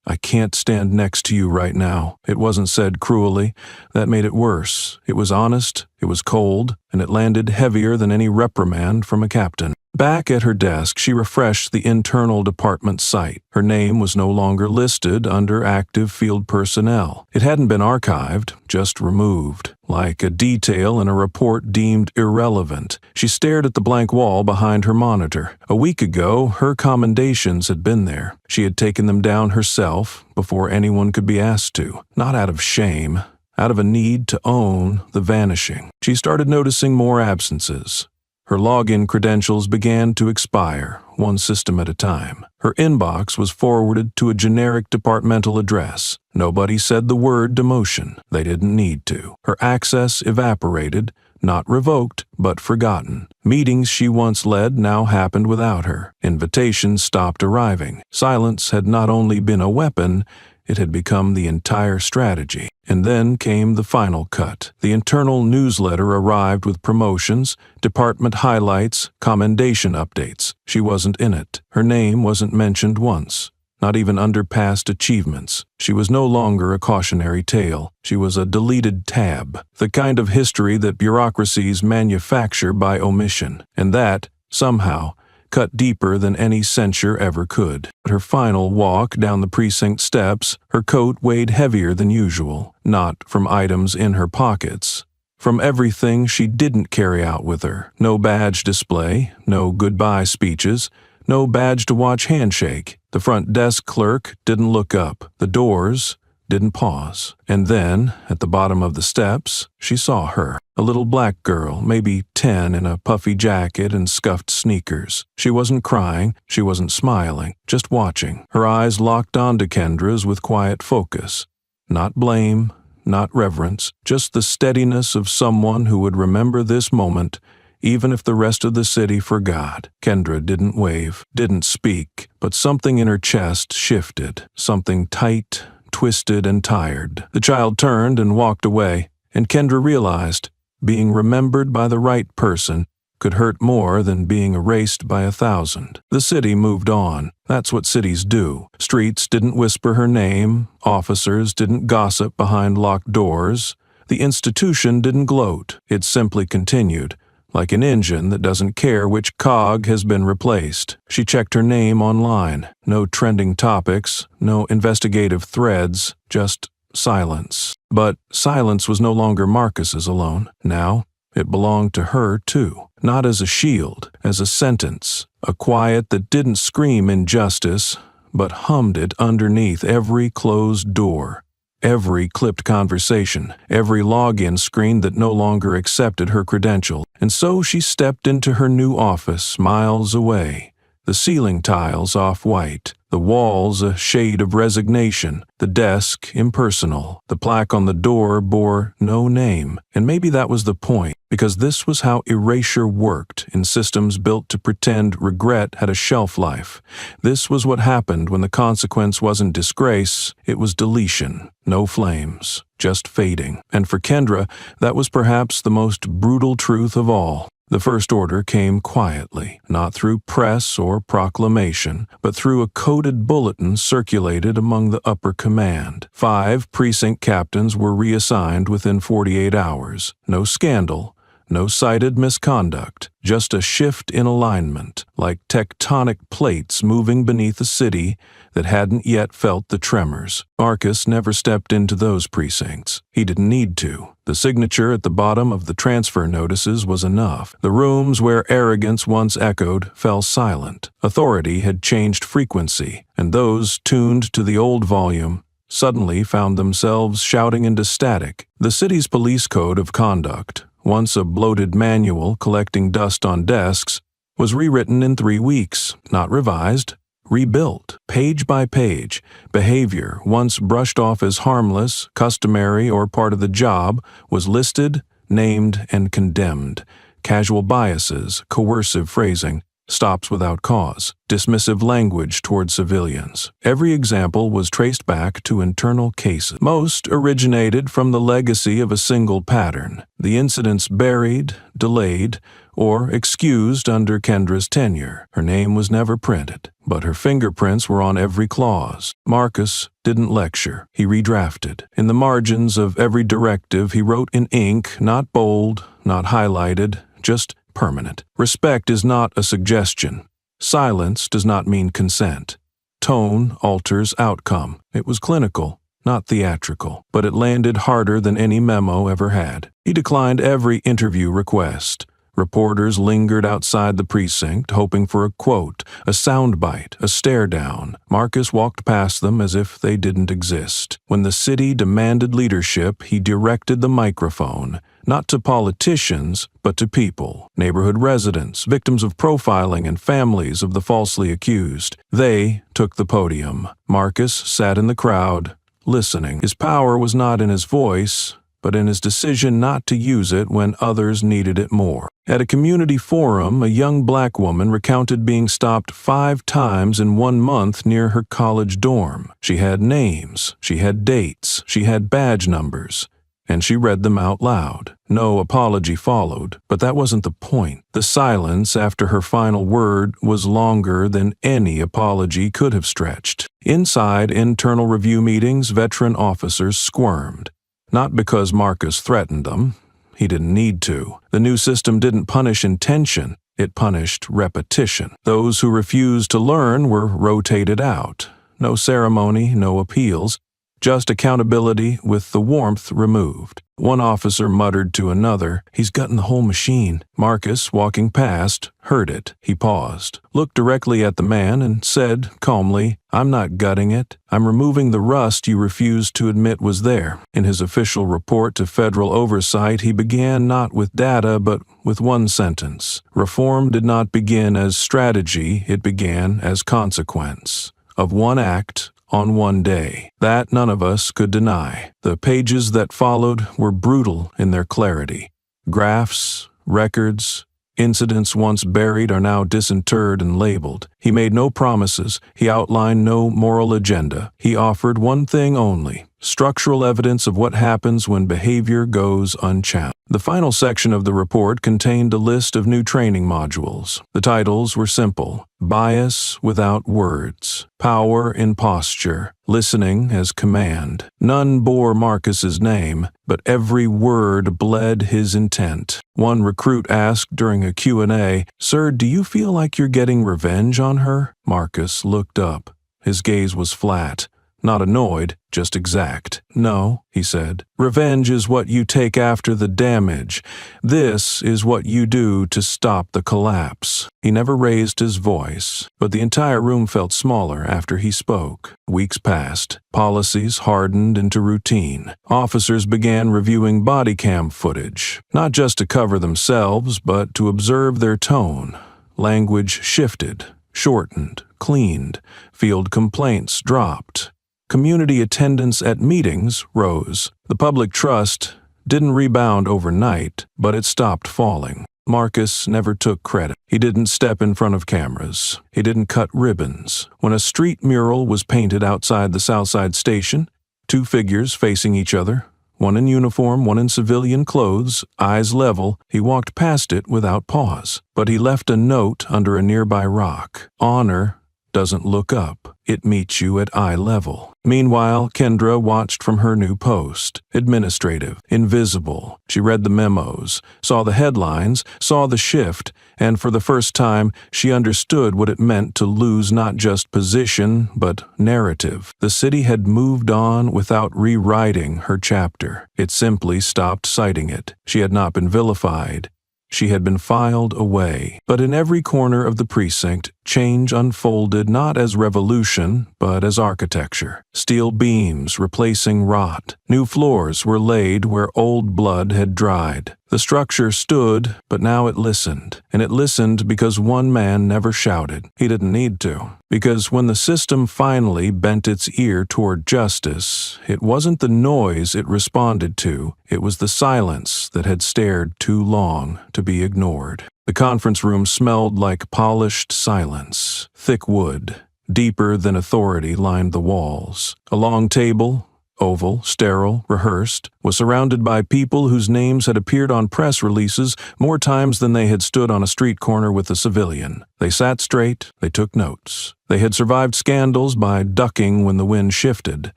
I can't stand next to you right now." It wasn't said cruelly. That made it worse. It was honest, it was cold, and it landed heavier than any reprimand from a captain. Back at her desk, she refreshed the internal department site. Her name was no longer listed under active field personnel. It hadn't been archived, just removed, like a detail in a report deemed irrelevant. She stared at the blank wall behind her monitor. A week ago, her commendations had been there. She had taken them down herself before anyone could be asked to, not out of shame, out of a need to own the vanishing. She started noticing more absences. Her login credentials began to expire, one system at a time. Her inbox was forwarded to a generic departmental address. Nobody said the word demotion. They didn't need to. Her access evaporated, not revoked, but forgotten. Meetings she once led now happened without her. Invitations stopped arriving. Silence had not only been a weapon, it had become the entire strategy. And then came the final cut. The internal newsletter arrived with promotions, department highlights, commendation updates. She wasn't in it. Her name wasn't mentioned once. Not even under past achievements. She was no longer a cautionary tale. She was a deleted tab, the kind of history that bureaucracies manufacture by omission. And that, somehow, cut deeper than any censure ever could. Her final walk down the precinct steps, her coat weighed heavier than usual, not from items in her pockets, from everything she didn't carry out with her. No badge display, no goodbye speeches, no badge to watch handshake. The front desk clerk didn't look up. The doors didn't pause. And then, at the bottom of the steps, she saw her. A little black girl, maybe 10, in a puffy jacket and scuffed sneakers. She wasn't crying, she wasn't smiling, just watching. Her eyes locked onto Kendra's with quiet focus. Not blame, not reverence, just the steadiness of someone who would remember this moment even if the rest of the city forgot. Kendra didn't wave, didn't speak, but something in her chest shifted, something tight, twisted, and tired. The child turned and walked away, and Kendra realized being remembered by the right person could hurt more than being erased by 1,000. The city moved on. That's what cities do. Streets didn't whisper her name, officers didn't gossip behind locked doors, the institution didn't gloat. It simply continued, like an engine that doesn't care which cog has been replaced. She checked her name online. No trending topics, no investigative threads, just silence. But silence was no longer Marcus's alone. Now, it belonged to her too. Not as a shield, as a sentence. A quiet that didn't scream injustice, but hummed it underneath every closed door. Every clipped conversation, every login screen that no longer accepted her credential. And so she stepped into her new office miles away. The ceiling tiles off-white, the walls a shade of resignation, the desk impersonal. The plaque on the door bore no name. And maybe that was the point, because this was how erasure worked in systems built to pretend regret had a shelf life. This was what happened when the consequence wasn't disgrace, it was deletion. No flames, just fading. And for Kendra, that was perhaps the most brutal truth of all. The first order came quietly, not through press or proclamation, but through a coded bulletin circulated among the upper command. 5 precinct captains were reassigned within 48 hours. No scandal, no cited misconduct, just a shift in alignment, like tectonic plates moving beneath a city that hadn't yet felt the tremors. Marcus never stepped into those precincts. He didn't need to. The signature at the bottom of the transfer notices was enough. The rooms where arrogance once echoed fell silent. Authority had changed frequency, and those tuned to the old volume suddenly found themselves shouting into static. The city's police code of conduct, once a bloated manual collecting dust on desks, was rewritten in 3 weeks, not revised, rebuilt. Page by page, behavior once brushed off as harmless, customary, or part of the job was listed, named, and condemned. Casual biases, coercive phrasing, stops without cause, dismissive language toward civilians. Every example was traced back to internal cases. Most originated from the legacy of a single pattern, the incidents buried, delayed, or excused under Kendra's tenure. Her name was never printed, but her fingerprints were on every clause. Marcus didn't lecture, he redrafted. In the margins of every directive he wrote in ink, not bold, not highlighted, just permanent. Respect is not a suggestion. Silence does not mean consent. Tone alters outcome. It was clinical, not theatrical, but it landed harder than any memo ever had. He declined every interview request. Reporters lingered outside the precinct, hoping for a quote, a soundbite, a stare-down. Marcus walked past them as if they didn't exist. When the city demanded leadership, he directed the microphone, not to politicians, but to people, neighborhood residents, victims of profiling, and families of the falsely accused. They took the podium. Marcus sat in the crowd, listening. His power was not in his voice, but in his decision not to use it when others needed it more. At a community forum, a young black woman recounted being stopped 5 times in 1 month near her college dorm. She had names, she had dates, she had badge numbers, and she read them out loud. No apology followed, but that wasn't the point. The silence after her final word was longer than any apology could have stretched. Inside internal review meetings, veteran officers squirmed. Not because Marcus threatened them. He didn't need to. The new system didn't punish intention, it punished repetition. Those who refused to learn were rotated out. No ceremony, no appeals, just accountability with the warmth removed. One officer muttered to another, "He's gutting the whole machine." Marcus, walking past, heard it. He paused, looked directly at the man, and said calmly, "I'm not gutting it. I'm removing the rust you refused to admit was there." In his official report to federal oversight, he began not with data, but with one sentence. Reform did not begin as strategy, it began as consequence. Of one act, on one day. That none of us could deny. The pages that followed were brutal in their clarity. Graphs, records, incidents once buried are now disinterred and labeled. He made no promises. He outlined no moral agenda. He offered one thing only: structural evidence of what happens when behavior goes unchallenged. The final section of the report contained a list of new training modules. The titles were simple: Bias Without Words, Power in Posture, Listening as Command. None bore Marcus's name, but every word bled his intent. One recruit asked during a Q&A, "Sir, do you feel like you're getting revenge on her?" Marcus looked up. His gaze was flat. Not annoyed, just exact. "No," he said. "Revenge is what you take after the damage. This is what you do to stop the collapse." He never raised his voice, but the entire room felt smaller after he spoke. Weeks passed. Policies hardened into routine. Officers began reviewing body cam footage, not just to cover themselves, but to observe their tone. Language shifted, shortened, cleaned. Field complaints dropped. Community attendance at meetings rose. The public trust didn't rebound overnight, but it stopped falling. Marcus never took credit. He didn't step in front of cameras. He didn't cut ribbons. When a street mural was painted outside the Southside Station, 2 figures facing each other, one in uniform, one in civilian clothes, eyes level, he walked past it without pause. But he left a note under a nearby rock. Honor doesn't look up. It meets you at eye level. Meanwhile, Kendra watched from her new post. Administrative, invisible. She read the memos, saw the headlines, saw the shift, and for the first time, she understood what it meant to lose not just position, but narrative. The city had moved on without rewriting her chapter. It simply stopped citing it. She had not been vilified. She had been filed away. But in every corner of the precinct, change unfolded not as revolution, but as architecture. Steel beams replacing rot. New floors were laid where old blood had dried. The structure stood, but now it listened. And it listened because one man never shouted. He didn't need to. Because when the system finally bent its ear toward justice, it wasn't the noise it responded to, it was the silence that had stared too long to be ignored. The conference room smelled like polished silence. Thick wood, deeper than authority, lined the walls. A long table, oval, sterile, rehearsed, was surrounded by people whose names had appeared on press releases more times than they had stood on a street corner with a civilian. They sat straight, they took notes. They had survived scandals by ducking when the wind shifted,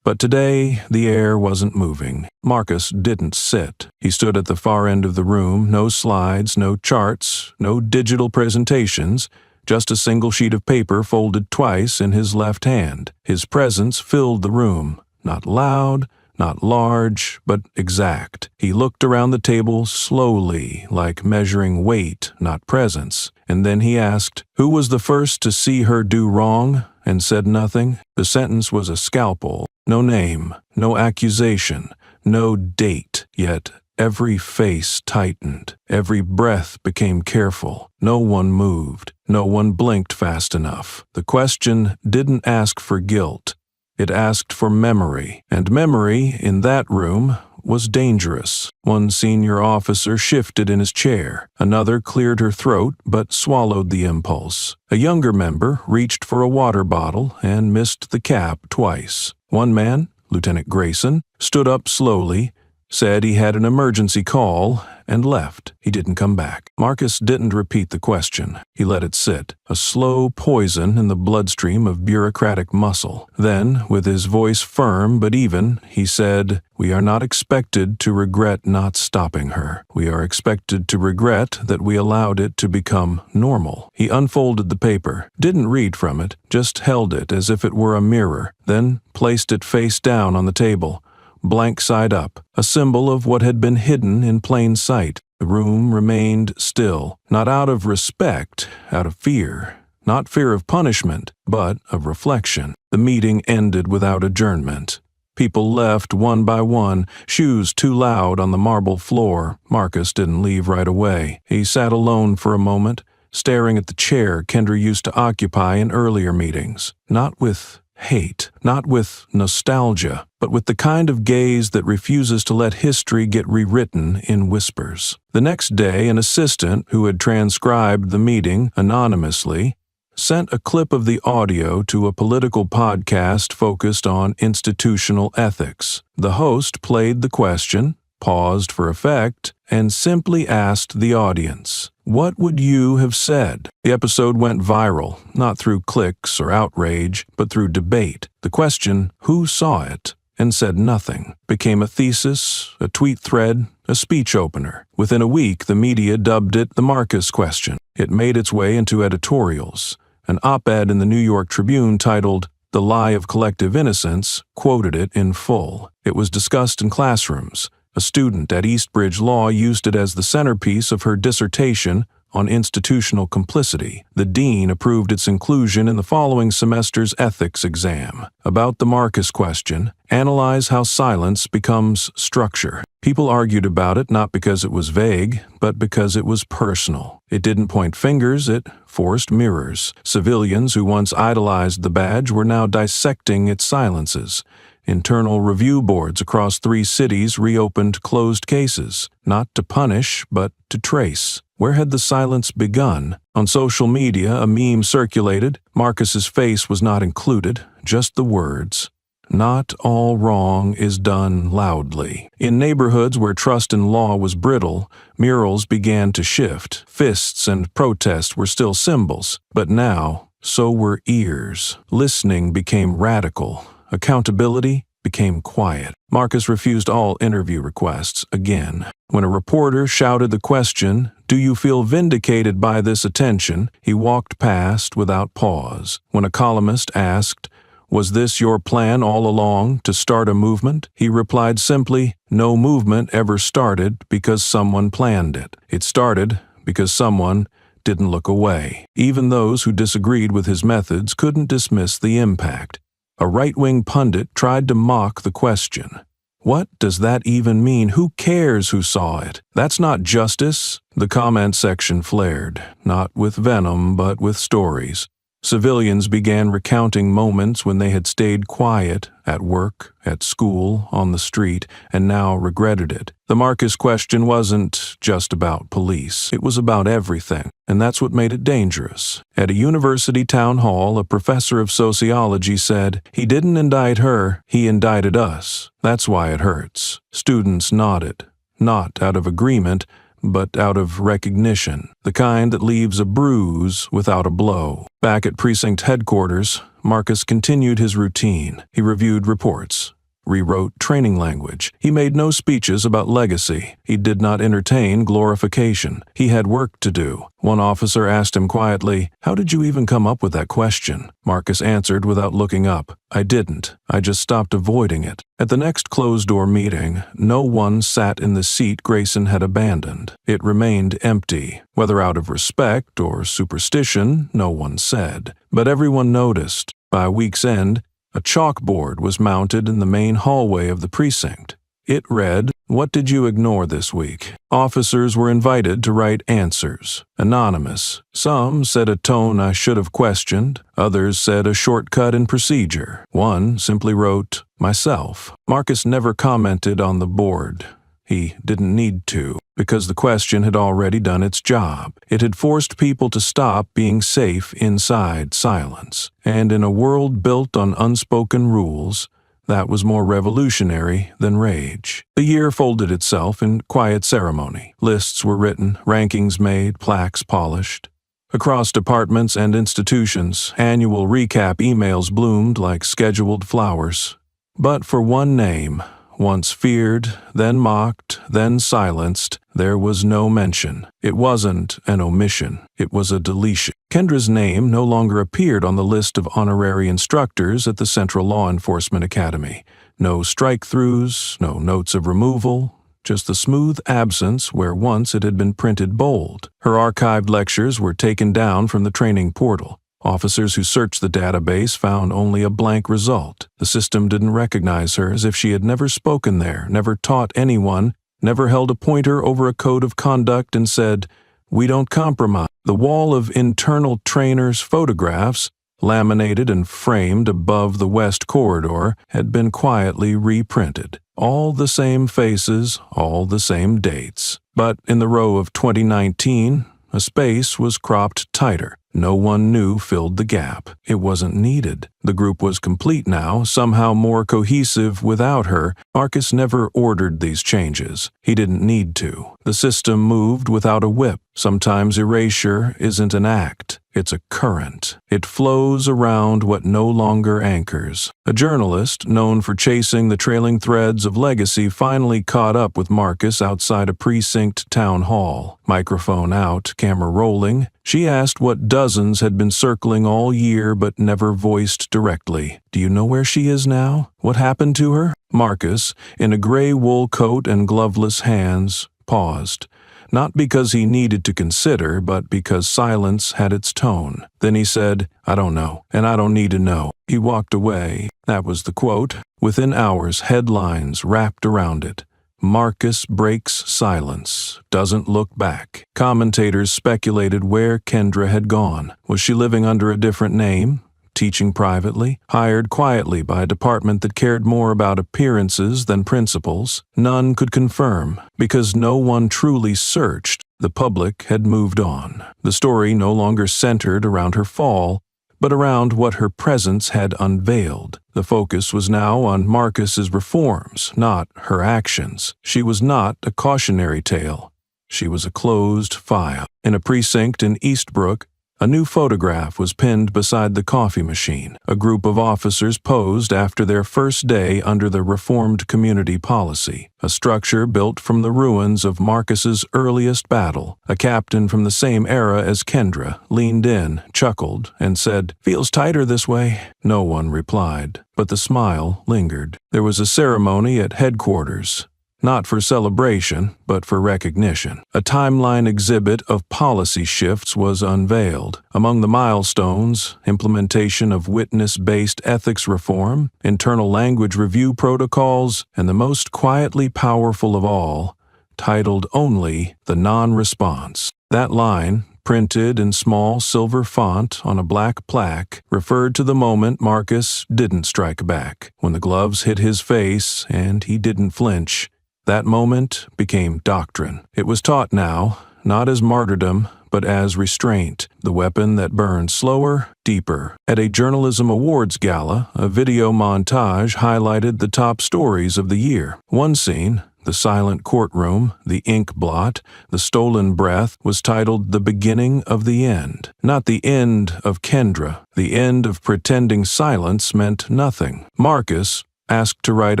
but today the air wasn't moving. Marcus didn't sit. He stood at the far end of the room, no slides, no charts, no digital presentations, just a single sheet of paper folded twice in his left hand. His presence filled the room. Not loud, not large, but exact. He looked around the table slowly, like measuring weight, not presence. And then he asked, "Who was the first to see her do wrong?" and said nothing. The sentence was a scalpel. No name, no accusation, no date. Yet every face tightened. Every breath became careful. No one moved. No one blinked fast enough. The question didn't ask for guilt. It asked for memory, and memory in that room was dangerous. One senior officer shifted in his chair. Another cleared her throat but swallowed the impulse. A younger member reached for a water bottle and missed the cap twice. One man, Lieutenant Grayson, stood up slowly, said he had an emergency call, and left. He didn't come back. Marcus didn't repeat the question. He let it sit, a slow poison in the bloodstream of bureaucratic muscle. Then, with his voice firm but even, he said, "We are not expected to regret not stopping her. We are expected to regret that we allowed it to become normal." He unfolded the paper, didn't read from it, just held it as if it were a mirror, then placed it face down on the table, blank side up, a symbol of what had been hidden in plain sight. The room remained still, not out of respect, out of fear. Not fear of punishment, but of reflection. The meeting ended without adjournment. People left one by one, shoes too loud on the marble floor. Marcus didn't leave right away. He sat alone for a moment, staring at the chair Kendra used to occupy in earlier meetings. Not with hate, not with nostalgia, but with the kind of gaze that refuses to let history get rewritten in whispers. The next day, an assistant who had transcribed the meeting anonymously sent a clip of the audio to a political podcast focused on institutional ethics. The host played the question, paused for effect, and simply asked the audience, "What would you have said?" The episode went viral, not through clicks or outrage, but through debate. The question, "Who saw it?" and said nothing, became a thesis, a tweet thread, a speech opener. Within a week, the media dubbed it the Marcus question. It made its way into editorials. An op-ed in the New York Tribune titled "The Lie of Collective Innocence" quoted it in full. It was discussed in classrooms. A student at Eastbridge Law used it as the centerpiece of her dissertation on institutional complicity. The dean approved its inclusion in the following semester's ethics exam. About the Marcus question, analyze how silence becomes structure. People argued about it not because it was vague, but because it was personal. It didn't point fingers, it forced mirrors. Civilians who once idolized the badge were now dissecting its silences. Internal review boards across 3 cities reopened closed cases, not to punish, but to trace. Where had the silence begun? On social media, a meme circulated. Marcus's face was not included, just the words, "Not all wrong is done loudly." In neighborhoods where trust in law was brittle, murals began to shift. Fists and protest were still symbols, but now, so were ears. Listening became radical. Accountability became quiet. Marcus refused all interview requests again. When a reporter shouted the question, "Do you feel vindicated by this attention?" he walked past without pause. When a columnist asked, "Was this your plan all along, to start a movement?" he replied simply, "No movement ever started because someone planned it. It started because someone didn't look away." Even those who disagreed with his methods couldn't dismiss the impact. A right-wing pundit tried to mock the question. What does that even mean? Who cares who saw it? That's not justice. The comment section flared, not with venom, but with stories. Civilians began recounting moments when they had stayed quiet, at work, at school, on the street, and now regretted it. The Marcus question wasn't just about police. It was about everything, and that's what made it dangerous. At a university town hall, a professor of sociology said, "He didn't indict her, he indicted us. That's why it hurts." Students nodded, not out of agreement, but out of recognition, the kind that leaves a bruise without a blow. Back at precinct headquarters, Marcus continued his routine. He reviewed reports, rewrote training language. He made no speeches about legacy. He did not entertain glorification. He had work to do. One officer asked him quietly, "How did you even come up with that question?" Marcus answered without looking up, "I didn't. I just stopped avoiding it." At the next closed-door meeting, no one sat in the seat Grayson had abandoned. It remained empty. Whether out of respect or superstition, no one said. But everyone noticed. By week's end, a chalkboard was mounted in the main hallway of the precinct. It read, "What did you ignore this week?" Officers were invited to write answers. Anonymous. Some said a tone I should have questioned. Others said a shortcut in procedure. One simply wrote, "Myself." Marcus never commented on the board. He didn't need to, because the question had already done its job. It had forced people to stop being safe inside silence. And in a world built on unspoken rules, that was more revolutionary than rage. The year folded itself in quiet ceremony. Lists were written, rankings made, plaques polished. Across departments and institutions, annual recap emails bloomed like scheduled flowers. But for one name, once feared, then mocked, then silenced, there was no mention. It wasn't an omission. It was a deletion. Kendra's name no longer appeared on the list of honorary instructors at the Central Law Enforcement Academy. No strike-throughs, no notes of removal, just the smooth absence where once it had been printed bold. Her archived lectures were taken down from the training portal. Officers who searched the database found only a blank result. The system didn't recognize her, as if she had never spoken there, never taught anyone, never held a pointer over a code of conduct and said, "We don't compromise." The wall of internal trainers' photographs, laminated and framed above the West Corridor, had been quietly reprinted. All the same faces, all the same dates. But in the row of 2019, a space was cropped tighter. No one new filled the gap. It wasn't needed. The group was complete now, somehow more cohesive without her. Marcus never ordered these changes. He didn't need to. The system moved without a whip. Sometimes erasure isn't an act. It's a current. It flows around what no longer anchors. A journalist, known for chasing the trailing threads of legacy, finally caught up with Marcus outside a precinct town hall. Microphone out, camera rolling. She asked what dozens had been circling all year but never voiced directly. "Do you know where she is now? What happened to her?" Marcus, in a gray wool coat and gloveless hands, paused. Not because he needed to consider, but because silence had its tone. Then he said, "I don't know, and I don't need to know." He walked away. That was the quote. Within hours, headlines wrapped around it. Marcus breaks silence, doesn't look back. Commentators speculated where Kendra had gone. Was she living under a different name? Teaching privately? Hired quietly by a department that cared more about appearances than principles? None could confirm, because no one truly searched. The public had moved on. The story no longer centered around her fall, but around what her presence had unveiled. The focus was now on Marcus's reforms, not her actions. She was not a cautionary tale. She was a closed file. In a precinct in Eastbrook, a new photograph was pinned beside the coffee machine. A group of officers posed after their first day under the reformed community policy, a structure built from the ruins of Marcus's earliest battle. A captain from the same era as Kendra leaned in, chuckled, and said, "Feels tighter this way." No one replied, but the smile lingered. There was a ceremony at headquarters. Not for celebration, but for recognition. A timeline exhibit of policy shifts was unveiled. Among the milestones, implementation of witness-based ethics reform, internal language review protocols, and the most quietly powerful of all, titled only "The Non-Response." That line, printed in small silver font on a black plaque, referred to the moment Marcus didn't strike back, when the gloves hit his face and he didn't flinch. That moment became doctrine. It was taught now, not as martyrdom, but as restraint, the weapon that burned slower, deeper. At a journalism awards gala, a video montage highlighted the top stories of the year. One scene, the silent courtroom, the ink blot, the stolen breath, was titled "The Beginning of the End." Not the end of Kendra. The end of pretending silence meant nothing. Marcus, asked to write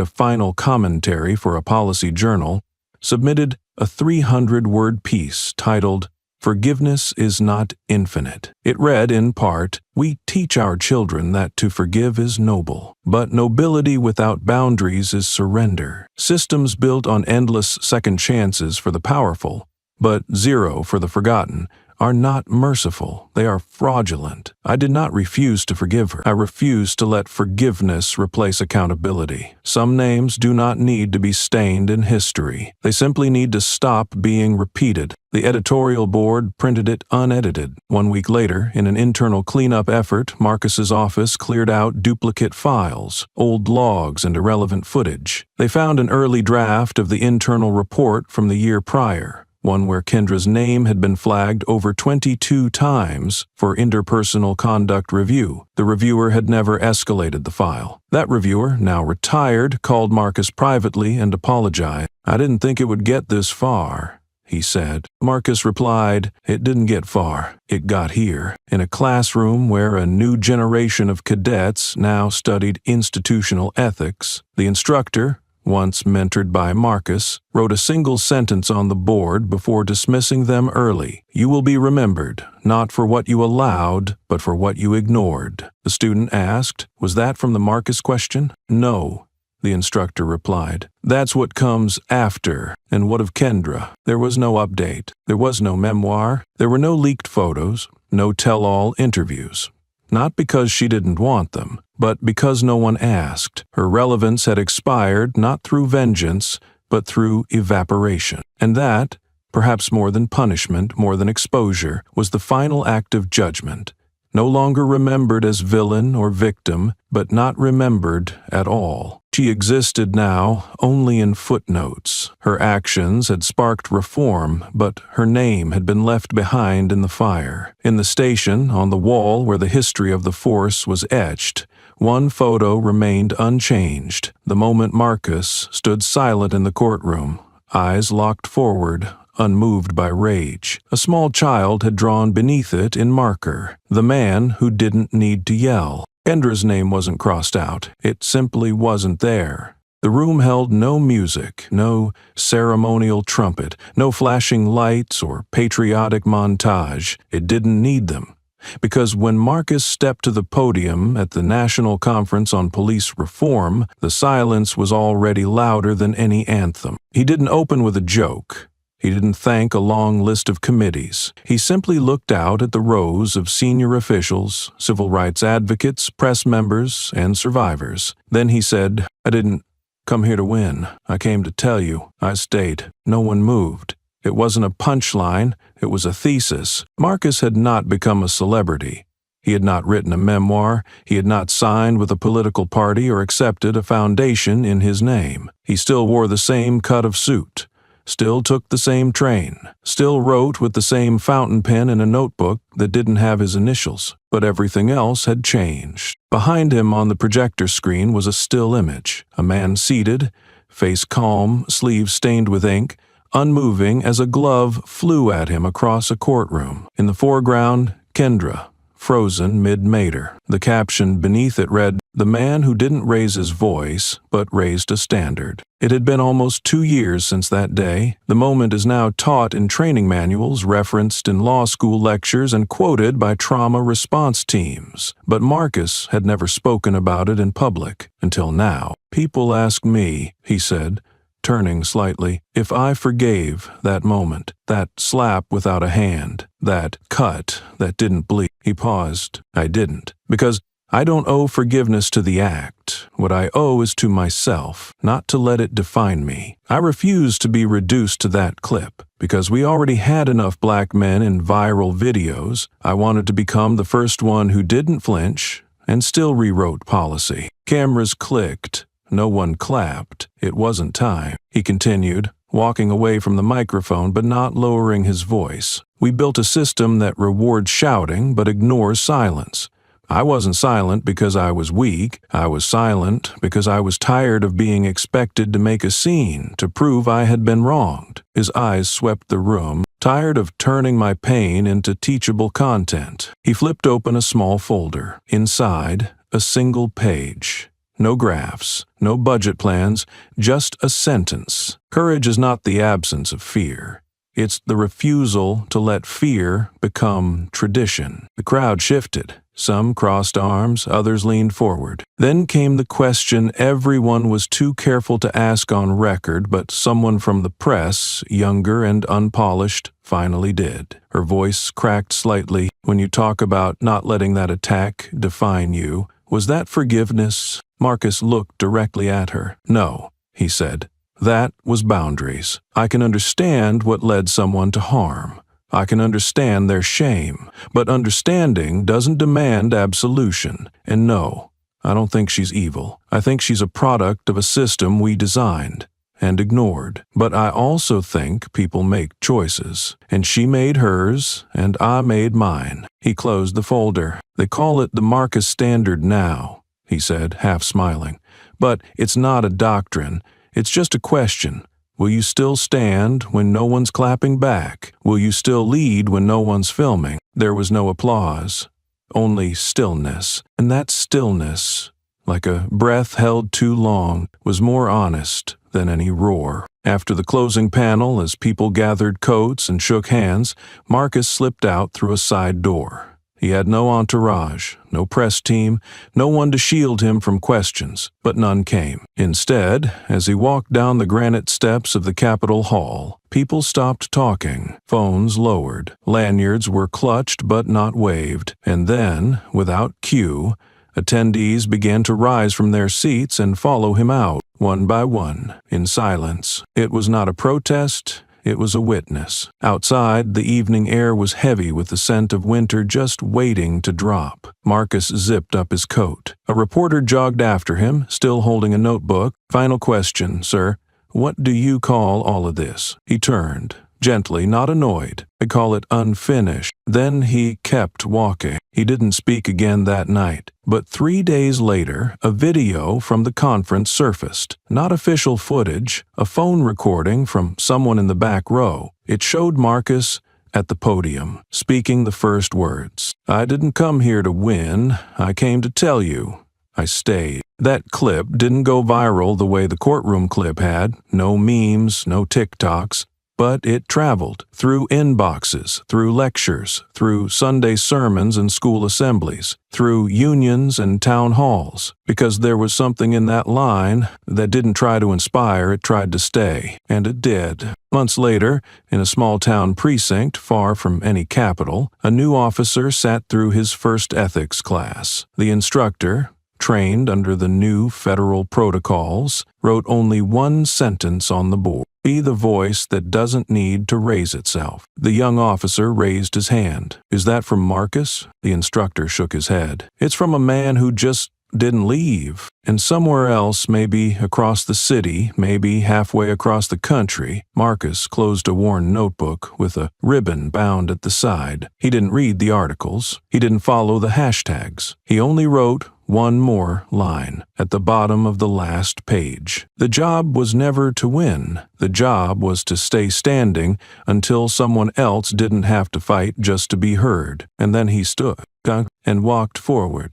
a final commentary for a policy journal, submitted a 300-word piece titled, "Forgiveness is not infinite." It read in part, "We teach our children that to forgive is noble, but nobility without boundaries is surrender. Systems built on endless second chances for the powerful, but zero for the forgotten, are not merciful. They are fraudulent. I did not refuse to forgive her. I refused to let forgiveness replace accountability. Some names do not need to be stained in history. They simply need to stop being repeated. The editorial board printed it unedited. 1 week later, in an internal cleanup effort, Marcus's office cleared out duplicate files, old logs, and irrelevant footage. They found an early draft of the internal report from the year prior, one where Kendra's name had been flagged over 22 times for interpersonal conduct review. The reviewer had never escalated the file. That reviewer, now retired, called Marcus privately and apologized. "I didn't think it would get this far," he said. Marcus replied, "It didn't get far. It got here." In a classroom where a new generation of cadets now studied institutional ethics, the instructor, once mentored by Marcus, wrote a single sentence on the board before dismissing them early. "You will be remembered, not for what you allowed, but for what you ignored." The student asked, "Was that from the Marcus question?" "No," the instructor replied. "That's what comes after." And what of Kendra? There was no update. There was no memoir. There were no leaked photos, no tell-all interviews. Not because she didn't want them, but because no one asked. Her relevance had expired not through vengeance, but through evaporation. And that, perhaps more than punishment, more than exposure, was the final act of judgment. No longer remembered as villain or victim, but not remembered at all. She existed now only in footnotes. Her actions had sparked reform, but her name had been left behind in the fire. In the station, on the wall where the history of the force was etched, one photo remained unchanged. The moment Marcus stood silent in the courtroom, eyes locked forward, unmoved by rage. A small child had drawn beneath it in marker, "The man who didn't need to yell." Kendra's name wasn't crossed out. It simply wasn't there. The room held no music, no ceremonial trumpet, no flashing lights or patriotic montage. It didn't need them. Because when Marcus stepped to the podium at the National Conference on Police Reform, the silence was already louder than any anthem. He didn't open with a joke. He didn't thank a long list of committees. He simply looked out at the rows of senior officials, civil rights advocates, press members, and survivors. Then he said, "I didn't come here to win. I came to tell you. I stayed." No one moved. It wasn't a punchline. It was a thesis. Marcus had not become a celebrity. He had not written a memoir. He had not signed with a political party or accepted a foundation in his name. He still wore the same cut of suit, still took the same train, still wrote with the same fountain pen in a notebook that didn't have his initials. But everything else had changed. Behind him on the projector screen was a still image, a man seated, face calm, sleeves stained with ink, unmoving as a glove flew at him across a courtroom. In the foreground, Kendra, frozen mid-mater. The caption beneath it read, "The man who didn't raise his voice, but raised a standard." It had been almost 2 years since that day. The moment is now taught in training manuals, referenced in law school lectures, and quoted by trauma response teams. But Marcus had never spoken about it in public until now. "People ask me," he said, turning slightly, "if I forgave that moment, that slap without a hand, that cut that didn't bleed." He paused. "I didn't. Because I don't owe forgiveness to the act. What I owe is to myself, not to let it define me." I refused to be reduced to that clip. Because we already had enough black men in viral videos, I wanted to become the first one who didn't flinch and still rewrote policy. Cameras clicked. No one clapped. It wasn't time. He continued, walking away from the microphone but not lowering his voice. "We built a system that rewards shouting but ignores silence. I wasn't silent because I was weak. I was silent because I was tired of being expected to make a scene to prove I had been wronged." His eyes swept the room, tired of turning my pain into teachable content. He flipped open a small folder. Inside, a single page. No graphs, no budget plans, just a sentence. "Courage is not the absence of fear. It's the refusal to let fear become tradition." The crowd shifted. Some crossed arms, others leaned forward. Then came the question everyone was too careful to ask on record, but someone from the press, younger and unpolished, finally did. Her voice cracked slightly. When you talk about not letting that attack define you, was that forgiveness? Marcus looked directly at her. No, he said. That was boundaries. I can understand what led someone to harm. I can understand their shame, but understanding doesn't demand absolution. And no, I don't think she's evil. I think she's a product of a system we designed and ignored. But I also think people make choices, and she made hers, and I made mine. He closed the folder. They call it the Marcus Standard now, he said, half smiling. But it's not a doctrine. It's just a question. Will you still stand when no one's clapping back? Will you still lead when no one's filming? There was no applause, only stillness. And that stillness, like a breath held too long, was more honest than any roar. After the closing panel, as people gathered coats and shook hands, Marcus slipped out through a side door. He had no entourage, no press team, no one to shield him from questions, but none came. Instead, as he walked down the granite steps of the Capitol Hall, people stopped talking, phones lowered, lanyards were clutched but not waved, and then, without cue, attendees began to rise from their seats and follow him out, one by one, in silence. It was not a protest. It was a witness. Outside, the evening air was heavy with the scent of winter just waiting to drop. Marcus zipped up his coat. A reporter jogged after him, still holding a notebook. Final question, sir. What do you call all of this? He turned, gently, not annoyed. I call it unfinished. Then he kept walking. He didn't speak again that night. But 3 days later, a video from the conference surfaced. Not official footage, a phone recording from someone in the back row. It showed Marcus at the podium, speaking the first words. I didn't come here to win. I came to tell you. I stayed. That clip didn't go viral the way the courtroom clip had. No memes, no TikToks. But it traveled through inboxes, through lectures, through Sunday sermons and school assemblies, through unions and town halls, because there was something in that line that didn't try to inspire, it tried to stay. And it did. Months later, in a small-town precinct far from any capital, a new officer sat through his first ethics class. The instructor, trained under the new federal protocols, wrote only one sentence on the board. Be the voice that doesn't need to raise itself. The young officer raised his hand. Is that from Marcus? The instructor shook his head. It's from a man who just didn't leave. And somewhere else, maybe across the city, maybe halfway across the country, Marcus closed a worn notebook with a ribbon bound at the side. He didn't read the articles. He didn't follow the hashtags. He only wrote one more line at the bottom of the last page. The job was never to win. The job was to stay standing until someone else didn't have to fight just to be heard. And then he stood and walked forward.